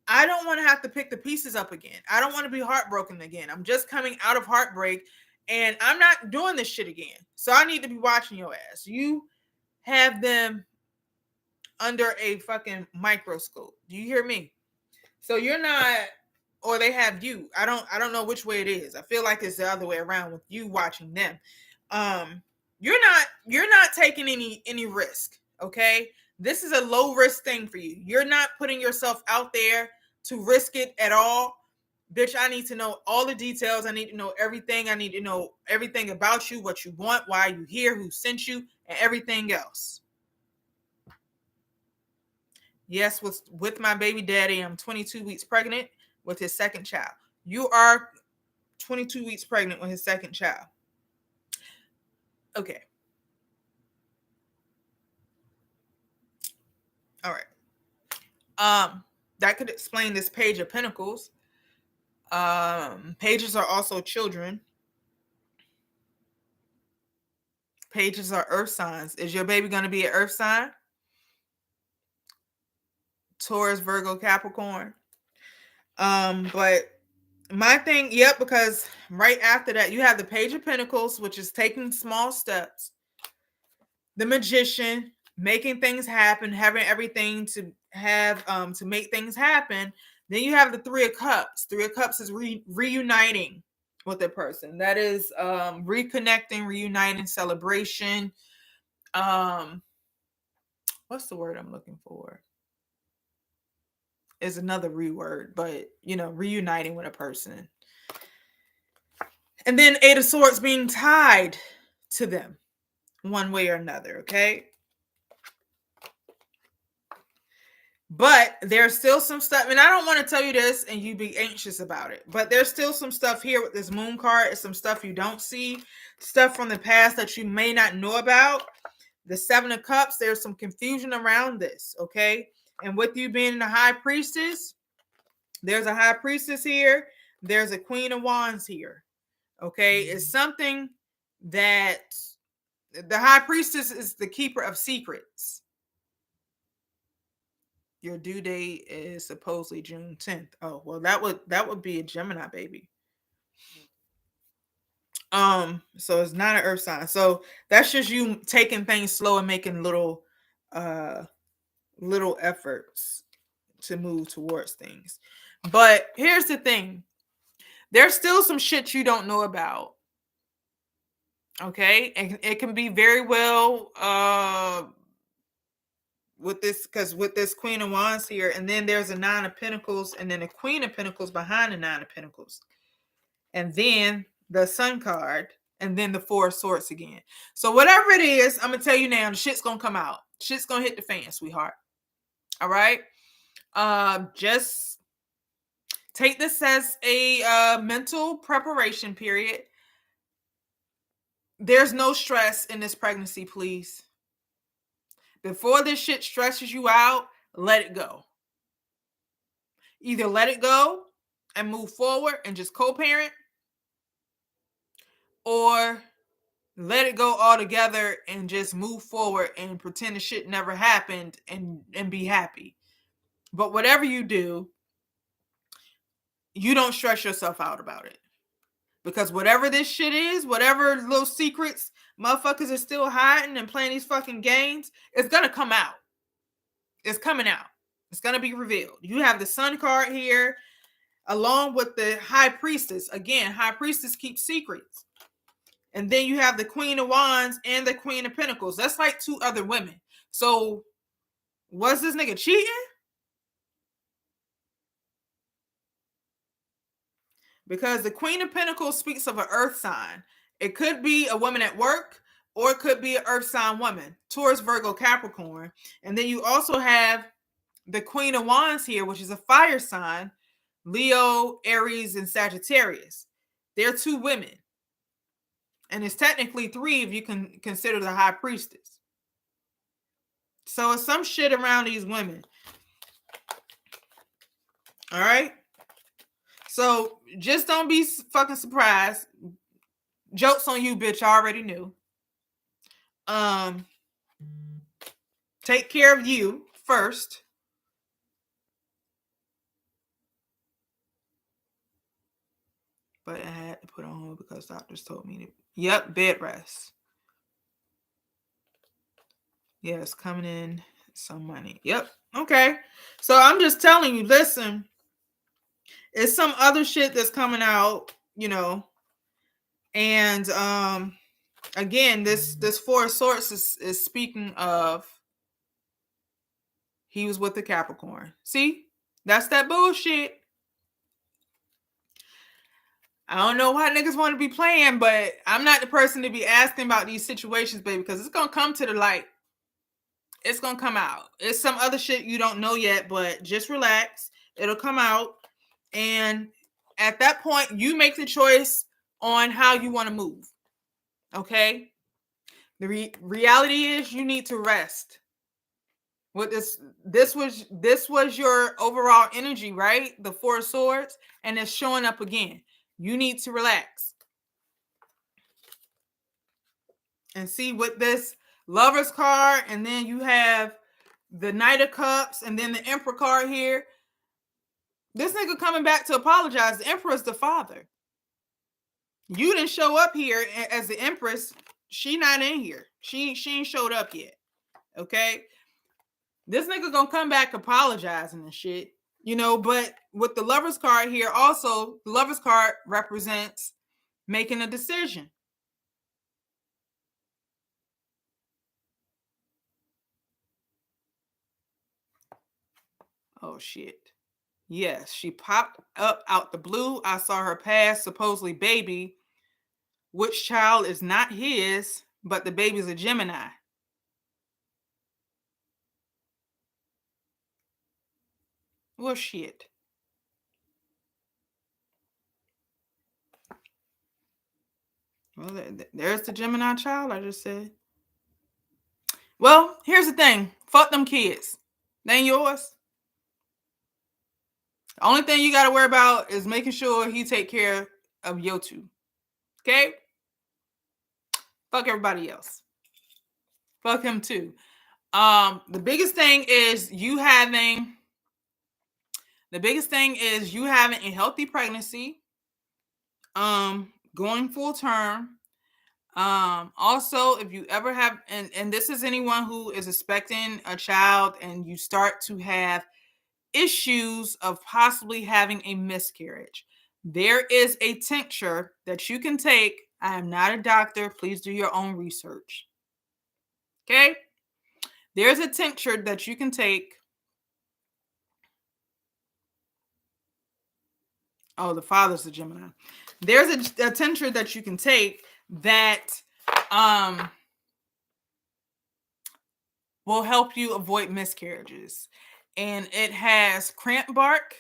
I don't want to have to pick the pieces up again. I don't want to be heartbroken again. I'm just coming out of heartbreak and I'm not doing this shit again. So I need to be watching your ass. You have them under a fucking microscope. Do you hear me? So you're not, or they have you. I don't know which way it is. I feel like it's the other way around with you watching them. You're not taking any risk. Okay. This is a low risk thing for you. You're not putting yourself out there to risk it at all. Bitch, I need to know all the details. I need to know everything. I need to know everything about you, what you want, why you here, who sent you, and everything else. Yes, with my baby daddy, I'm 22 weeks pregnant with his second child. You are 22 weeks pregnant with his second child. Okay. All right. That could explain this Page of Pentacles. Pages are also children. Pages are earth signs. Is your baby going to be an earth sign? Taurus, Virgo, Capricorn. But my thing, yep, because right after that, you have the Page of Pentacles, which is taking small steps. The Magician, making things happen, having everything to have to make things happen. Then you have the Three of Cups. Three of Cups is reuniting. with a person. That is reconnecting, reuniting, celebration. What's the word I'm looking for? Is another reword, but reuniting with a person. And then Eight of Swords being tied to them one way or another, okay? But there's still some stuff, and I don't want to tell you this and you be anxious about it, but there's still some stuff here with this moon card. It's some stuff you don't see, stuff from the past that you may not know about. The Seven of Cups, there's some confusion around this, okay? And with you being the High Priestess, there's a High Priestess here. There's a Queen of Wands here, okay? It's something that the High Priestess is the keeper of secrets. Your due date is supposedly June 10th. Oh, well, that would be a Gemini baby. So it's not an earth sign. So that's just you taking things slow and making little efforts to move towards things. But here's the thing. There's still some shit you don't know about. Okay? And it can be very well with this, because with this Queen of Wands here, and then there's a Nine of Pentacles, and then a Queen of Pentacles behind the Nine of Pentacles, and then the Sun card, and then the Four of Swords again. So whatever it is, I'm gonna tell you now, the shit's gonna come out. Shit's gonna hit the fan, sweetheart. All right. Just take this as a mental preparation period. There's no stress in this pregnancy, please. Before this shit stresses you out, let it go. Either let it go and move forward and just co-parent, or let it go altogether and just move forward and pretend the shit never happened and be happy. But whatever you do, you don't stress yourself out about it. Because whatever this shit is, whatever little secrets motherfuckers are still hiding and playing these fucking games, it's gonna come out. It's coming out. It's gonna be revealed. You have the Sun card here, along with the High Priestess. Again, High Priestess keeps secrets. And then you have the Queen of Wands and the Queen of Pentacles. That's like two other women. So, was this nigga cheating? Because the Queen of Pentacles speaks of an earth sign. It could be a woman at work, or it could be an earth sign woman. Taurus, Virgo, Capricorn. And then you also have the Queen of Wands here, which is a fire sign. Leo, Aries, and Sagittarius. They're two women. And it's technically three if you can consider the High Priestess. So it's some shit around these women. All right? So just don't be fucking surprised. Joke's on you, bitch. I already knew. Take care of you first. But I had to put on hold because doctors told me to. Yep, bed rest. Yes, coming in some money. Yep. Okay. So I'm just telling you, listen, it's some other shit that's coming out, and again, this Four of Swords is speaking of he was with the Capricorn. See? That's that bullshit. I don't know why niggas want to be playing, but I'm not the person to be asking about these situations, baby, because it's going to come to the light. It's going to come out. It's some other shit you don't know yet, but just relax. It'll come out. And at that point, you make the choice on how you want to move. Okay? The reality is you need to rest. What this was your overall energy, right? The Four of Swords, and it's showing up again. You need to relax. And see, with this Lover's card, and then you have the Knight of Cups, and then the Emperor card here. This nigga coming back to apologize. The Emperor's the father. You didn't show up here as the Empress. She not in here. She ain't showed up yet. Okay? This nigga gonna come back apologizing and shit. But with the Lover's card here, also, the Lover's card represents making a decision. Oh, shit. Yes, she popped up out the blue. I saw her pass, supposedly baby, which child is not his, but the baby's a Gemini. Well, shit. Well, there's the Gemini child I just said. Well, here's the thing. Fuck them kids. They ain't yours. The only thing you got to worry about is making sure he take care of your two. Okay? Fuck everybody else. Fuck him too. The biggest thing is you having a healthy pregnancy. Going full term. Also, if you ever have, and this is anyone who is expecting a child and you start to have issues of possibly having a miscarriage, there is a tincture that you can take. I am not a doctor. Please do your own research. Okay? There's a tincture that you can take. Oh, the father's a Gemini. There's a tincture that you can take that will help you avoid miscarriages. And it has cramp bark,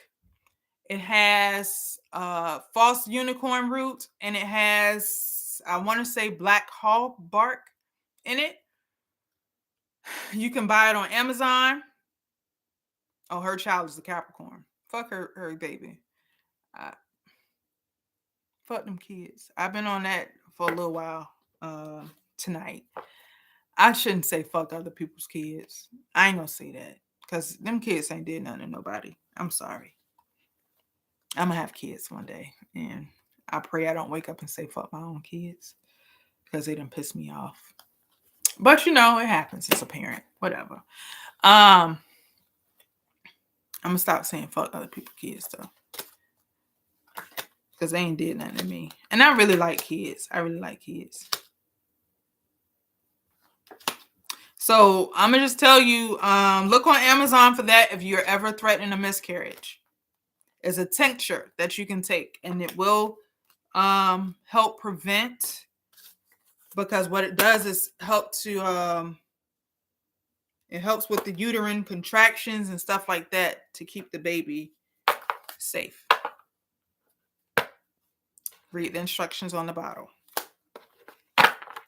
it has false unicorn root, and it has, I want to say, black hall bark in it. You can buy it on Amazon. Oh, her child is a Capricorn. Fuck her baby. Fuck them kids. I've been on that for a little while tonight. I shouldn't say fuck other people's kids. I ain't gonna say that because them kids ain't did nothing to nobody. I'm sorry. I'm gonna have kids one day, and I pray I don't wake up and say fuck my own kids because they done piss me off. But you know, it happens. It's a parent. Whatever. I'm gonna stop saying fuck other people's kids though, because they ain't did nothing to me. And I really like kids. I really like kids. So I'm gonna just tell you, look on Amazon for that if you're ever threatening a miscarriage. It's a tincture that you can take, and it will help prevent, because what it does is help to it helps with the uterine contractions and stuff like that to keep the baby safe. Read the instructions on the bottle.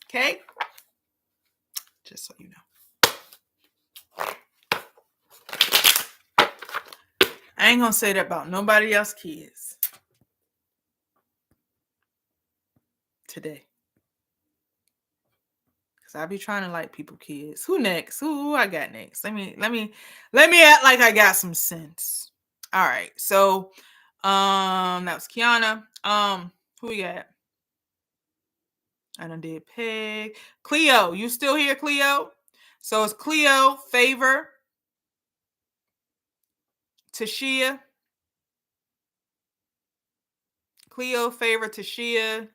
Okay? Just so you know. I ain't gonna say that about nobody else's kids today. Cause I be trying to like people kids. Who next? Who I got next? Let me act like I got some sense. All right. So that was Kiana. Who we got? I done did Peg. Cleo, you still here, Cleo? So it's Cleo, Favor, Tashia. Cleo, Favor, Tashia.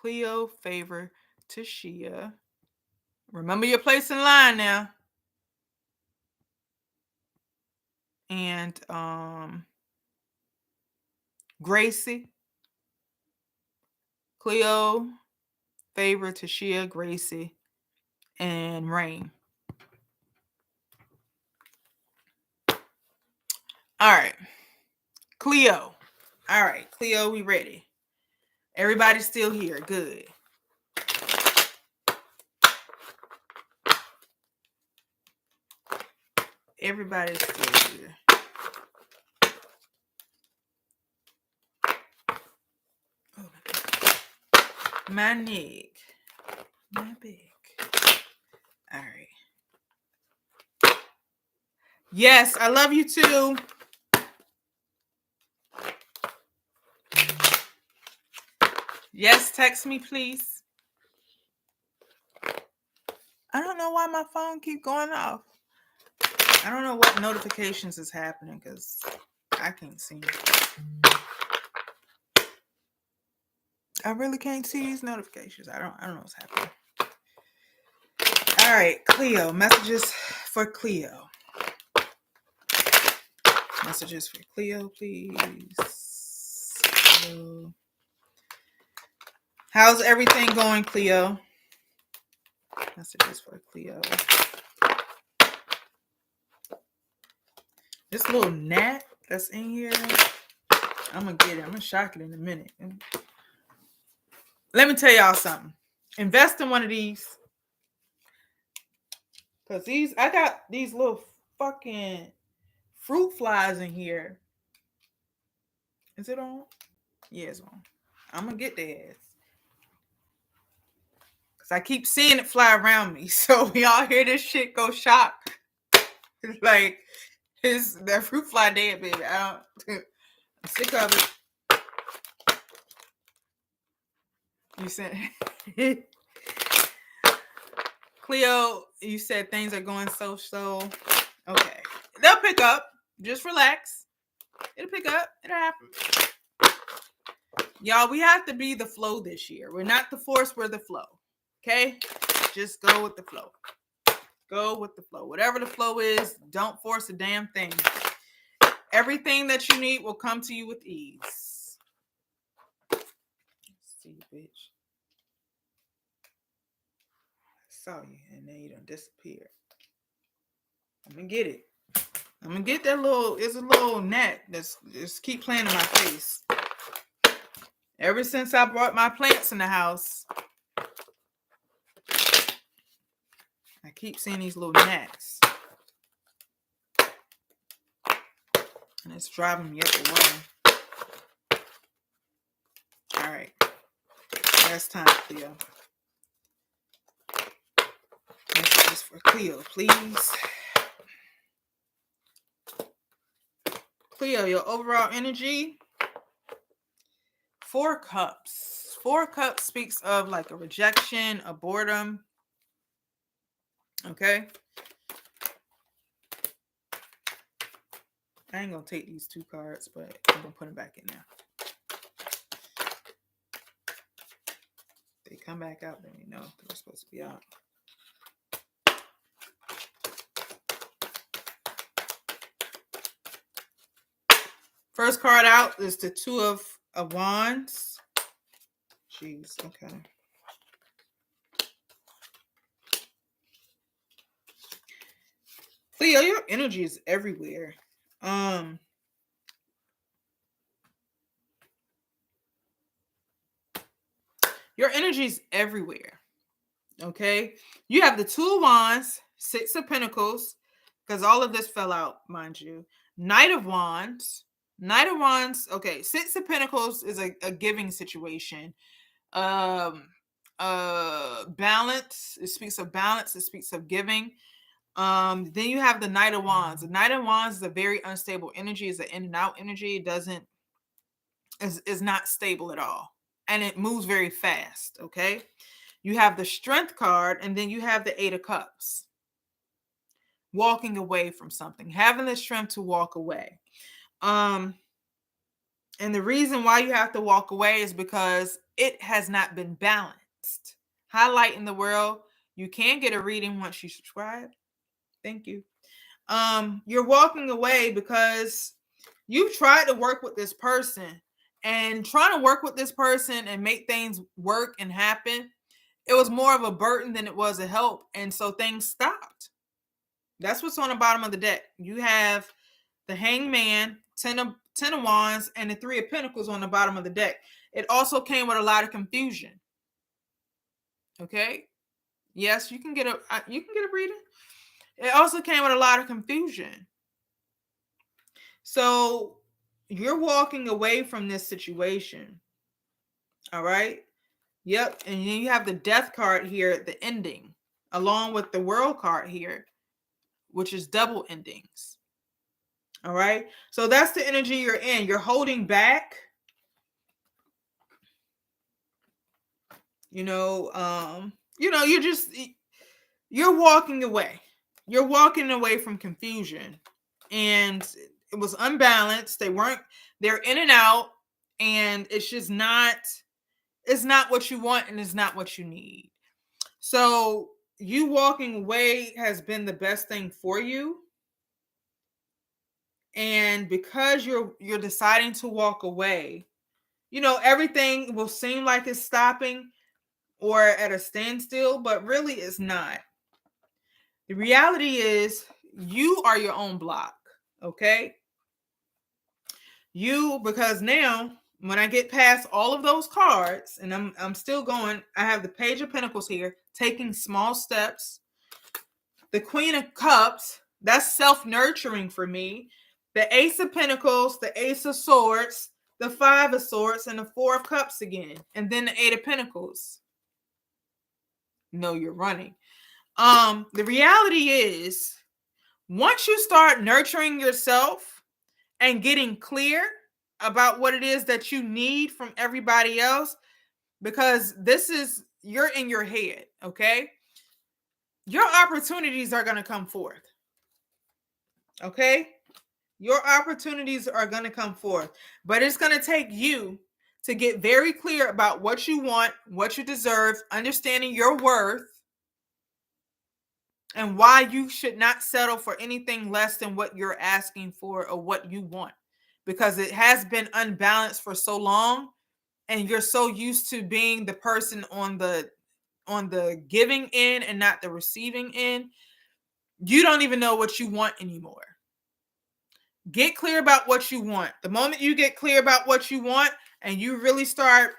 Cleo, Favor, Tashia. Remember your place in line now. And Gracie. Cleo, Favor, Tashia, Gracie, and Rain. All right. Cleo. All right. Cleo, we ready. Everybody's still here. Good. Everybody's still here. Oh, my neck. My back. All right. Yes, I love you too. Yes, text me, please. I don't know why my phone keeps going off. I don't know what notifications is happening because I can't see. I really can't see these notifications. I don't know what's happening. All right, Cleo. Messages for Cleo. Messages for Cleo, please. Cleo. How's everything going, Cleo? Messages for Cleo. This little gnat that's in here, I'm going to get it. I'm going to shock it in a minute. Let me tell y'all something. Invest in one of these. Because I got these little fucking fruit flies in here. Is it on? Yeah, it's on. I'm going to get their ass. Because I keep seeing it fly around me. So we all hear this shit go shock. Like, that fruit fly dead, baby. I'm sick of it. You said, Cleo, you said things are going so. Okay. They'll pick up. Just relax. It'll pick up. It'll happen. Y'all, we have to be the flow this year. We're not the force, we're the flow. Okay? Just go with the flow. Go with the flow. Whatever the flow is, don't force a damn thing. Everything that you need will come to you with ease. Let's see, bitch. I saw you, and then you done disappeared. I'm gonna get it. I'm gonna get that little. It's a little gnat that's just keep playing in my face. Ever since I brought my plants in the house, I keep seeing these little gnats, and it's driving me up the wall. All right, last time, Cleo. Messages for Cleo, please. Cleo, your overall energy. 4 cups. 4 cups speaks of like a rejection, a boredom. Okay. I ain't gonna take these 2 cards, but I'm gonna put them back in there. If they come back out, then we know they're supposed to be out. First card out is the 2 of Wands. Jeez, okay. Cleo, your energy is everywhere. Your energy is everywhere. Okay? You have the 2 of Wands, 6 of Pentacles, because all of this fell out, mind you. Knight of Wands. Knight of Wands, okay, 6 of Pentacles is a giving situation. Balance, it speaks of balance, it speaks of giving. Then you have the Knight of Wands. The Knight of Wands is a very unstable energy, is an in and out energy. It is not stable at all. And it moves very fast, okay? You have the Strength card, and then you have the 8 of Cups. Walking away from something, having the strength to walk away. And the reason why you have to walk away is because it has not been balanced. Highlight in the world. You can get a reading once you subscribe. Thank you. You're walking away because you've tried to work with this person, and trying to work with this person and make things work and happen, it was more of a burden than it was a help. And so things stopped. That's what's on the bottom of the deck. You have the Hangman, 10 of Wands, and the 3 of Pentacles on the bottom of the deck. It also came with a lot of confusion. Okay? Yes, you can get a reading. It also came with a lot of confusion. So you're walking away from this situation. All right? Yep. And then you have the Death card here at the ending, along with the World card here, which is double endings. All right. So that's the energy you're in. You're holding back. You're walking away. You're walking away from confusion. And it was unbalanced. They're in and out, and it's just not, it's not what you want and it's not what you need. So you walking away has been the best thing for you. And because you're deciding to walk away, everything will seem like it's stopping or at a standstill, but really it's not. The reality is you are your own block, okay? Because now when I get past all of those cards, and I'm still going, I have the Page of Pentacles here, taking small steps. The Queen of Cups, that's self-nurturing for me. The Ace of Pentacles, the Ace of Swords, the Five of Swords, and the Four of Cups again. And then the Eight of Pentacles. No, you're running. The reality is, once you start nurturing yourself and getting clear about what it is that you need from everybody else, because you're in your head, okay? Your opportunities are going to come forth. Okay? Your opportunities are going to come forth, but it's going to take you to get very clear about what you want, what you deserve, understanding your worth, and why you should not settle for anything less than what you're asking for or what you want, because it has been unbalanced for so long, and you're so used to being the person on the giving end and not the receiving end. You don't even know what you want anymore. Get clear about what you want. The moment you get clear about what you want and you really start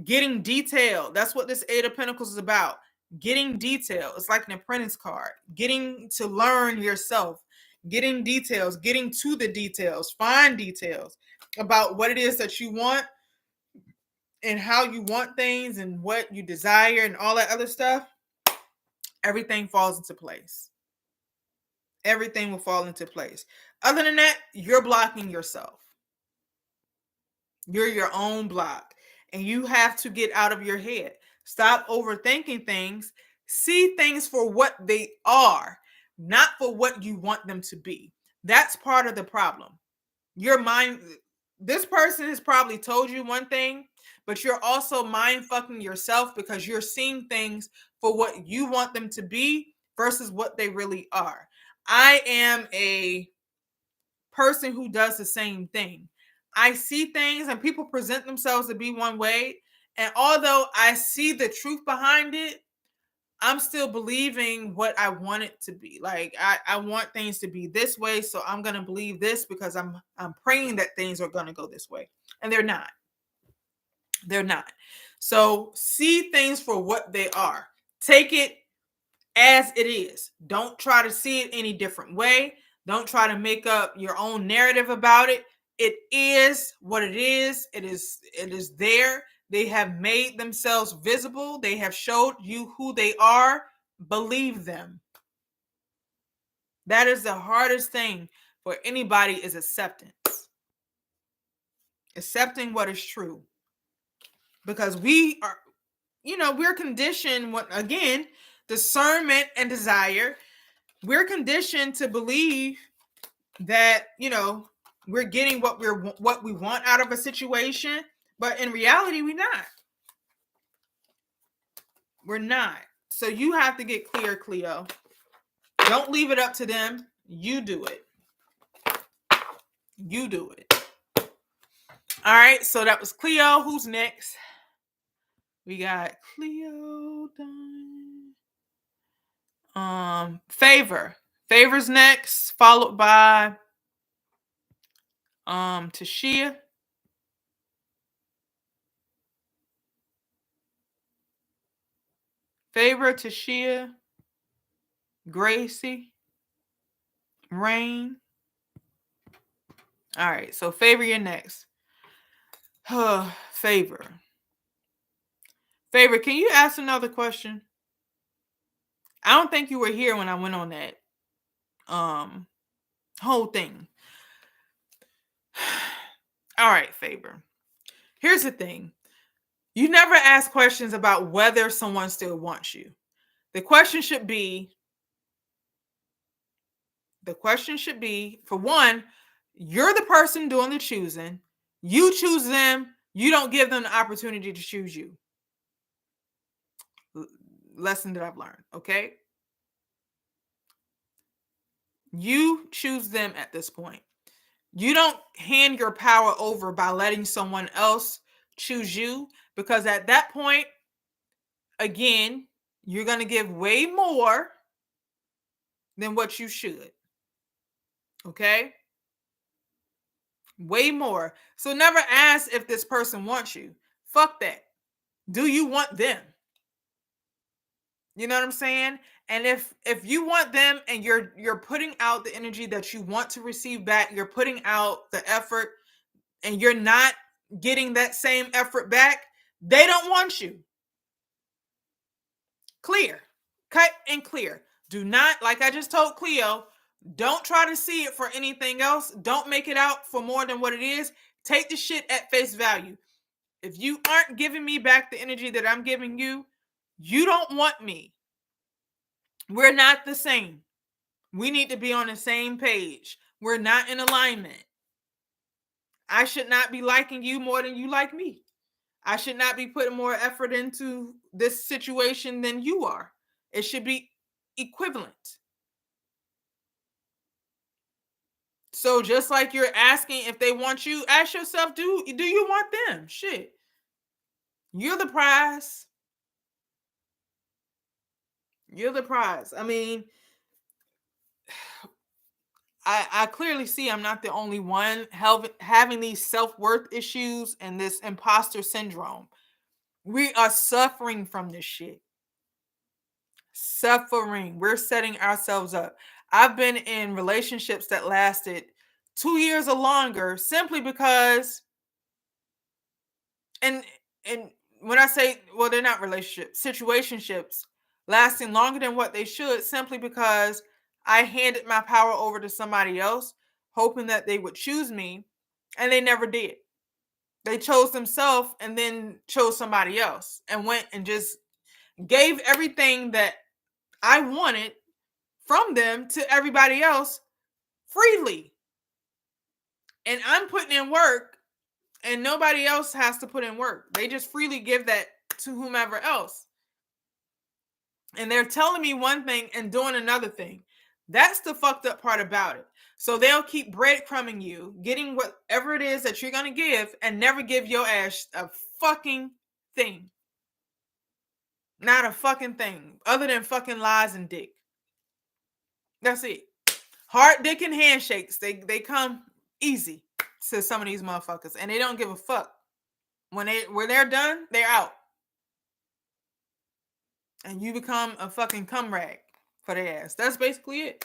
getting detailed, that's what this Eight of Pentacles is about. Getting detail. It's like an apprentice card. Getting to learn yourself. Getting details. Getting to the details. Find details about what it is that you want and how you want things and what you desire and all that other stuff. Everything falls into place. Everything will fall into place. Other than that, you're blocking yourself. You're your own block. And you have to get out of your head. Stop overthinking things. See things for what they are, not for what you want them to be. That's part of the problem. Your mind, this person has probably told you one thing, but you're also mind fucking yourself because you're seeing things for what you want them to be versus what they really are. I am a person who does the same thing. I see things and people present themselves to be one way. And although I see the truth behind it, I'm still believing what I want it to be. Like I want things to be this way. So I'm going to believe this because I'm praying that things are going to go this way. And they're not. They're not. So see things for what they are. Take it as it is. Don't try to see it any different way. Don't try to make up your own narrative about it. It is what it is. It is there. They have made themselves visible. They have showed you who they are. Believe them. That is the hardest thing for anybody is acceptance. Accepting what is true. Because we are, we're conditioned, again, discernment and desire. We're conditioned to believe that, we're getting what we want out of a situation, but in reality, we're not. We're not. So you have to get clear, Cleo. Don't leave it up to them. You do it. You do it. All right. So that was Cleo. Who's next? We got Cleo done. Favor. Favor's next, followed by Tashia. Favor, Tashia, Gracie, Rain. All right, so Favor, you're next. Favor. Favor, can you ask another question? I don't think you were here when I went on that whole thing. All right, Favor. Here's the thing. You never ask questions about whether someone still wants you. The question should be, for one, You're the person doing the choosing. You choose them. You don't give them the opportunity to choose you. Lesson that I've learned, okay? You choose them at this point. You don't hand your power over by letting someone else choose you, because at that point, again, you're going to give way more than what you should. Okay? Way more. So never ask if this person wants you. Fuck that. Do you want them? You know what I'm saying? And if you want them and you're putting out the energy that you want to receive back, you're putting out the effort and you're not getting that same effort back, they don't want you. Clear. Cut and clear. Do not, like I just told Cleo, don't try to see it for anything else. Don't make it out for more than what it is. Take the shit at face value. If you aren't giving me back the energy that I'm giving you, you don't want me. We're not the same. We need to be on the same page. We're not in alignment. I should not be liking you more than you like me. I should not be putting more effort into this situation than you are. It should be equivalent. So just like you're asking if they want you, ask yourself, do you want them? Shit. You're the prize. You're the prize. I mean, I clearly see I'm not the only one having these self-worth issues and this imposter syndrome. We are suffering from this shit. Suffering. We're setting ourselves up. I've been in relationships that lasted 2 years or longer simply because, and when I say, well, they're not relationships, situationships lasting longer than what they should, simply because I handed my power over to somebody else, hoping that they would choose me, and they never did. They chose themselves and then chose somebody else and went and just gave everything that I wanted from them to everybody else freely. And I'm putting in work and nobody else has to put in work. They just freely give that to whomever else. And they're telling me one thing and doing another thing. That's the fucked up part about it. So they'll keep breadcrumbing you, getting whatever it is that you're going to give, and never give your ass a fucking thing. Not a fucking thing, other than fucking lies and dick. That's it. Heart, dick, and handshakes. They come easy to some of these motherfuckers, and they don't give a fuck. When they're done, they're out. And you become a fucking cum rag for their ass. That's basically it.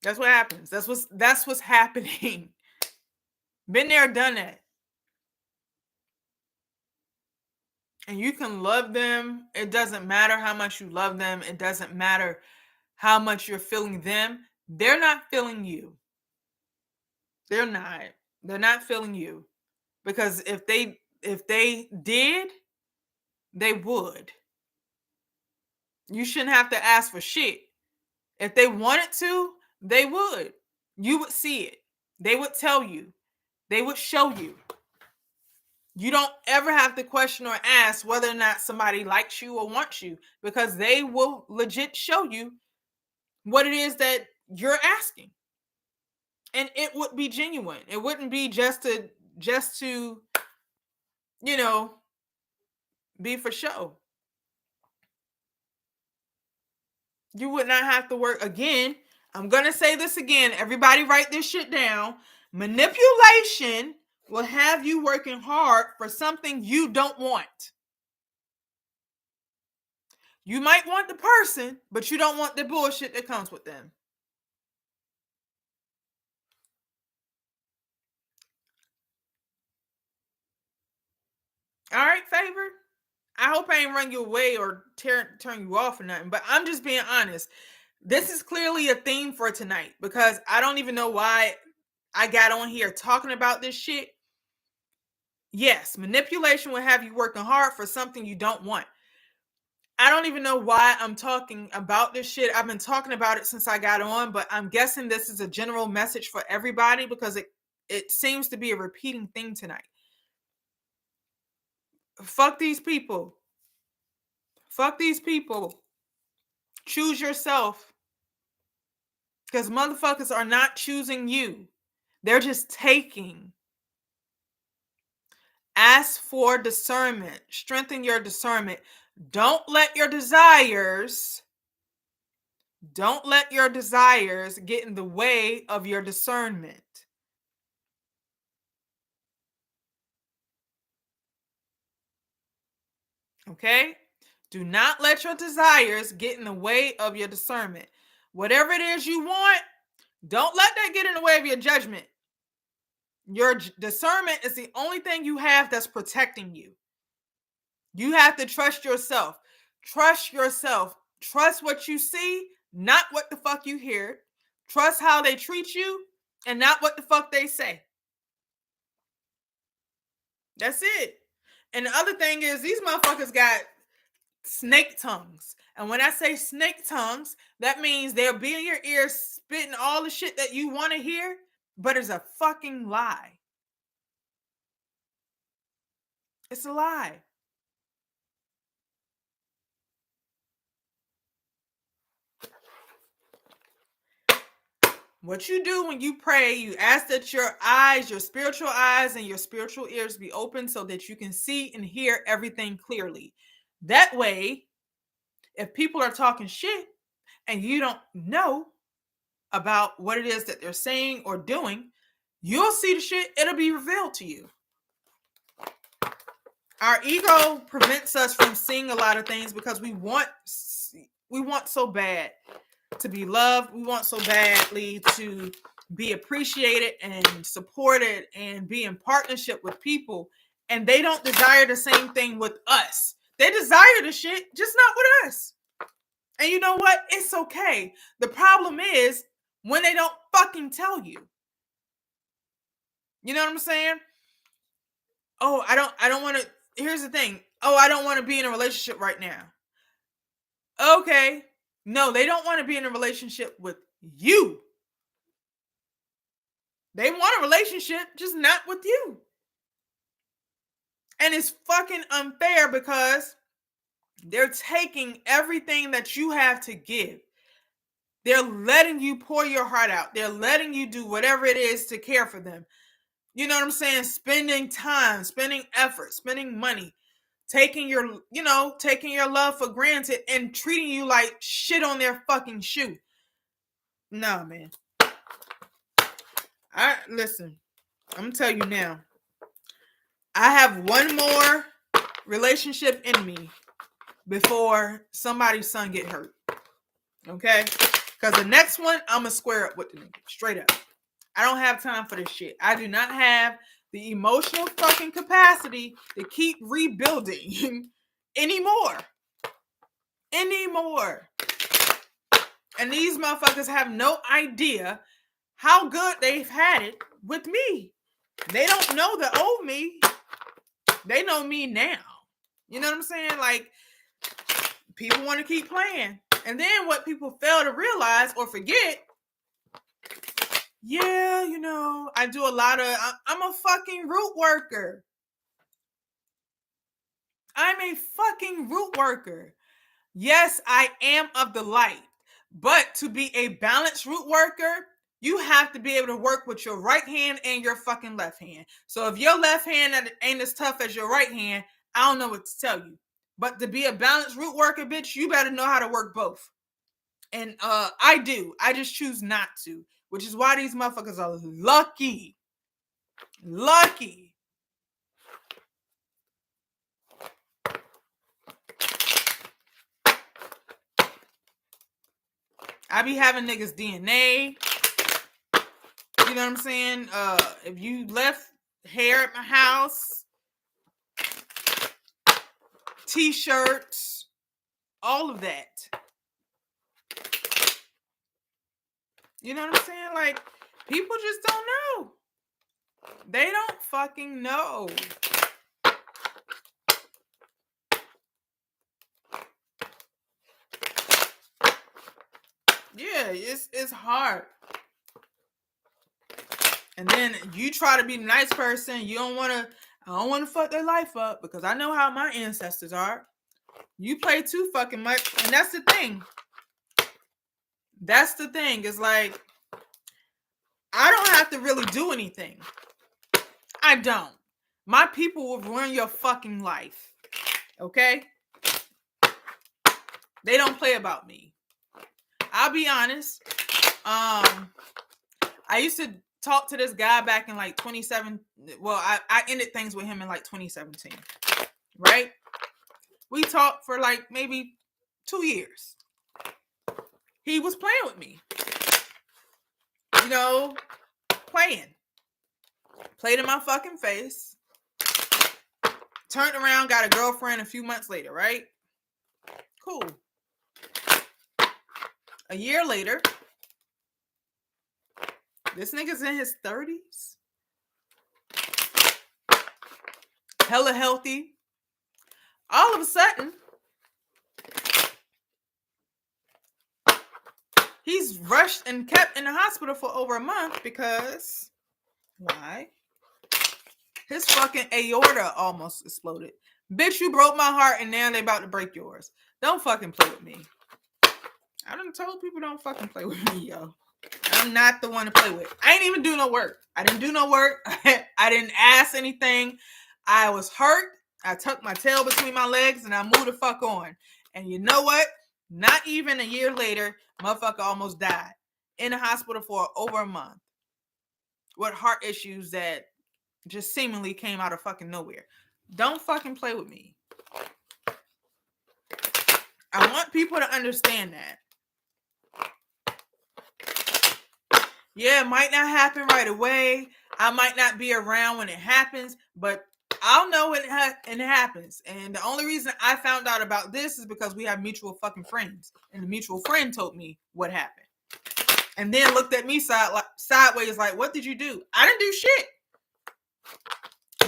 That's what happens. That's what's happening. Been there, done that. And you can love them. It doesn't matter how much you love them. It doesn't matter how much you're feeling them. They're not feeling you. They're not. They're not feeling you. Because if they did, they would. You shouldn't have to ask for shit. If they wanted to, they would. You would see it. They would tell you. They would show you. You don't ever have to question or ask whether or not somebody likes you or wants you, because they will legit show you what it is that you're asking. And it would be genuine. It wouldn't be just to be for show. You would not have to work. Again, I'm going to say this again. Everybody write this shit down. Manipulation will have you working hard for something you don't want. You might want the person, but you don't want the bullshit that comes with them. All right, Favor? I hope I ain't run you away or turn you off or nothing, but I'm just being honest. This is clearly a theme for tonight, because I don't even know why I got on here talking about this shit. Yes, manipulation will have you working hard for something you don't want. I don't even know why I'm talking about this shit. I've been talking about it since I got on, but I'm guessing this is a general message for everybody because it seems to be a repeating thing tonight. Fuck these people. Fuck these people. Choose yourself. Because motherfuckers are not choosing you. They're just taking. Ask for discernment. Strengthen your discernment. Don't let your desires get in the way of your discernment. Okay? Do not let your desires get in the way of your discernment. Whatever it is you want, don't let that get in the way of your judgment. Your discernment is the only thing you have that's protecting you. You have to trust yourself. Trust yourself. Trust what you see, not what the fuck you hear. Trust how they treat you and not what the fuck they say. That's it. And the other thing is, these motherfuckers got snake tongues. And when I say snake tongues, that means they'll be in your ear spitting all the shit that you want to hear, but it's a fucking lie. It's a lie. What you do when you pray, you ask that your eyes, your spiritual eyes and your spiritual ears be open so that you can see and hear everything clearly. That way, if people are talking shit and you don't know about what it is that they're saying or doing, you'll see the shit, it'll be revealed to you. Our ego prevents us from seeing a lot of things because we want so bad to be loved. We want so badly to be appreciated and supported and be in partnership with people. And they don't desire the same thing with us. They desire the shit, just not with us. And you know what? It's okay. The problem is when they don't fucking tell you. You know what I'm saying? Oh, I don't want to. Here's the thing. Oh, I don't want to be in a relationship right now. Okay. No, they don't want to be in a relationship with you. They want a relationship, just not with you. And it's fucking unfair because they're taking everything that you have to give. They're letting you pour your heart out. They're letting you do whatever it is to care for them. You know what I'm saying? Spending time, spending effort, spending money, taking your love for granted and treating you like shit on their fucking shoe. No, man. Listen, I'm gonna tell you now. I have one more relationship in me before somebody's son get hurt. Okay? Because the next one, I'm gonna square up with the nigga. Straight up. I don't have time for this shit. I do not have the emotional fucking capacity to keep rebuilding anymore. And these motherfuckers have no idea how good they've had it with me. They don't know the old me. They know me now. You know what I'm saying? Like, people want to keep playing. And then what people fail to realize or forget, yeah, I do a lot of, I'm a fucking root worker. I'm a fucking root worker. Yes, I am of the light. But to be a balanced root worker, you have to be able to work with your right hand and your fucking left hand. So if your left hand ain't as tough as your right hand, I don't know what to tell you. But to be a balanced root worker, bitch, you better know how to work both. And I do. I just choose not to. Which is why these motherfuckers are lucky. Lucky. I be having niggas DNA. You know what I'm saying? If you left hair at my house, t-shirts, all of that. You know what I'm saying? Like, people just don't know. They don't fucking know. Yeah, it's hard. And then you try to be a nice person. I don't want to fuck their life up because I know how my ancestors are. You play too fucking much. And that's the thing. That's the thing. It's like, I don't have to really do anything. I don't. My people will ruin your fucking life. Okay? They don't play about me. I'll be honest. I used to talk to this guy back in like 27. Well, I ended things with him in like 2017. Right? We talked for like maybe 2 years. He was playing with me. You know, playing. Played in my fucking face. Turned around, got a girlfriend a few months later, right? Cool. A year later, this nigga's in his 30s. Hella healthy. All of a sudden, he's rushed and kept in the hospital for over a month because, why? His fucking aorta almost exploded. Bitch, you broke my heart and now they about to break yours. Don't fucking play with me. I done told people don't fucking play with me, yo. I'm not the one to play with. I ain't even do no work. I didn't do no work. I didn't ask anything. I was hurt. I tucked my tail between my legs and I moved the fuck on. And you know what? Not even a year later, motherfucker almost died in the hospital for over a month with heart issues that just seemingly came out of fucking nowhere. Don't fucking play with me. I want people to understand that. Yeah, it might not happen right away. I might not be around when it happens, but I'll know when it happens. And the only reason I found out about this is because we have mutual fucking friends. And the mutual friend told me what happened. And then looked at me sideways like, what did you do? I didn't do shit.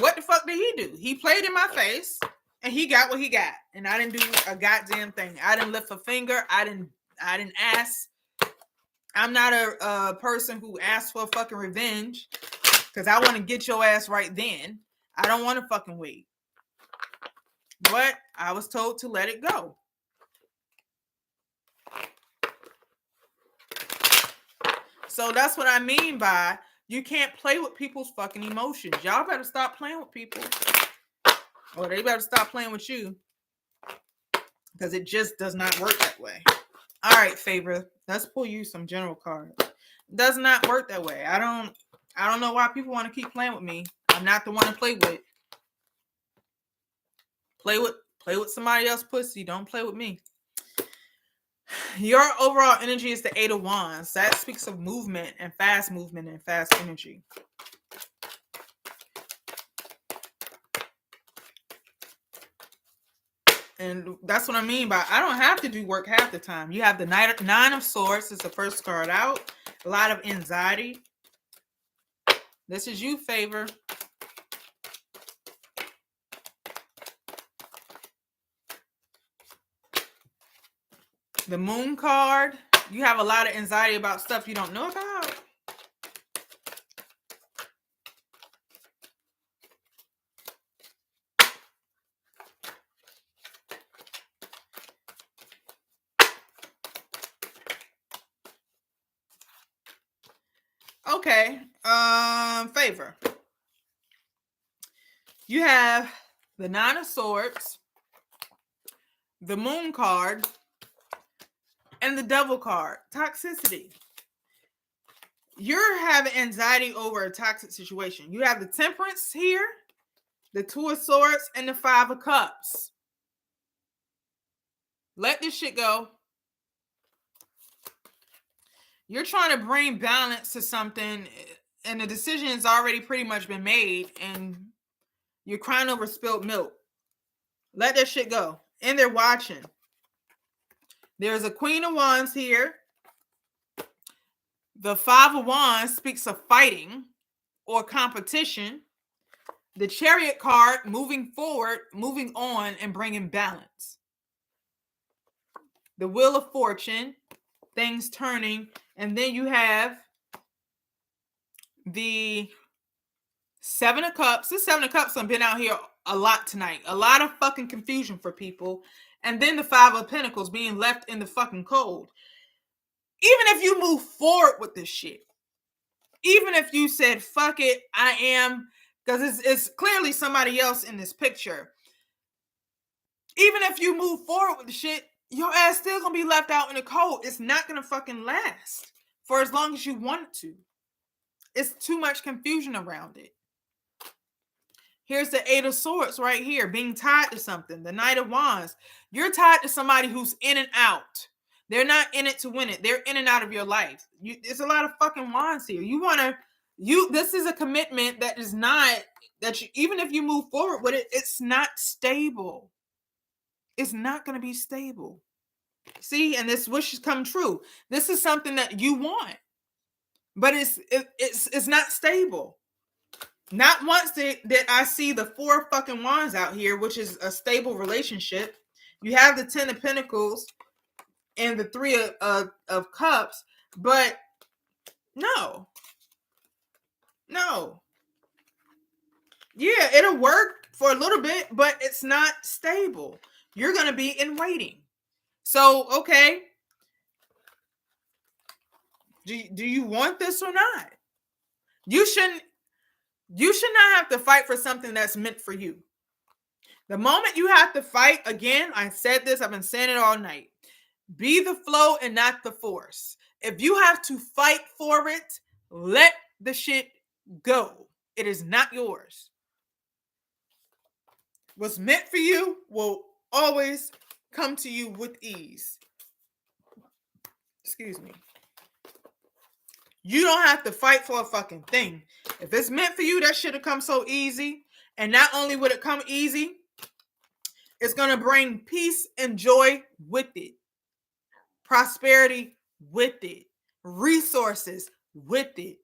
What the fuck did he do? He played in my face and he got what he got. And I didn't do a goddamn thing. I didn't lift a finger. I didn't ask. I'm not a person who asks for fucking revenge because I want to get your ass right then. I don't want to fucking wait. But I was told to let it go. So that's what I mean by you can't play with people's fucking emotions. Y'all better stop playing with people. Or they better stop playing with you. Because it just does not work that way. All right, Favor. Let's pull you some general cards. It does not work that way. I don't know why people want to keep playing with me. I'm not the one to play with. Play with somebody else's pussy. Don't play with me. Your overall energy is the 8 of Wands. That speaks of movement and fast energy. And that's what I mean by I don't have to do work half the time. You have the Nine of Swords. It's the first card out. A lot of anxiety. This is you, Favor. The Moon card. You have a lot of anxiety about stuff you don't know about. Okay. Favor. You have the Nine of Swords, the Moon card, and the Devil card. Toxicity. You're having anxiety over a toxic situation. You have the Temperance here, the Two of Swords, and the Five of Cups. Let this shit go. You're trying to bring balance to something, and the decision has already pretty much been made, and you're crying over spilled milk. Let that shit go. And they're watching. There's a Queen of Wands here. The Five of Wands speaks of fighting or competition. The Chariot card, moving forward, moving on, and bringing balance. The Wheel of Fortune. things turning. And then you have the Seven of Cups. This Seven of Cups have been out here a lot tonight. A lot of fucking confusion for people. And then the Five of Pentacles being left in the fucking cold. Even if you move forward with this shit, even if you said, fuck it, I am, because it's clearly somebody else in this picture. Even if you move forward with the shit, your ass still gonna be left out in the cold. It's not gonna fucking last for as long as you want it to. It's too much confusion around it. Here's the Eight of Swords right here, being tied to something. The Knight of Wands. You're tied to somebody who's in and out. They're not in it to win it. They're in and out of your life. There's a lot of fucking wands here. This is a commitment that is not, even if you move forward with it, it's not stable. It's not going to be stable. See, and this wish has come true. This is something that you want, but it's not stable. Not once that I see the Four fucking Wands out here, which is a stable relationship. You have the Ten of Pentacles and the Three of Cups, but no. Yeah, it'll work for a little bit, but it's not stable. You're going to be in waiting. So, okay. Do you want this or not? You should not have to fight for something that's meant for you. The moment you have to fight, again, I said this, I've been saying it all night. Be the flow and not the force. If you have to fight for it, let the shit go. It is not yours. What's meant for you will always come to you with ease. Excuse me. You don't have to fight for a fucking thing. If it's meant for you, that should have come so easy. And not only would it come easy, it's going to bring peace and joy with it. Prosperity with it. Resources with it.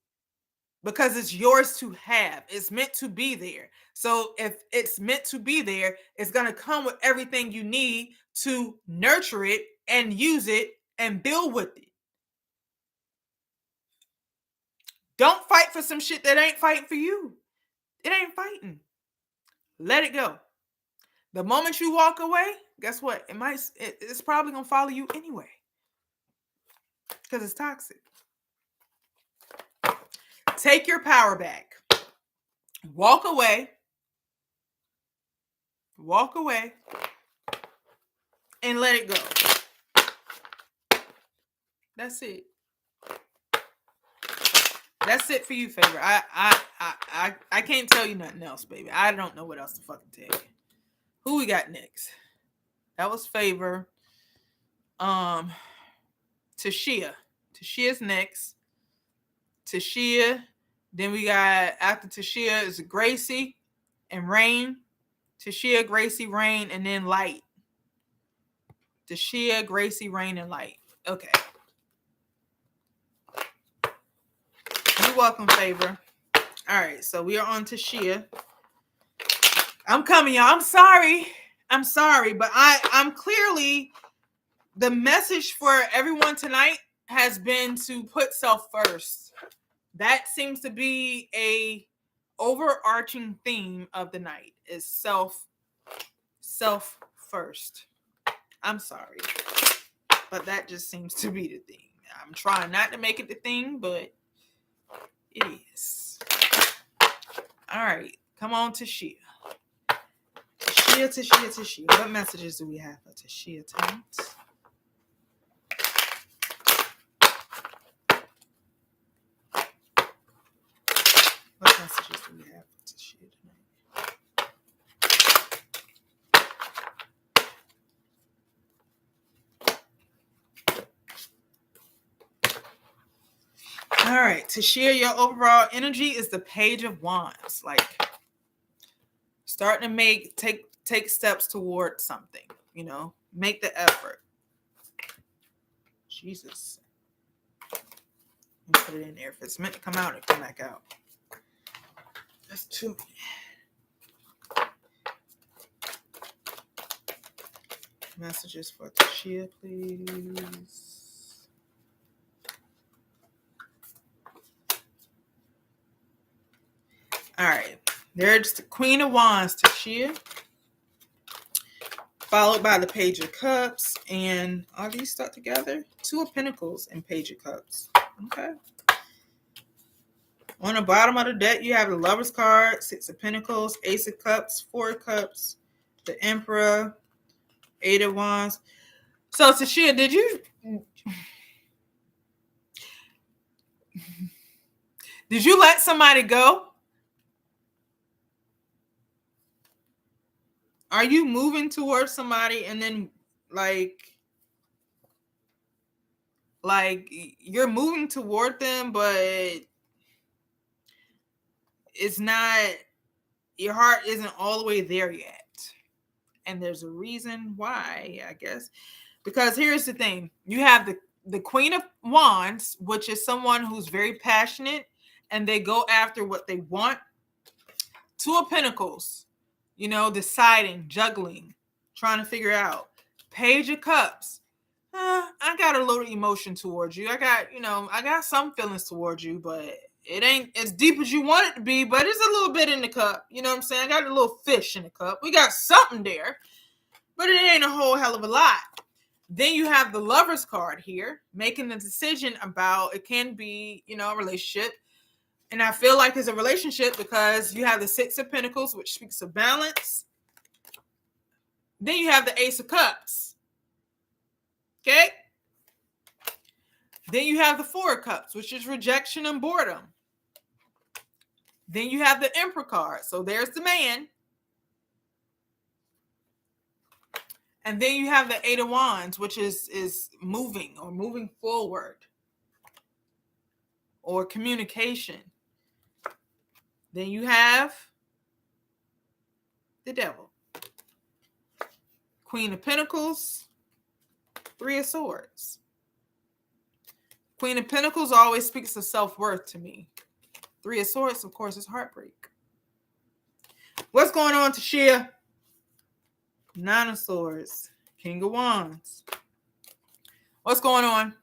Because it's yours to have. It's meant to be there. So if it's meant to be there, it's going to come with everything you need to nurture it and use it and build with it. Don't fight for some shit that ain't fighting for you. It ain't fighting. Let it go. The moment you walk away, guess what? It's probably going to follow you anyway. Because it's toxic. Take your power back. Walk away. Walk away. And let it go. That's it. That's it for you, Favor. I can't tell you nothing else, baby. I don't know what else to fucking tell you. Who we got next? That was Favor. Tashia. Tashia's next. Tashia. Then we got, after Tashia is Gracie and Rain. Tashia, Gracie, Rain, and then Light. Tashia, Gracie, Rain, and Light. Okay. You're welcome, Favor. All right, so we are on Tashia. I'm coming, y'all. I'm sorry, but I'm clearly, the message for everyone tonight has been to put self first. That seems to be a overarching theme of the night, is self first. I'm sorry, but that just seems to be the thing. I'm trying not to make it the thing, but it is. All right, come on, Tashia. Tashia. What messages do we have for Tashia tonight? What messages do we have for Tashia tonight? All right, Tashia, your overall energy is the Page of Wands. Like, starting to take steps toward something, make the effort. Jesus. Put it in there. If it's meant to come out, it come back out. That's too many. Messages for Tashia, please. All right. There's the Queen of Wands, Tashia. Followed by the Page of Cups. And are these stuck together? Two of Pentacles and Page of Cups. Okay. On the bottom of the deck, you have the Lover's card, Six of Pentacles, Ace of Cups, Four of Cups, the Emperor, Eight of Wands. So, Tashia, did you let somebody go? Are you moving towards somebody and then like you're moving toward them, but it's not, your heart isn't all the way there yet. And there's a reason why, I guess. Because here's the thing. You have the Queen of Wands, which is someone who's very passionate and they go after what they want. Two of Pentacles, deciding, juggling, trying to figure out. Page of Cups. I got a little emotion towards you. I got some feelings towards you, but it ain't as deep as you want it to be, but it's a little bit in the cup. You know what I'm saying? I got a little fish in the cup. We got something there, but it ain't a whole hell of a lot. Then you have the Lover's card here, making a decision about, it can be, a relationship. And I feel like it's a relationship because you have the Six of Pentacles, which speaks of balance. Then you have the Ace of Cups. Okay? Then you have the Four of Cups, which is rejection and boredom. Then you have the Emperor card. So there's the man. And then you have the Eight of Wands, which is moving or moving forward or communication. Then you have the Devil. Queen of Pentacles, Three of Swords. Queen of Pentacles always speaks of self-worth to me. Three of Swords, of course, is heartbreak. What's going on, Tashia? Nine of Swords, King of Wands. What's going on?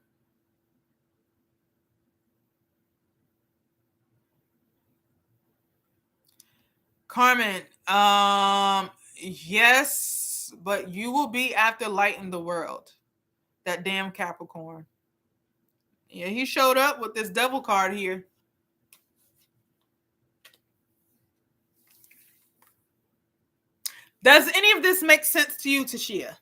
Carmen, yes, but you will be after light in the world. That damn Capricorn. Yeah, he showed up with this Devil card here. Does any of this make sense to you, Tashia?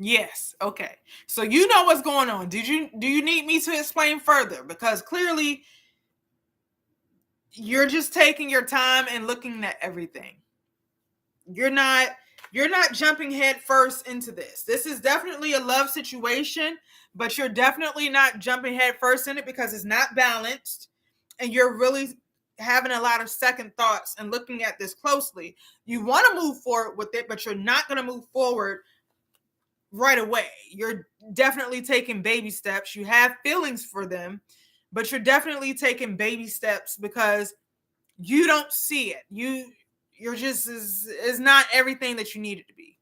Yes. Okay. So you know what's going on. Do you need me to explain further? Because clearly you're just taking your time and looking at everything. You're not jumping head first into this. This is definitely a love situation, but you're definitely not jumping head first in it because it's not balanced and you're really having a lot of second thoughts and looking at this closely. You want to move forward with it, but you're not going to move forward right away. You're definitely taking baby steps. You have feelings for them, but you're definitely taking baby steps because you don't see it. You're just is not everything that you need it to be.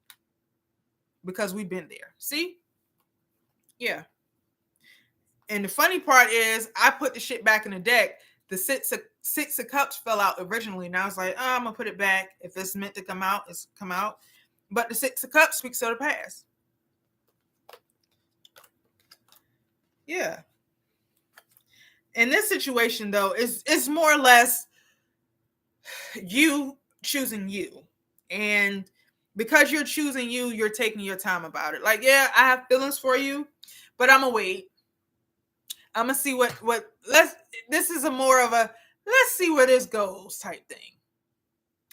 Because we've been there. See? Yeah. And the funny part is I put the shit back in the deck. The six of Cups fell out originally. And I was like, I'm gonna put it back. If it's meant to come out, it's come out. But the Six of Cups speaks of the past. Yeah. In this situation, though, it's more or less you choosing you. And because you're choosing you, you're taking your time about it. Like, yeah, I have feelings for you, but I'm gonna wait. I'm gonna see what this is a more of a let's see where this goes type thing.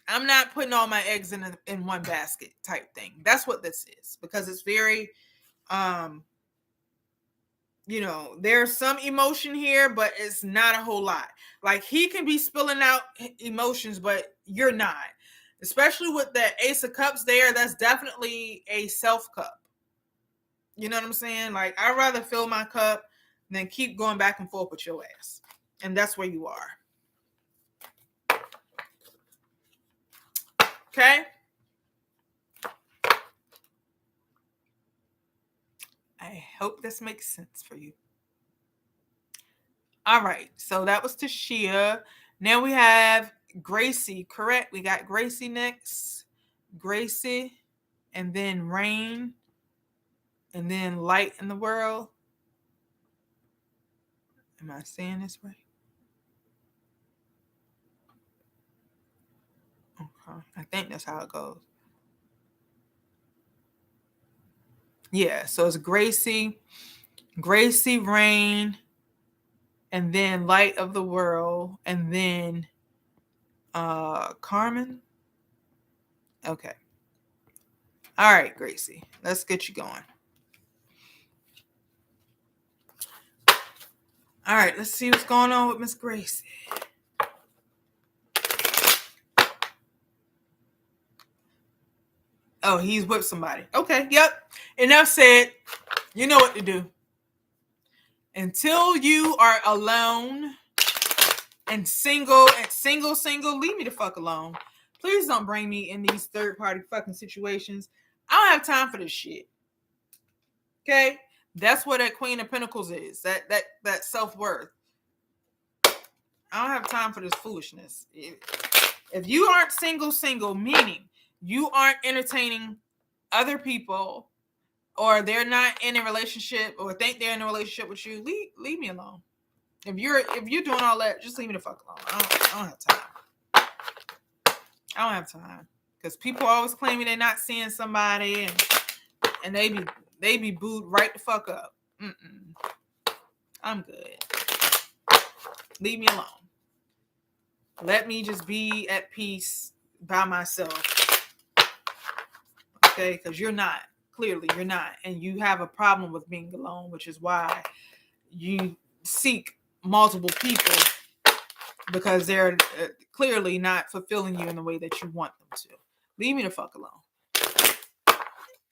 I'm not putting all my eggs in one basket type thing. That's what this is, because it's very there's some emotion here, but it's not a whole lot. Like, he can be spilling out emotions, but you're not. Especially with the Ace of Cups there, that's definitely a self cup. You know what I'm saying? Like, I'd rather fill my cup than keep going back and forth with your ass. And that's where you are. Okay? I hope this makes sense for you. All right, so that was Tashia. Now we have Gracie, correct? We got Gracie next. Gracie, and then Rain, and then Light in the World. Am I saying this right? Okay, I think that's how it goes. Yeah, so it's Gracie, Rain, and then Light of the World, and then Carmen. Okay. All right, Gracie, let's get you going. All right, let's see what's going on with Miss Gracie. Oh, he's with somebody. Okay, yep. Enough said. You know what to do. Until you are alone and single, leave me the fuck alone. Please don't bring me in these third-party fucking situations. I don't have time for this shit. Okay? That's what that Queen of Pentacles is. That self-worth. I don't have time for this foolishness. If you aren't single, meaning you aren't entertaining other people, or they're not in a relationship, or think they're in a relationship with you, leave me alone. If you're doing all that, just leave me the fuck alone. I don't have time. I don't have time, because people always claiming they're not seeing somebody, and they be booed right the fuck up. I'm good. Leave me alone. Let me just be at peace by myself. Okay, because you're not. Clearly, you're not, and you have a problem with being alone, which is why you seek multiple people, because they're clearly not fulfilling you in the way that you want them to. Leave me the fuck alone.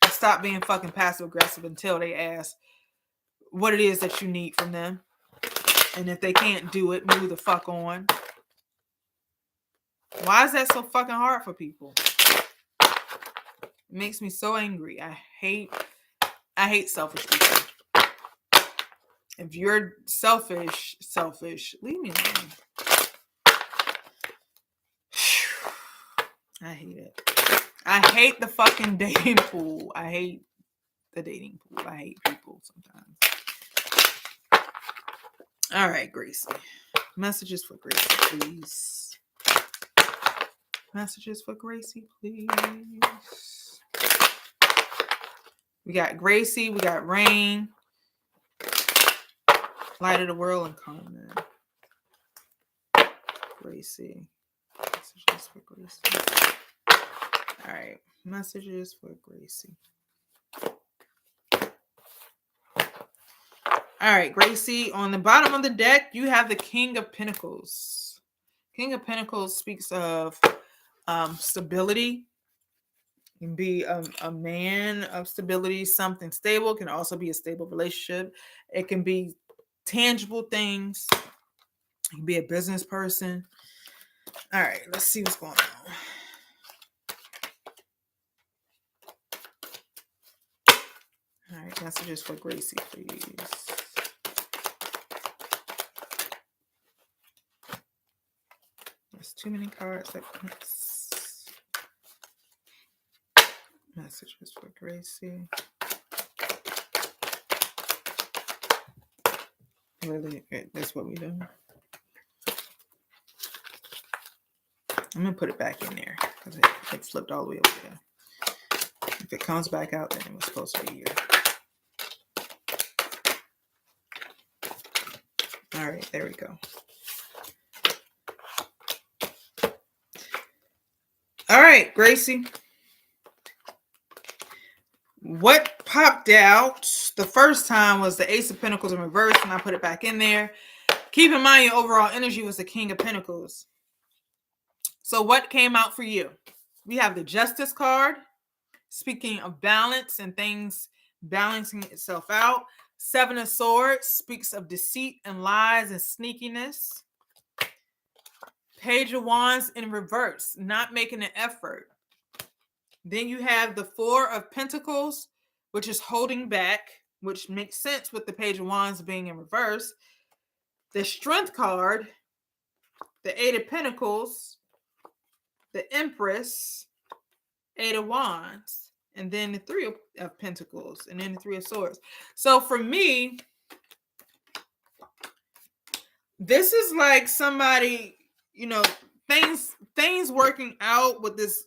Stop being fucking passive aggressive until they ask what it is that you need from them, and if they can't do it, move the fuck on. Why is that so fucking hard for people? It makes me so angry. I hate selfish people. If you're selfish, leave me alone. I hate it. I hate the fucking dating pool. I hate the dating pool. I hate people sometimes. All right, Gracie. Messages for Gracie, please. Messages for Gracie, please. We got Gracie. We got Rain. Light of the World, and Carmen. Gracie. Messages for Gracie. All right. Messages for Gracie. All right, Gracie. On the bottom of the deck, you have the King of Pentacles. King of Pentacles speaks of stability. You can be a man of stability, something stable. It can also be a stable relationship. It can be tangible things. You can be a business person. All right, let's see what's going on. All right, messages for Gracie, please. There's too many cards. Messages for Gracie. Really, that's what we do. I'm gonna put it back in there because it flipped all the way over there. If it comes back out, then it was supposed to be here. All right, there we go. All right, Gracie. What popped out the first time was the Ace of Pentacles in reverse, and I put it back in there. Keep in mind your overall energy was the King of Pentacles. So what came out for you? We have the Justice card, speaking of balance and things balancing itself out. Seven of Swords speaks of deceit and lies and sneakiness. Page of Wands in reverse, not making an effort. Then you have the Four of Pentacles, which is holding back, which makes sense with the Page of Wands being in reverse. The Strength card, the Eight of Pentacles, the Empress, Eight of Wands, and then the Three of Pentacles, and then the Three of Swords. So for me, this is like somebody, you know, things working out with this.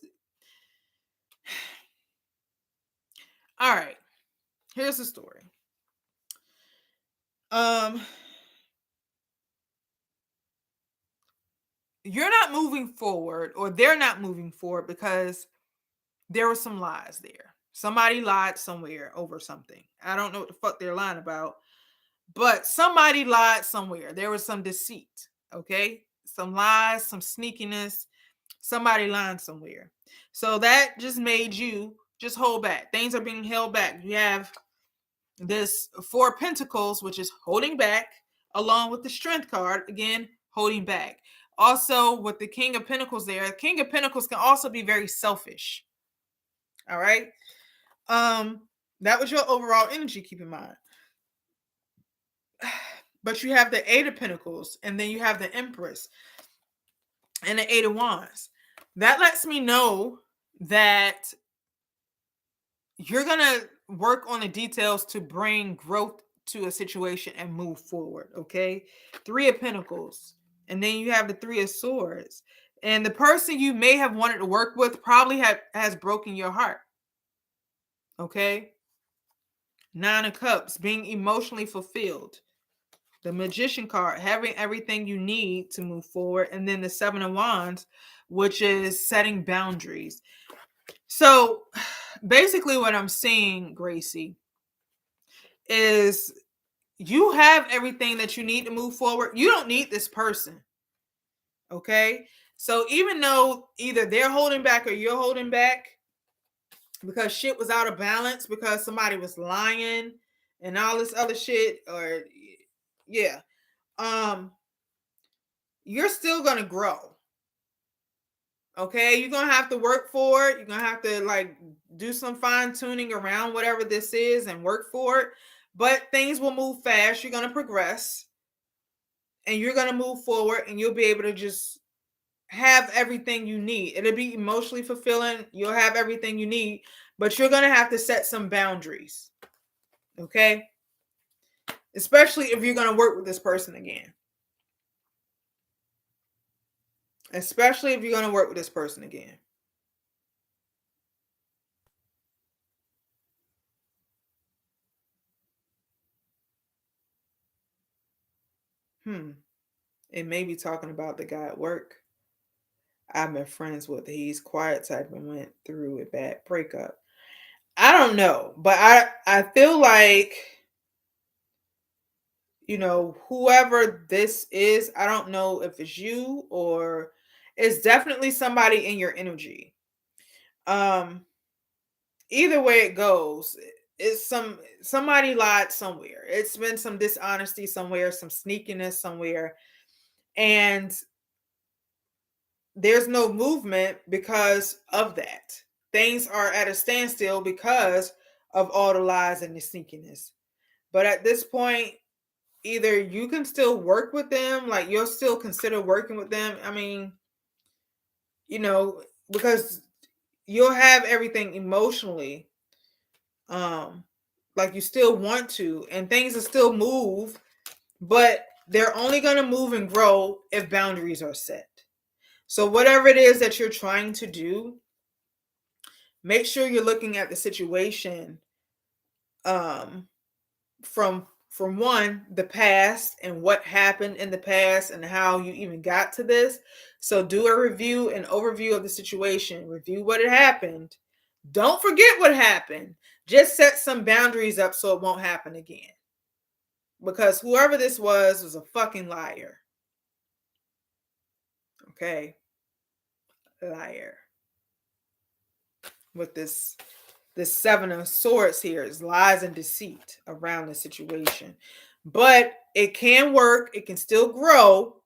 All right, here's the story. You're not moving forward, or they're not moving forward because there were some lies there. Somebody lied somewhere over something. I don't know what the fuck they're lying about, but somebody lied somewhere. There was some deceit, okay? Some lies, some sneakiness, somebody lying somewhere. So that just made you just hold back. Things are being held back. You have this Four of Pentacles, which is holding back, along with the Strength card, again, holding back. Also, with the King of Pentacles there, the King of Pentacles can also be very selfish. All right. That was your overall energy, keep in mind. But you have the Eight of Pentacles, and then you have the Empress and the Eight of Wands. That lets me know that you're going to work on the details to bring growth to a situation and move forward, okay? Three of Pentacles, and then you have the Three of Swords. And the person you may have wanted to work with probably has broken your heart, okay? Nine of Cups, being emotionally fulfilled. The Magician card, having everything you need to move forward. And then the Seven of Wands, which is setting boundaries. So basically what I'm seeing, Gracie, is you have everything that you need to move forward. You don't need this person. Okay? So even though either they're holding back or you're holding back because shit was out of balance, because somebody was lying and all this other shit, or yeah, you're still gonna grow. Okay, you're gonna have to work for it. You're gonna have to like do some fine tuning around whatever this is and work for it. But things will move fast. You're gonna progress, and you're gonna move forward, and you'll be able to just have everything you need. It'll be emotionally fulfilling. You'll have everything you need, but you're gonna have to set some boundaries. Okay, especially if you're gonna work with this person again. Especially if you're gonna work with this person again. It may be talking about the guy at work I've been friends with. He's quiet type and went through a bad breakup. I don't know, but I feel like, you know, whoever this is, I don't know if it's you or it's definitely somebody in your energy. Either way it goes, it's somebody lied somewhere. It's been some dishonesty somewhere, some sneakiness somewhere, and there's no movement because of that. Things are at a standstill because of all the lies and the sneakiness. But at this point, either you can still work with them, like you'll still consider working with them. I mean, you know, because you'll have everything emotionally, like you still want to, and things will still move, but they're only going to move and grow if boundaries are set. So whatever it is that you're trying to do, make sure you're looking at the situation from one, the past and what happened in the past and how you even got to this. So do a review and overview of the situation. Review what had happened. Don't forget what happened. Just set some boundaries up so it won't happen again. Because whoever this was a fucking liar. Okay? Liar. With this Seven of Swords here is lies and deceit around the situation. But it can work. It can still grow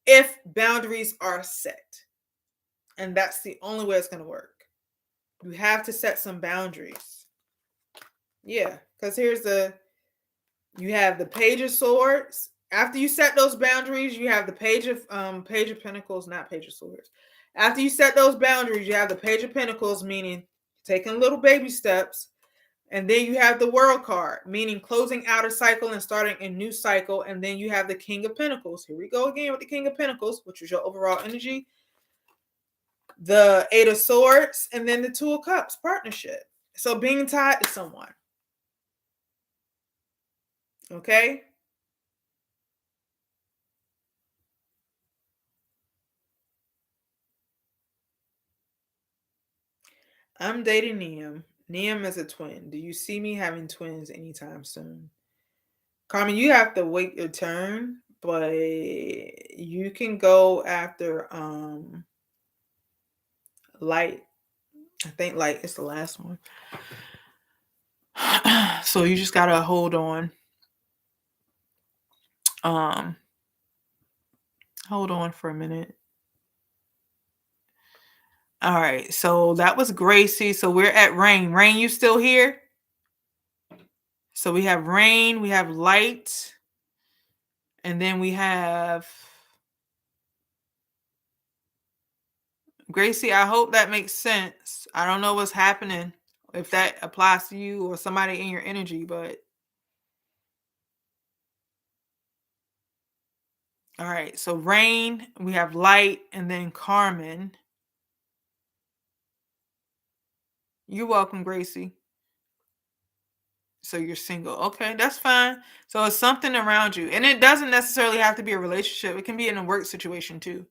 if boundaries are set. And that's the only way it's going to work. You have to set some boundaries. Yeah, because you have the Page of Swords. After you set those boundaries, you have the Page of Pentacles, not Page of Swords. After you set those boundaries, you have the Page of Pentacles, meaning taking little baby steps. And then you have the World card, meaning closing out a cycle and starting a new cycle. And then you have the King of Pentacles. Here we go again with the King of Pentacles, which is your overall energy. The Eight of Swords, and then the Two of Cups, partnership. So being tied to someone. Okay? I'm dating Niam. Niam is a twin. Do you see me having twins anytime soon? Carmen, you have to wait your turn, but you can go after Light. I think Light is the last one. So you just gotta hold on. Hold on for a minute. All right, so that was Gracie. So we're at Rain. Rain, you still here? So we have Rain, we have Light, and then we have Gracie. I hope that makes sense. I don't know what's happening, if that applies to you or somebody in your energy, but all right. So Rain, we have Light, and then Carmen. You're welcome, Gracie. So you're single. Okay, that's fine. So it's something around you. And it doesn't necessarily have to be a relationship. It can be in a work situation too.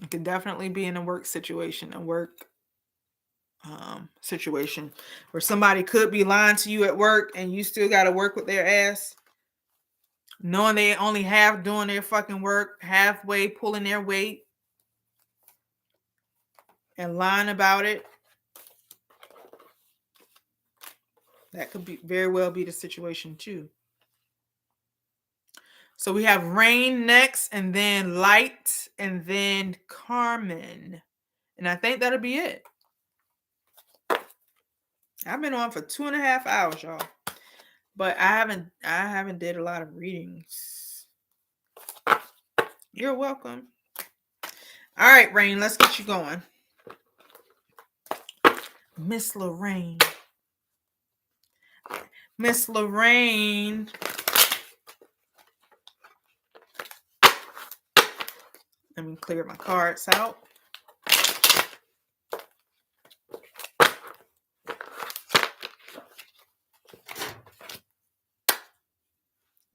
It can definitely be in a work situation, a work situation where somebody could be lying to you at work and you still got to work with their ass, knowing they only half doing their fucking work, halfway pulling their weight and lying about it. That could be very well be the situation too. So we have Rain next, and then Light, and then Carmen. And I think that'll be it. I've been on for 2.5 hours, y'all. But I haven't did a lot of readings. You're welcome. All right, Rain, let's get you going. Miss Lorraine. Miss Lorraine. Let me clear my cards out.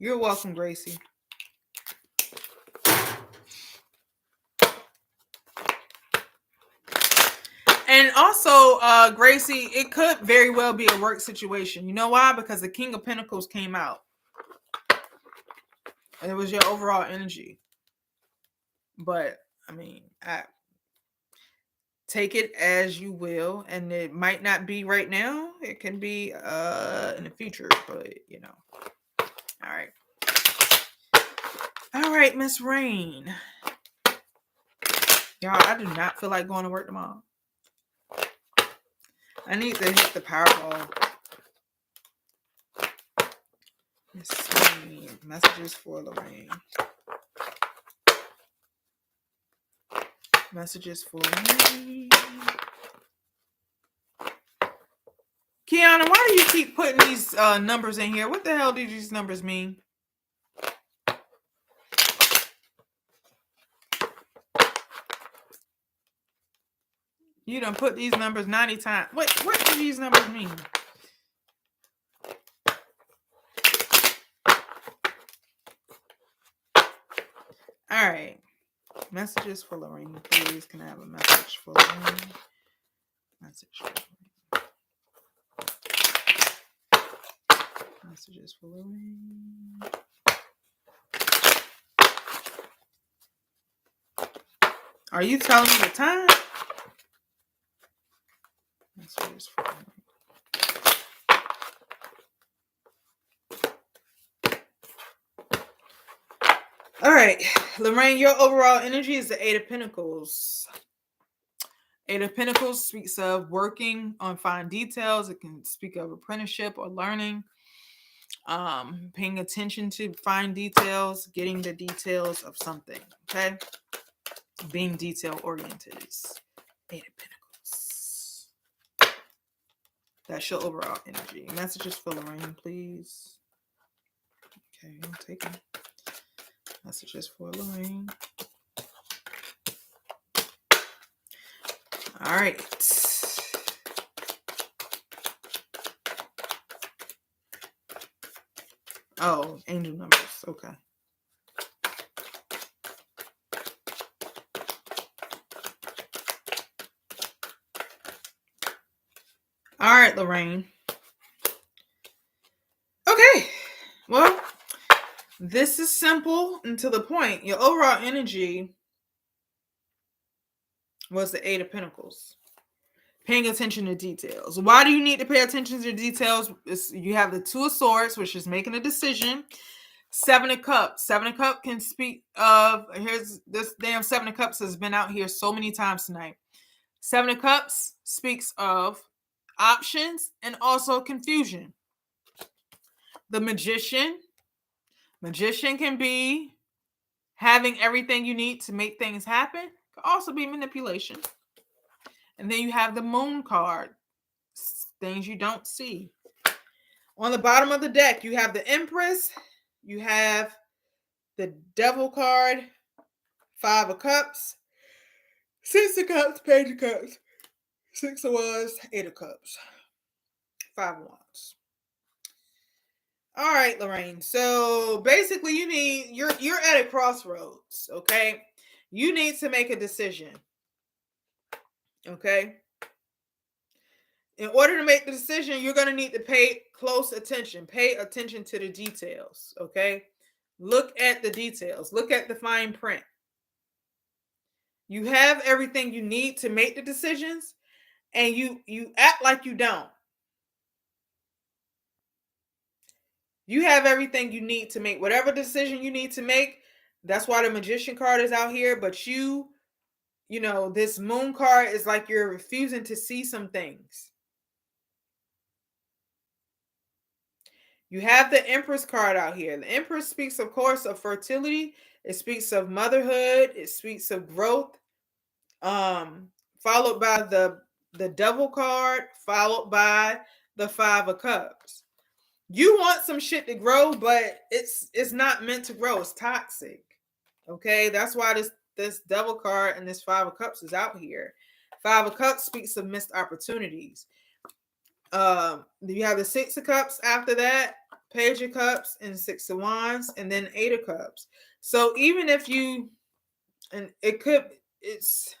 You're welcome, Gracie. And also, Gracie, it could very well be a work situation. You know why? Because the King of Pentacles came out. And it was your overall energy. But, I mean, take it as you will. And it might not be right now. It can be in the future. But, you know. All right. All right, Miss Rain. Y'all, I do not feel like going to work tomorrow. I need to hit the Powerball. Miss Rain. Messages for Lorraine. Messages for Lorraine. Kiana, why do you keep putting these numbers in here? What the hell do these numbers mean? You done put these numbers 90 times. What do these numbers mean? All right. Messages for Lorraine. Please, can I have a message for Lorraine? Message for Lorraine. Messages for Lorraine. Are you telling me the time? Messages for Lorraine. All right, Lorraine, your overall energy is the Eight of Pentacles. Eight of Pentacles speaks of working on fine details. It can speak of apprenticeship or learning, paying attention to fine details, getting the details of something, okay? Being detail oriented is Eight of Pentacles. That's your overall energy. Messages for Lorraine, please. Okay, I'm taking messages for Lorraine. All right. Oh, angel numbers. Okay. All right, Lorraine. Okay. Well, this is simple and to the point. Your overall energy was the Eight of Pentacles. Paying attention to details. Why do you need to pay attention to details? You have the Two of Swords, which is making a decision. Seven of Cups. Seven of Cups can speak of, here's this damn Seven of Cups has been out here so many times tonight. Seven of Cups speaks of options and also confusion. The Magician. Magician can be having everything you need to make things happen. Could also be manipulation. And then you have the Moon card. Things you don't see. On the bottom of the deck, you have the Empress. You have the Devil card. Five of Cups. Six of Cups. Page of Cups. Six of Wands. Eight of Cups. Five of Wands. All right, Lorraine. So basically, you're at a crossroads. Okay, you need to make a decision. Okay. In order to make the decision, you're going to need to pay close attention. Pay attention to the details. Okay. Look at the details. Look at the fine print. You have everything you need to make the decisions, and you act like you don't. You have everything you need to make whatever decision you need to make. That's why the Magician card is out here. But you know, this Moon card is like you're refusing to see some things. You have the Empress card out here. The Empress speaks, of course, of fertility. It speaks of motherhood. It speaks of growth. Followed by the Devil card, followed by the Five of Cups. You want some shit to grow, but it's not meant to grow. It's toxic. Okay, that's why this Devil card and this Five of Cups is out here. Five of Cups speaks of missed opportunities. You have the Six of Cups after that, Page of Cups, and Six of Wands, and then Eight of Cups. So even if you, and it's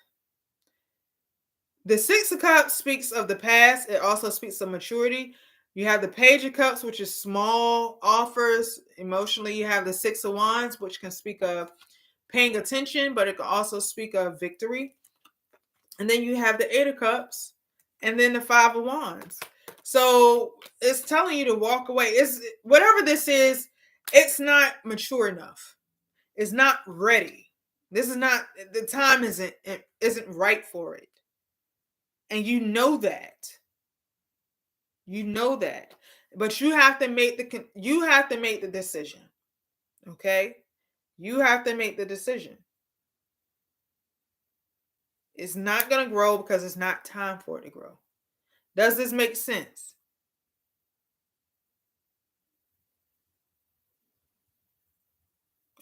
the Six of Cups speaks of the past. It also speaks of maturity. You have the Page of Cups, which is small offers emotionally. You have the Six of Wands, which can speak of paying attention, but it can also speak of victory. And then you have the Eight of Cups, and then the Five of Wands. So it's telling you to walk away. It's whatever this is, it's not mature enough. It's not ready. This is not, the time isn't right for it. And you know that. You know that. But you have to make the decision. Okay? You have to make the decision. It's not going to grow because it's not time for it to grow. Does this make sense?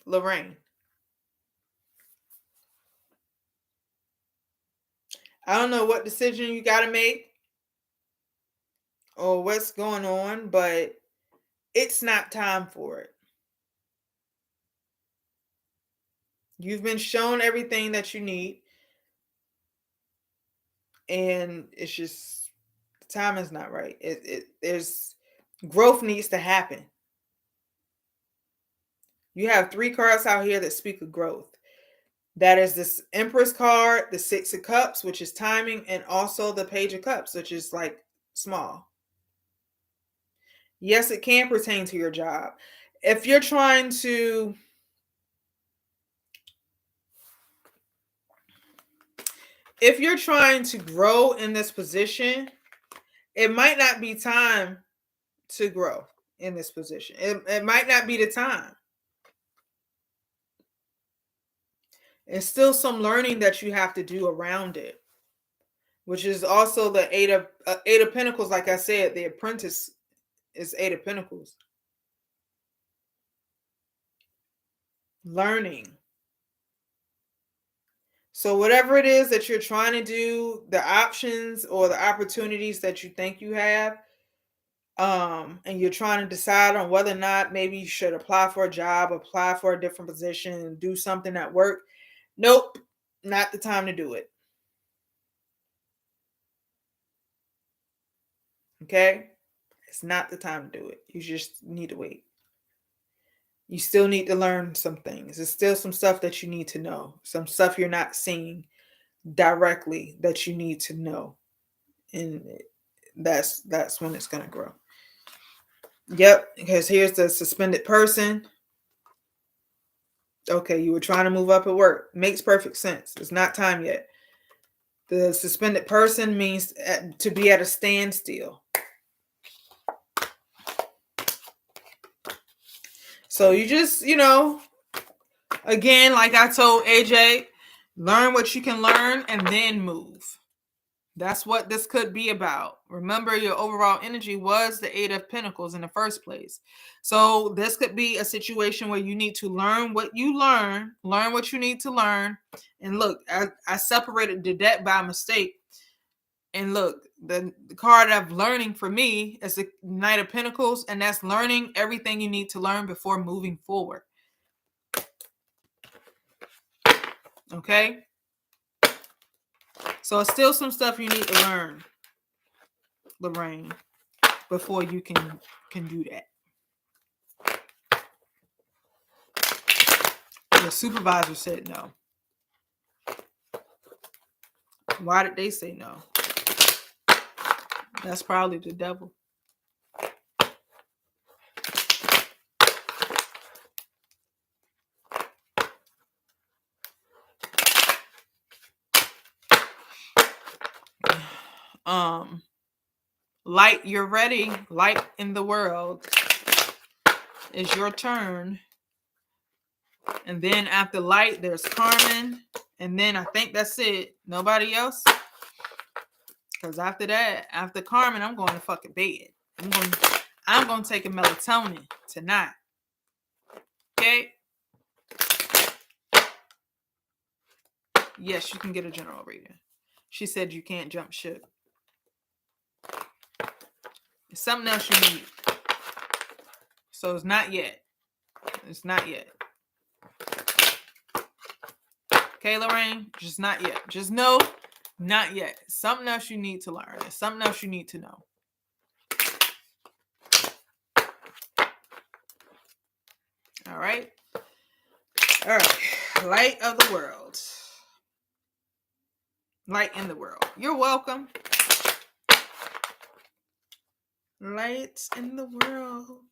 Lorraine. I don't know what decision you got to make or what's going on, but it's not time for it. You've been shown everything that you need, and it's just the time is not right. There's growth needs to happen. You have three cards out here that speak of growth. That is this Empress card, the Six of Cups, which is timing, and also the Page of Cups, which is like small. Yes, it can pertain to your job. If you're trying to if you're trying to grow in this position, it might not be time to grow in this position. It might not be the time. It's still some learning that you have to do around it, which is also the Eight of Pentacles. Like I said, the Apprentice is Eight of Pentacles. Learning. So whatever it is that you're trying to do, the options or the opportunities that you think you have, and you're trying to decide on whether or not maybe you should apply for a job, apply for a different position, do something at work. Nope, not the time to do it. Okay? It's not the time to do it. You just need to wait. You still need to learn some things. There's still some stuff that you need to know. Some stuff you're not seeing directly that you need to know. And that's when it's going to grow. Yep, because here's the suspended person. Okay, you were trying to move up at work. Makes perfect sense. It's not time yet. The suspended person means to be at a standstill. So you just, again, like I told AJ, learn what you can learn and then move. That's what this could be about. Remember, your overall energy was the Eight of Pentacles in the first place. So this could be a situation where you need to learn what you learn what you need to learn. And look, I separated the deck by mistake. And look, the card of learning for me is the Knight of Pentacles, and that's learning everything you need to learn before moving forward. Okay? So it's still some stuff you need to learn, Lorraine, before you can do that. The supervisor said no. Why did they say no? That's probably the devil. Light, you're ready. Light in the world. It's your turn. And then after Light, there's Carmen. And then I think that's it. Nobody else? Because after that, after Carmen, I'm going to fucking bed. I'm going to take a melatonin tonight. Okay? Yes, you can get a general reading. She said you can't jump ship. It's something else you need. So it's not yet. It's not yet. Okay, Lorraine? Just not yet. Just know, not yet. Something else you need to learn. It's something else you need to know. All right? All right. Light of the world. Light in the world. You're welcome. Light in the world.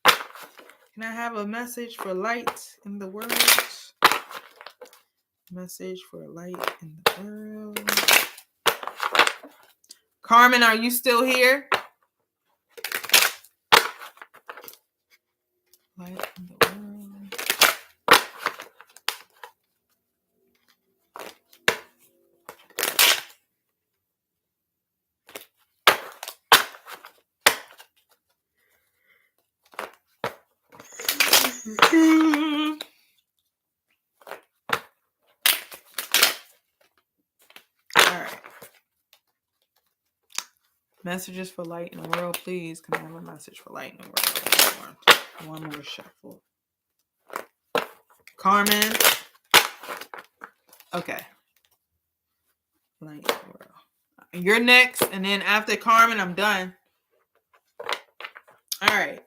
Can I have a message for light in the world? Message for light in the world. Carmen, are you still here? Light in the world. Messages for light in the world, please. Can I have a message for light in the world? One more shuffle. Carmen. Okay. Light in the world. You're next, and then after Carmen, I'm done. All right.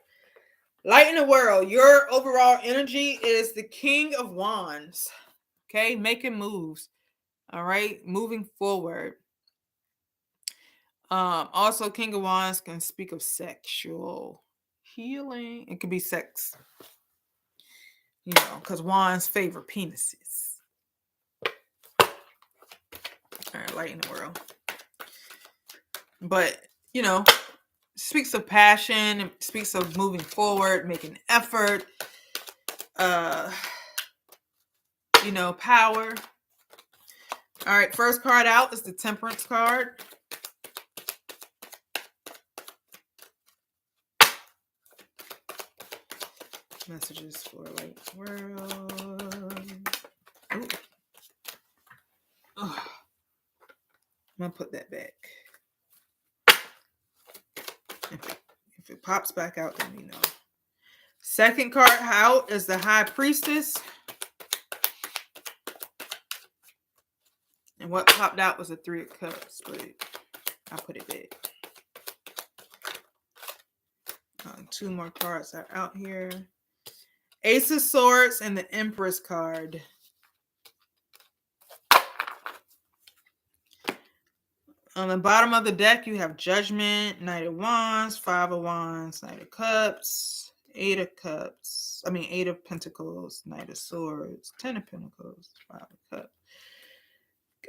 Light in the world. Your overall energy is the King of Wands. Okay, making moves. All right, moving forward. Also, King of Wands can speak of sexual healing. It could be sex, because wands favor penises. All right, light in the world. But, you know, speaks of passion, it speaks of moving forward, making effort, you know, power. All right, first card out is the Temperance card. Messages for light world. Ooh. Oh. I'm gonna put that back. If it pops back out, then we know. Second card out is the High Priestess. And what popped out was a Three of Cups, but I put it back. Two more cards are out here. Ace of Swords and the Empress card. On the bottom of the deck, you have Judgment, Knight of Wands, Five of Wands, Knight of Cups, Eight of Cups. Eight of Pentacles, Knight of Swords, Ten of Pentacles, Five of Cups.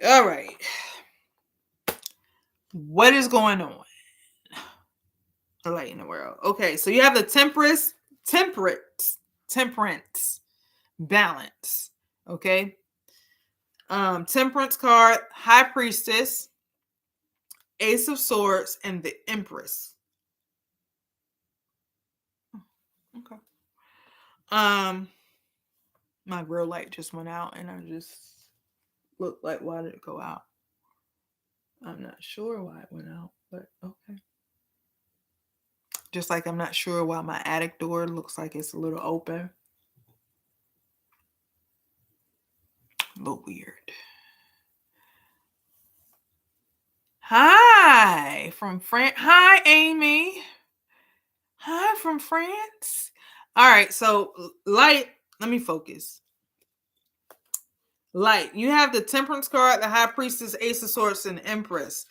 All right. What is going on? The light in the world. Okay, so you have the temperance, balance. Okay. Temperance card, High Priestess, Ace of Swords, and the Empress. Okay. My real light just went out, and I just looked like, why did it go out? I'm not sure why it went out, but okay. Just like I'm not sure why my attic door looks like it's a little open. A little weird. Hi from France. Hi, Amy. Hi from France. All right, so light, let me focus. Light, you have the Temperance card, the High Priestess, Ace of Swords, and Empress.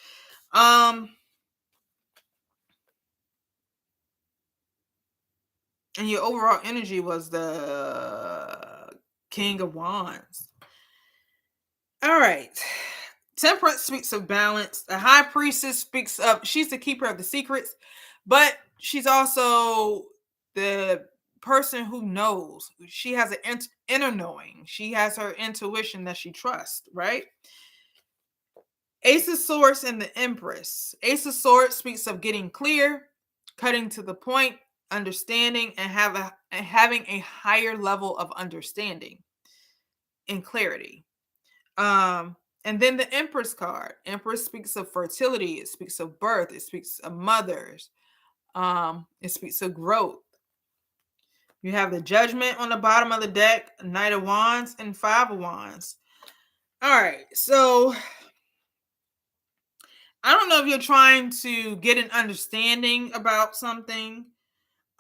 And your overall energy was the King of Wands. All right. Temperance speaks of balance. The High Priestess speaks of, she's the keeper of the secrets, but she's also the person who knows. She has an inner knowing. She has her intuition that she trusts, right? Ace of Swords and the Empress. Ace of Swords speaks of getting clear, cutting to the point, understanding, and having a higher level of understanding and clarity. And then the Empress card. Empress speaks of fertility. It speaks of birth. It speaks of mothers. It speaks of growth. You have the Judgment on the bottom of the deck, Knight of Wands, and Five of Wands. All right, so I don't know if you're trying to get an understanding about something.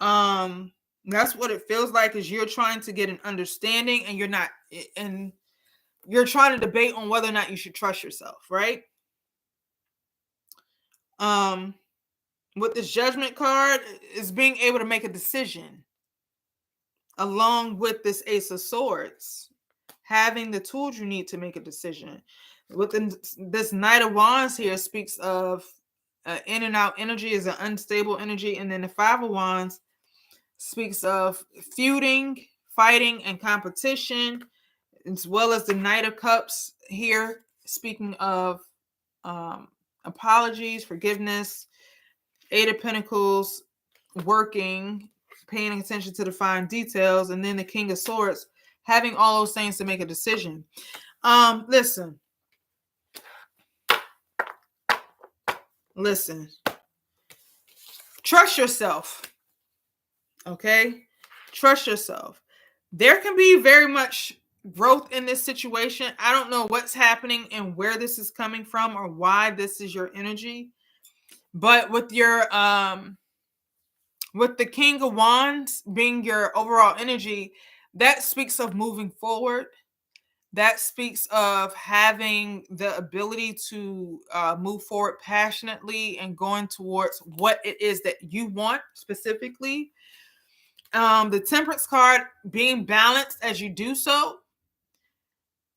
That's what it feels like, is you're trying to get an understanding, and you're not, and you're trying to debate on whether or not you should trust yourself, right? With this Judgment card is being able to make a decision, along with this Ace of Swords, having the tools you need to make a decision. Within this Knight of Wands here speaks of in and out energy, is an unstable energy, and then the Five of Wands speaks of feuding, fighting, and competition, as well as the Knight of Cups here speaking of apologies, forgiveness, Eight of Pentacles, working, paying attention to the fine details, and then the King of Swords, having all those things to make a decision. Listen. Trust yourself. Okay? Trust yourself. There can be very much growth in this situation. I don't know what's happening and where this is coming from or why this is your energy. But with your with the King of Wands being your overall energy, that speaks of moving forward. That speaks of having the ability to move forward passionately and going towards what it is that you want specifically. The Temperance card, being balanced as you do so,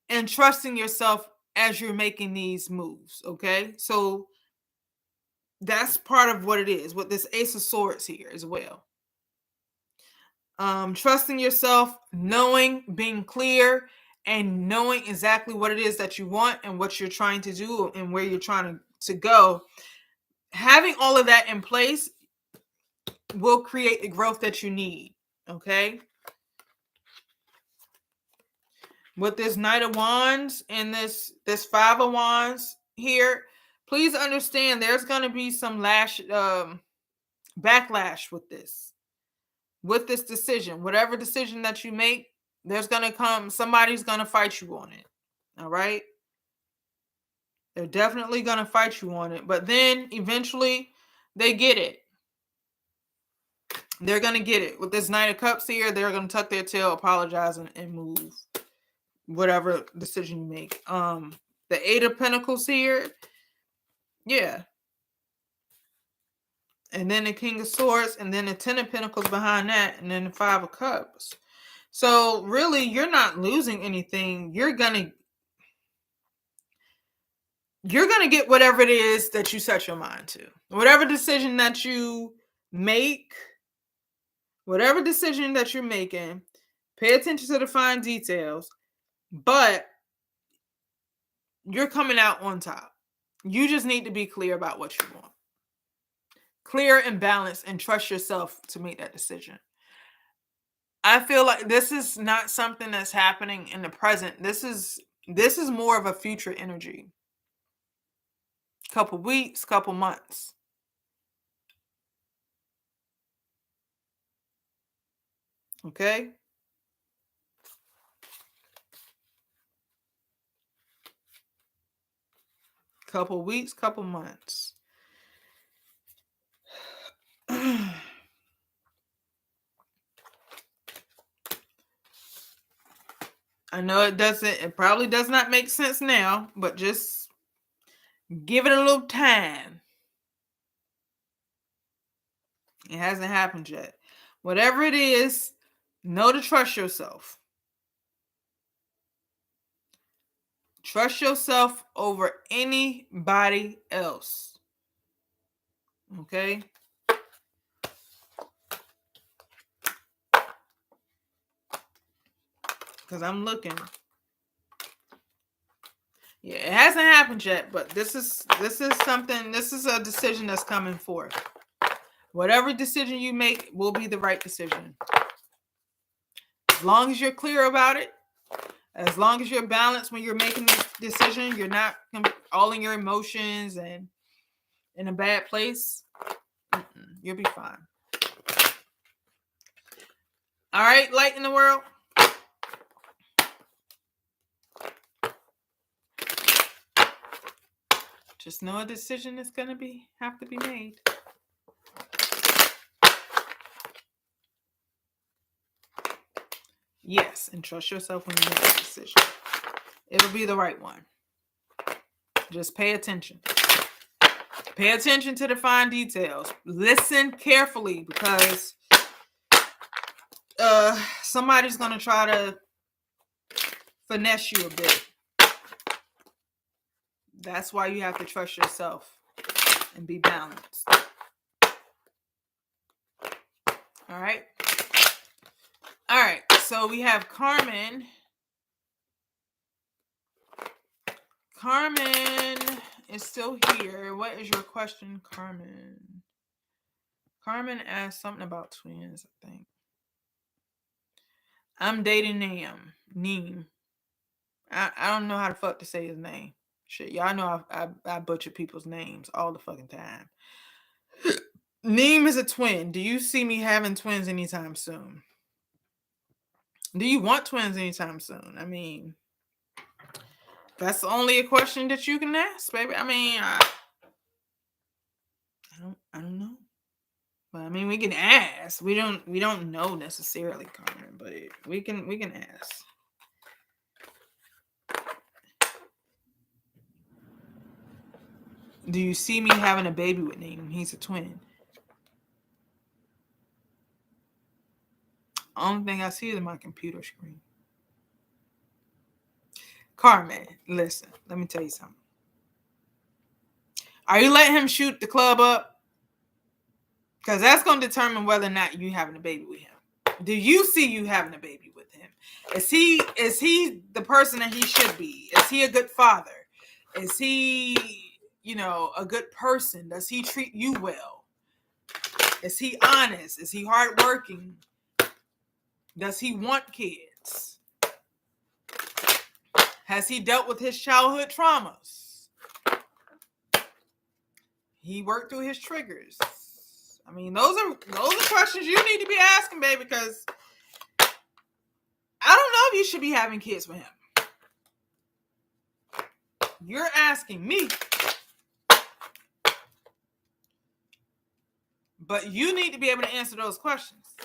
and trusting yourself as you're making these moves. Okay, so that's part of what it is with this Ace of Swords here as well. Trusting yourself, knowing, being clear, and knowing exactly what it is that you want and what you're trying to do and where you're trying to go. Having all of that in place will create the growth that you need. Okay. With this Knight of Wands and this Five of Wands here, please understand there's going to be some backlash with this decision. Whatever decision that you make, there's going to come, somebody's going to fight you on it. All right. They're definitely going to fight you on it, but then eventually they get it. They're going to get it. With this Knight of Cups here, they're going to tuck their tail, apologize, and move. Whatever decision you make. The Eight of Pentacles here. Yeah. And then the King of Swords, and then the Ten of Pentacles behind that, and then the Five of Cups. So really, you're not losing anything. You're gonna get whatever it is that you set your mind to. Whatever decision that you make, whatever decision that you're making, pay attention to the fine details, but you're coming out on top. You just need to be clear about what you want. Clear and balanced, and trust yourself to make that decision. I feel like this is not something that's happening in the present. This is more of a future energy. Couple weeks, couple months. Okay? Couple weeks, couple months. I know it probably does not make sense now, but just give it a little time. It hasn't happened yet. Whatever it is, know to trust yourself. Trust yourself over anybody else. Okay? Because I'm looking. Yeah, it hasn't happened yet, but this is something, this is a decision that's coming forth. Whatever decision you make will be the right decision. As long as you're clear about it, as long as you're balanced when you're making this decision, you're not all in your emotions and in a bad place, you'll be fine. All right, light in the world. Just know a decision is going to have to be made. Yes, and trust yourself when you make a decision. It'll be the right one. Just pay attention. Pay attention to the fine details. Listen carefully, because somebody's going to try to finesse you a bit. That's why you have to trust yourself and be balanced. All right. All right. So we have Carmen. Carmen is still here. What is your question, Carmen? Carmen asked something about twins, I think. I'm dating Neem. I don't know how the fuck to say his name. Shit, y'all know I butcher people's names all the fucking time. Neem is a twin. Do you see me having twins anytime soon? Do you want twins anytime soon? I mean, that's only a question that you can ask, baby. I mean, I don't know. But I mean, we can ask. We don't know necessarily, Carmen, but we can ask. Do you see me having a baby with Neem? He's a twin. Only thing I see is my computer screen. Carmen, listen, let me tell you something. Are you letting him shoot the club up? Because that's going to determine whether or not you having a baby with him. Do you see you having a baby with him? Is he the person that he should be? Is he a good father? Is he, a good person? Does he treat you well? Is he honest? Is he hardworking? Does he want kids? Has he dealt with his childhood traumas? He worked through his triggers. I mean, those are questions you need to be asking, baby, because I don't know if you should be having kids with him. You're asking me. But you need to be able to answer those questions.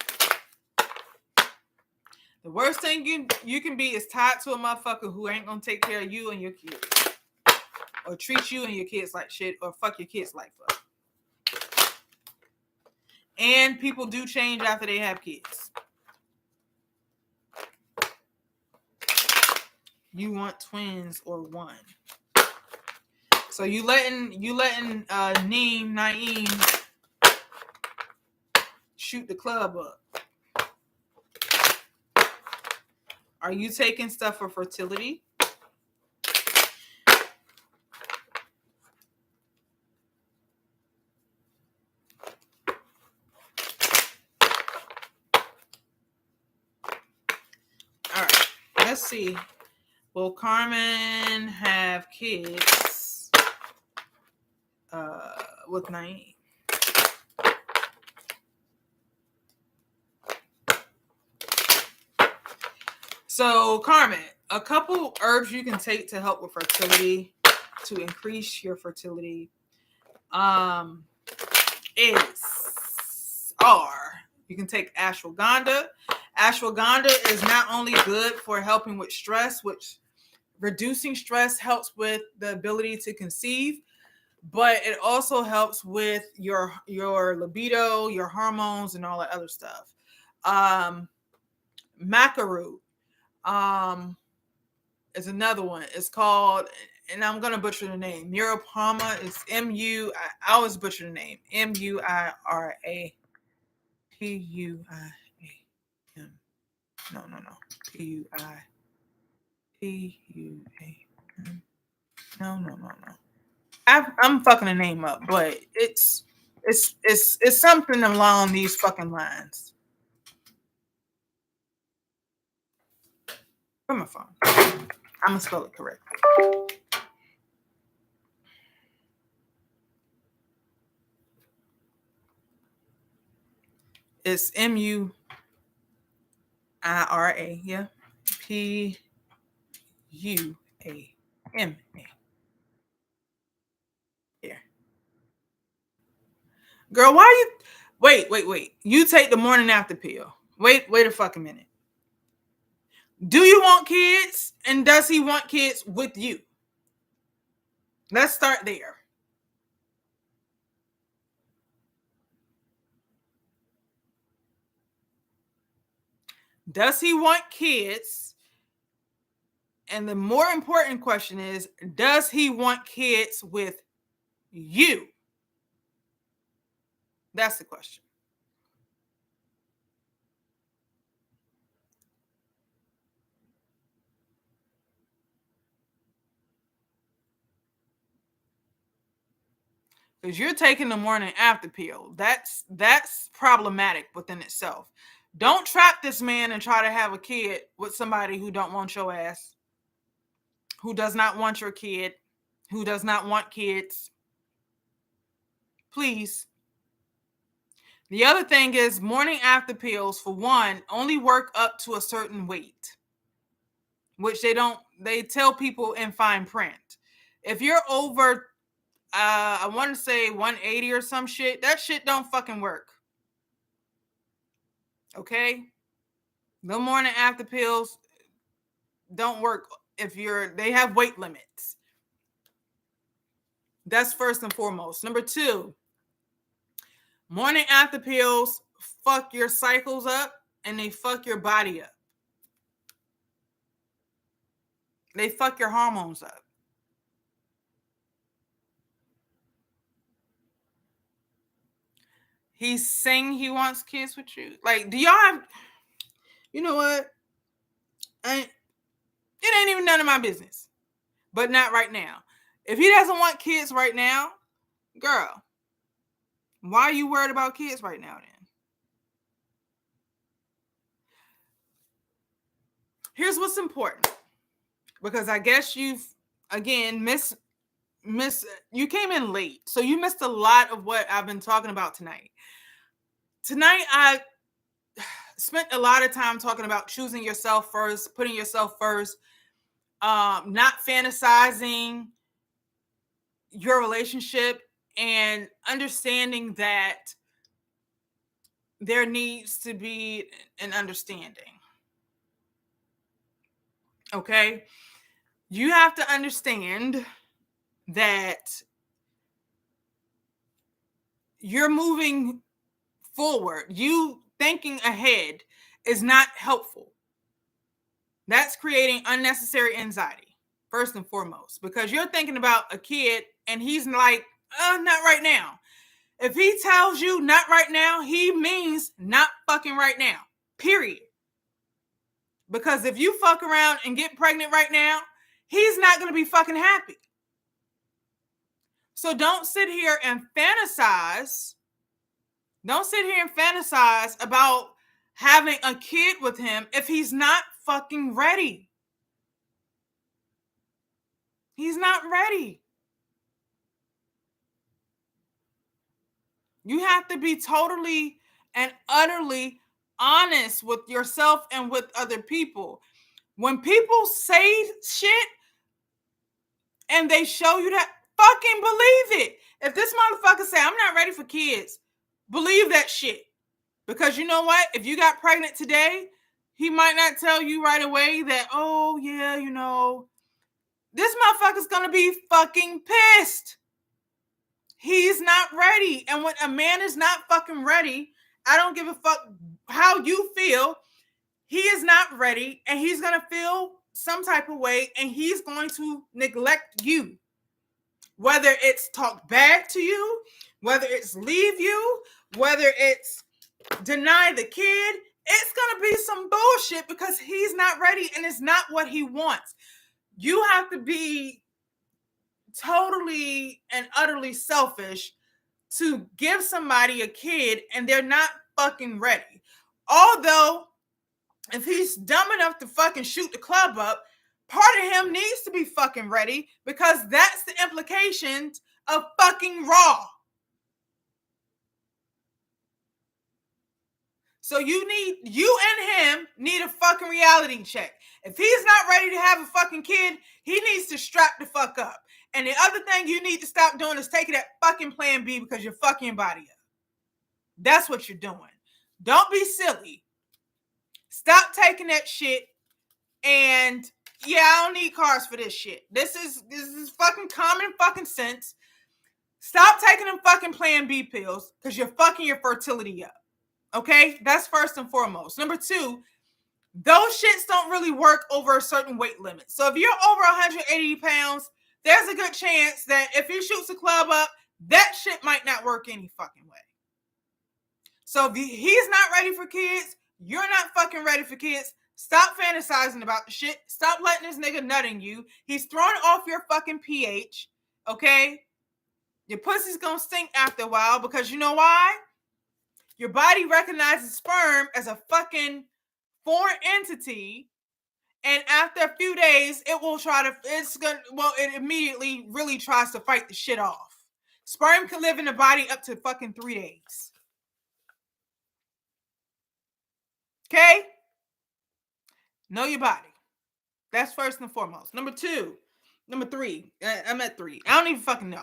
The worst thing you can be is tied to a motherfucker who ain't gonna take care of you and your kids. Or treat you and your kids like shit, or fuck your kids like fuck. And people do change after they have kids. You want twins or one. So you letting Naeem shoot the club up. Are you taking stuff for fertility? All right, let's see. Will Carmen have kids with Naeem? So, Carmen, a couple herbs you can take to help with fertility, to increase your fertility, you can take ashwagandha. Ashwagandha is not only good for helping with stress, which reducing stress helps with the ability to conceive, but it also helps with your libido, your hormones, and all that other stuff. Maca root is another one. It's called, and I'm gonna butcher the name, Muirapama. It's I always butcher the name. Muirapuam. No. No. I'm fucking the name up, but it's something along these fucking lines. From my phone. I'm gonna spell it correctly. It's Muira, yeah. Puama. Yeah. Girl, why you wait. You take the morning after pill. Wait a fucking minute. Do you want kids? And does he want kids with you? Let's start there. Does he want kids? And the more important question is, does he want kids with you? That's the question. Because you're taking the morning after pill. That's problematic within itself. Don't trap this man and try to have a kid with somebody who don't want your ass, who does not want your kid, who does not want kids. Please. The other thing is, morning after pills, for one, only work up to a certain weight, which they tell people in fine print. If you're over, I want to say 180 or some shit, that shit don't fucking work. Okay? The morning after pills don't work if they have weight limits. That's first and foremost. Number two, morning after pills fuck your cycles up and they fuck your body up. They fuck your hormones up. He's saying he wants kids with you. Like, do y'all have, you know what? It ain't even none of my business. But not right now. If he doesn't want kids right now, girl, why are you worried about kids right now then? Here's what's important. Because I guess you've, again, you came in late. So you missed a lot of what I've been talking about tonight. Tonight, I spent a lot of time talking about choosing yourself first, putting yourself first, not fantasizing your relationship, and understanding that there needs to be an understanding. Okay? You have to understand that you're moving forward. You thinking ahead is not helpful. That's creating unnecessary anxiety, first and foremost, because you're thinking about a kid and he's like, not right now. If he tells you not right now, he means not fucking right now, period. Because if you fuck around and get pregnant right now, he's not going to be fucking happy. So don't sit here and fantasize. Don't sit here and fantasize about having a kid with him if he's not fucking ready. He's not ready. You have to be totally and utterly honest with yourself and with other people. When people say shit and they show you that, fucking believe it. If this motherfucker say, I'm not ready for kids, believe that shit. Because you know what? If you got pregnant today, he might not tell you right away that, oh, yeah, you know, this motherfucker's going to be fucking pissed. He's not ready. And when a man is not fucking ready, I don't give a fuck how you feel. He is not ready, and he's going to feel some type of way, and he's going to neglect you. Whether it's talk bad to you, whether it's leave you, whether it's deny the kid, it's going to be some bullshit because he's not ready and it's not what he wants. You have to be totally and utterly selfish to give somebody a kid and they're not fucking ready. Although, if he's dumb enough to fucking shoot the club up, part of him needs to be fucking ready because that's the implications of fucking raw. So you and him need a fucking reality check. If he's not ready to have a fucking kid, he needs to strap the fuck up. And the other thing you need to stop doing is taking that fucking plan B because you're fucking your body up. That's what you're doing. Don't be silly. Stop taking that shit and yeah, I don't need cars for this shit. This is fucking common fucking sense. Stop taking them fucking plan B pills because you're fucking your fertility up. Okay? That's first and foremost. Number two, those shits don't really work over a certain weight limit. So if you're over 180 pounds, there's a good chance that if he shoots a club up, that shit might not work any fucking way. So if he's not ready for kids, you're not fucking ready for kids. Stop fantasizing about the shit. Stop letting this nigga nut in you. He's throwing off your fucking pH, okay? Your pussy's gonna stink after a while because you know why? Your body recognizes sperm as a fucking foreign entity, and after a few days, it immediately really tries to fight the shit off. Sperm can live in the body up to fucking 3 days. Okay? Know your body. That's first and foremost. Number three. I'm at 3. I don't even fucking know.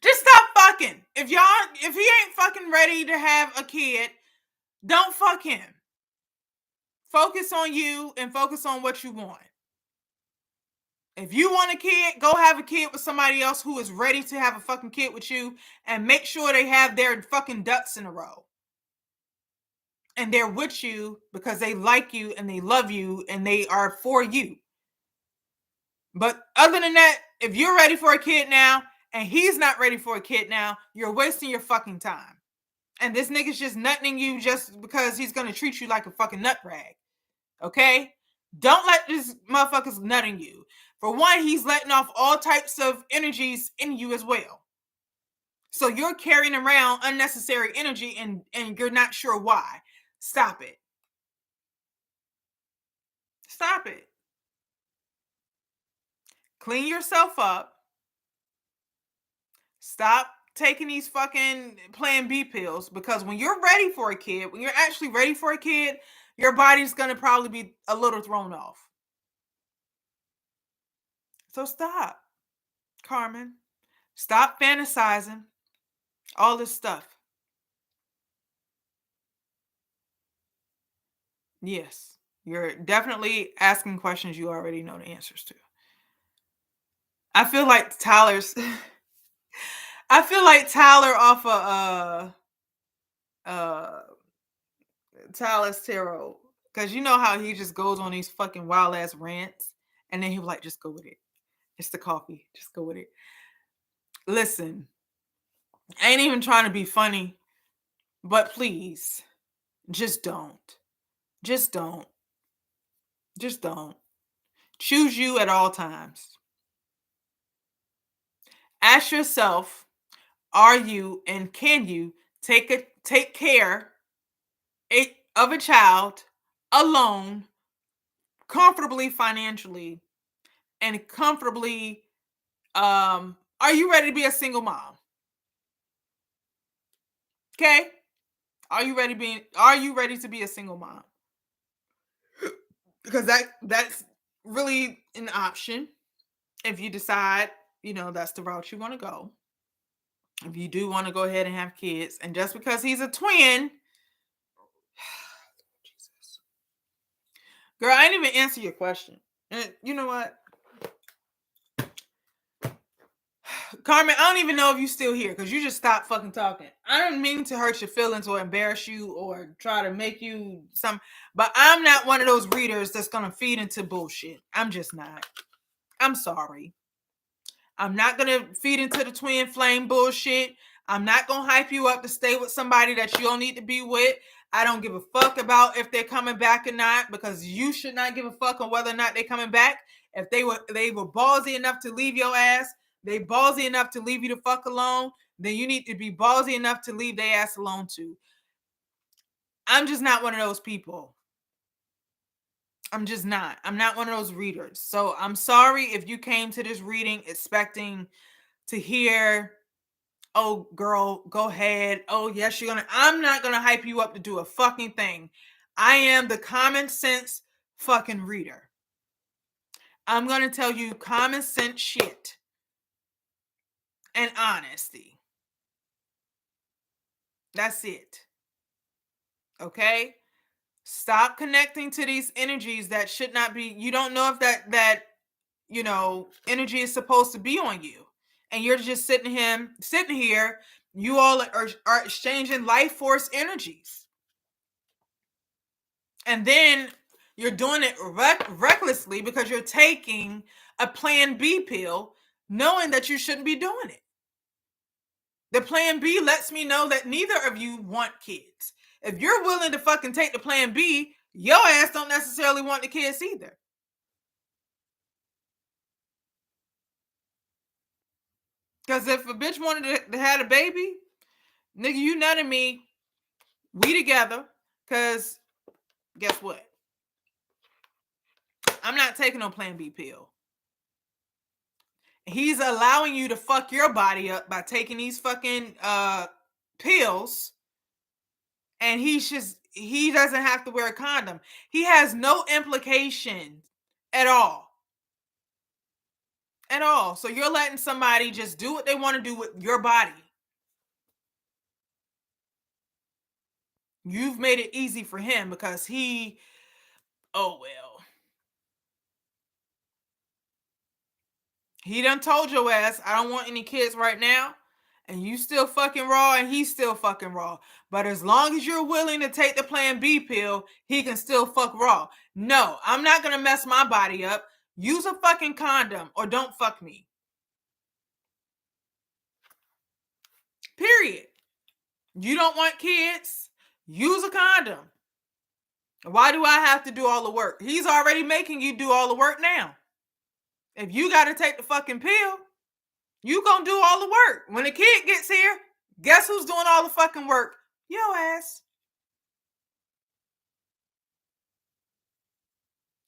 Just stop fucking. If he ain't fucking ready to have a kid, don't fuck him. Focus on you and focus on what you want. If you want a kid, go have a kid with somebody else who is ready to have a fucking kid with you and make sure they have their fucking ducks in a row. And they're with you because they like you and they love you and they are for you. But other than that, if you're ready for a kid now and he's not ready for a kid now, you're wasting your fucking time. And this nigga's just nutting you just because he's gonna treat you like a fucking nut rag. Okay? Don't let this motherfucker's nutting you. For one, he's letting off all types of energies in you as well. So you're carrying around unnecessary energy and you're not sure why. Stop it. Stop it. Clean yourself up. Stop taking these fucking Plan B pills, because when you're ready for a kid, when you're actually ready for a kid, your body's going to probably be a little thrown off. So stop, Carmen. Stop fantasizing all this stuff. Yes, you're definitely asking questions you already know the answers to. I feel like Tyler off of Tyler's Tarot, because you know how he just goes on these fucking wild ass rants, and then he'll like, just go with it. It's the coffee. Just go with it. Listen, I ain't even trying to be funny, but please, just don't. Just don't. Just don't. Choose you at all times. Ask yourself, are you and can you take care of a child alone, comfortably financially, and comfortably? Are you ready to be a single mom? Okay? Are you ready to be a single mom? Because that's really an option if you decide, that's the route you want to go. If you do want to go ahead and have kids, and just because he's a twin, Jesus. Girl, I didn't even answer your question. And you know what? Carmen, I don't even know if you're still here because you just stopped fucking talking. I didn't mean to hurt your feelings or embarrass you or try to make you but I'm not one of those readers that's going to feed into bullshit. I'm just not. I'm sorry. I'm not going to feed into the twin flame bullshit. I'm not going to hype you up to stay with somebody that you don't need to be with. I don't give a fuck about if they're coming back or not, because you should not give a fuck on whether or not they're coming back. If they were ballsy enough to leave your ass, they ballsy enough to leave you the fuck alone, then you need to be ballsy enough to leave their ass alone too. I'm just not one of those people. I'm just not. I'm not one of those readers. So I'm sorry if you came to this reading expecting to hear, oh girl, go ahead. Oh yes, I'm not gonna hype you up to do a fucking thing. I am the common sense fucking reader. I'm gonna tell you common sense shit and honesty. That's it. Okay? Stop connecting to these energies that should not be. You don't know if that energy is supposed to be on you, and you're just sitting here. You all are exchanging life force energies, and then you're doing it recklessly because you're taking a Plan B pill, knowing that you shouldn't be doing it. The Plan B lets me know that neither of you want kids. If you're willing to fucking take the Plan B, your ass don't necessarily want the kids either. Because if a bitch wanted to have a baby, nigga, you none of me, we together. Because guess what? I'm not taking no Plan B pill. He's allowing you to fuck your body up by taking these fucking pills. And he doesn't have to wear a condom. He has no implications at all. At all. So you're letting somebody just do what they want to do with your body. You've made it easy for him because oh well. He done told your ass, I don't want any kids right now. And you still fucking raw and he's still fucking raw. But as long as you're willing to take the Plan B pill, he can still fuck raw. No, I'm not going to mess my body up. use a fucking condom or don't fuck me. Period. You don't want kids? Use a condom. Why do I have to do all the work? He's already making you do all the work now. If you got to take the fucking pill, you gonna do all the work. When the kid gets here, guess who's doing all the fucking work? Your ass.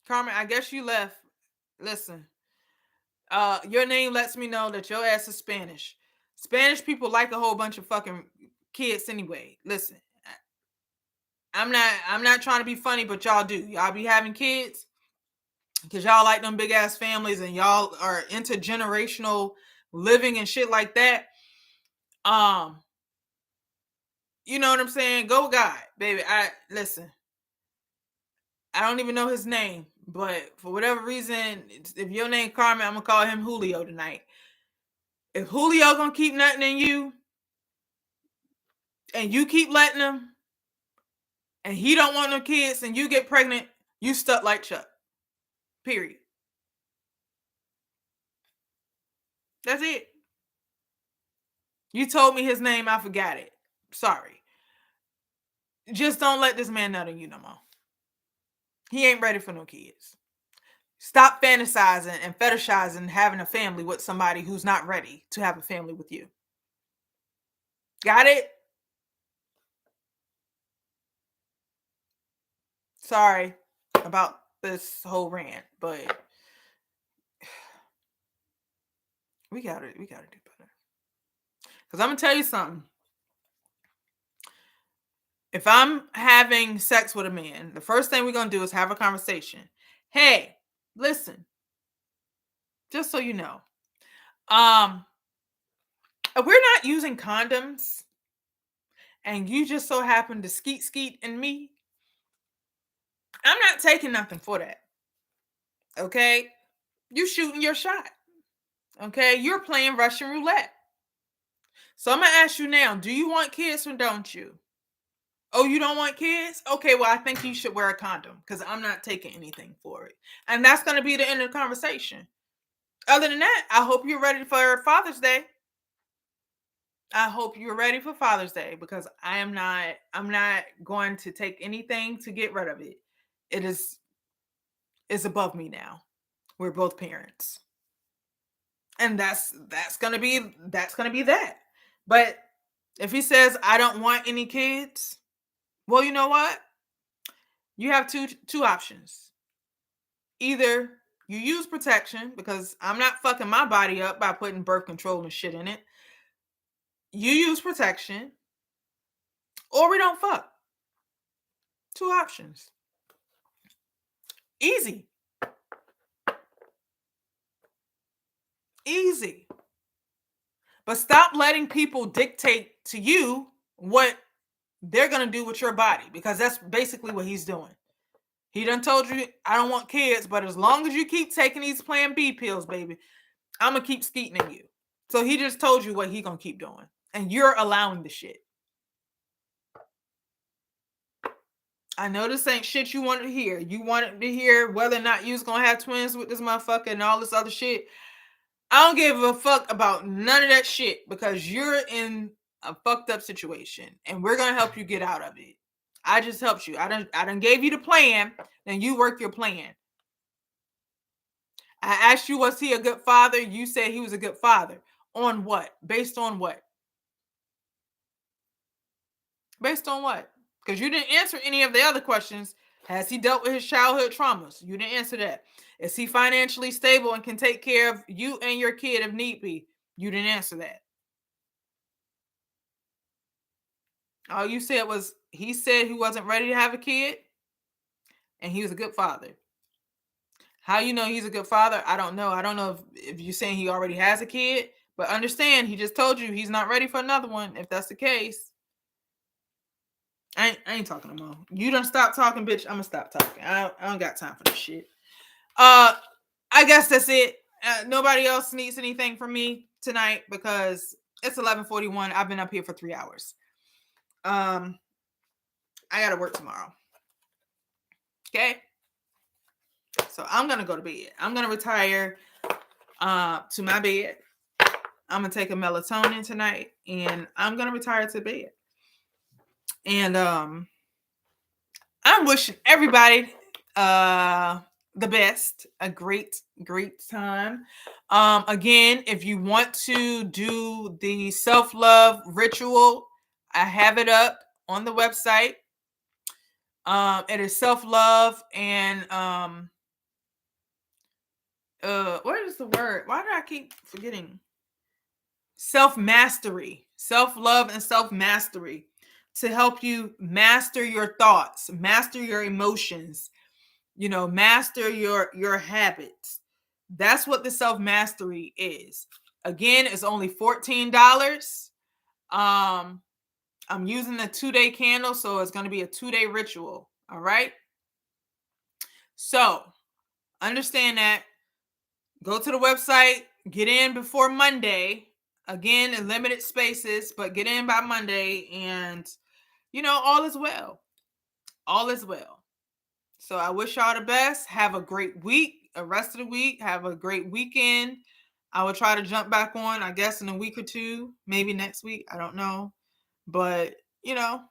Carmen, I guess you left. Listen, your name lets me know that your ass is Spanish. Spanish people like a whole bunch of fucking kids anyway. Listen, I'm not trying to be funny, but y'all do. Y'all be having kids because y'all like them big ass families and y'all are intergenerational living and shit like that. You know what I'm saying? Go God, baby. Listen. I don't even know his name, but for whatever reason, if your name Carmen, I'm gonna call him Julio tonight. If Julio gonna keep nutting in you, and you keep letting him, and he don't want no kids, and you get pregnant, you stuck like Chuck. Period. That's it. You told me his name, I forgot it. Sorry. Just don't let this man nut in you no more. He ain't ready for no kids. Stop fantasizing and fetishizing having a family with somebody who's not ready to have a family with you. Got it? Sorry about this whole rant, but we gotta do better. Because I'm gonna tell you something. If I'm having sex with a man, the first thing we're gonna do is have a conversation. Hey, listen, just so you know, if we're not using condoms and you just so happen to skeet in me, I'm not taking nothing for that. Okay? You shooting your shot. Okay? You're playing Russian roulette. So I'm gonna ask you now, do you want kids or don't you? Oh, you don't want kids? Okay, well, I think you should wear a condom because I'm not taking anything for it. And that's going to be the end of the conversation. Other than that, I hope you're ready for Father's Day. I hope you're ready for Father's Day because I'm not going to take anything to get rid of it. It's above me now. We're both parents. And that's going to be that. But if he says I don't want any kids, well, you know what? You have two options. Either you use protection because I'm not fucking my body up by putting birth control and shit in it. You use protection or we don't fuck. Two options. Easy. But stop letting people dictate to you what they're going to do with your body because that's basically what he's doing. He done told you, I don't want kids, but as long as you keep taking these Plan B pills, baby, I'm going to keep skeeting in you. So he just told you what he going to keep doing. And you're allowing the shit. I know this ain't shit you wanted to hear. You wanted to hear whether or not you was going to have twins with this motherfucker and all this other shit. I don't give a fuck about none of that shit because you're in a fucked up situation and we're going to help you get out of it. I just helped you. I done gave you the plan, then you work your plan. I asked you, was he a good father? You said he was a good father. On what? Based on what? Based on what? Because you didn't answer any of the other questions. Has he dealt with his childhood traumas? You didn't answer that. Is he financially stable and can take care of you and your kid if need be? You didn't answer that. All you said was he said he wasn't ready to have a kid and he was a good father. How you know he's a good father? I don't know. I don't know if you're saying he already has a kid, but understand he just told you he's not ready for another one. If that's the case, I ain't talking no more. You done stop talking, bitch. I'm gonna stop talking. I don't got time for this shit. I guess that's it. Nobody else needs anything from me tonight because it's 11:41. I've been up here for 3 hours. I gotta work tomorrow. Okay. So I'm gonna go to bed. I'm gonna retire to my bed. I'm gonna take a melatonin tonight, and I'm gonna retire to bed. And I'm wishing everybody the best, a great time. Again, if you want to do the self-love ritual, I have it up on the website. It is self-love and what is the word? Why do I keep forgetting? Self-mastery, self-love and self-mastery, to help you master your thoughts, master your emotions, master your habits. That's what the self-mastery is. Again, it's only $14. I'm using the 2-day candle, so it's going to be a 2-day ritual. All right. So understand that. Go to the website, get in before Monday. Again, in limited spaces, but get in by Monday, and all is well. All is well. So I wish y'all the best. Have a great week, a rest of the week. Have a great weekend. I will try to jump back on, I guess, in a week or two, maybe next week. I don't know. But, you'll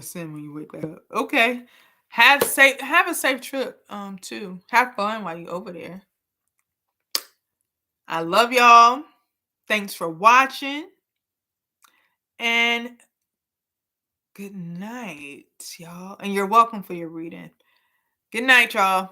sin when you wake back up. Okay. Have a safe trip, too. Have fun while you're over there. I love y'all. Thanks for watching. And good night, y'all. And you're welcome for your reading. Good night, y'all.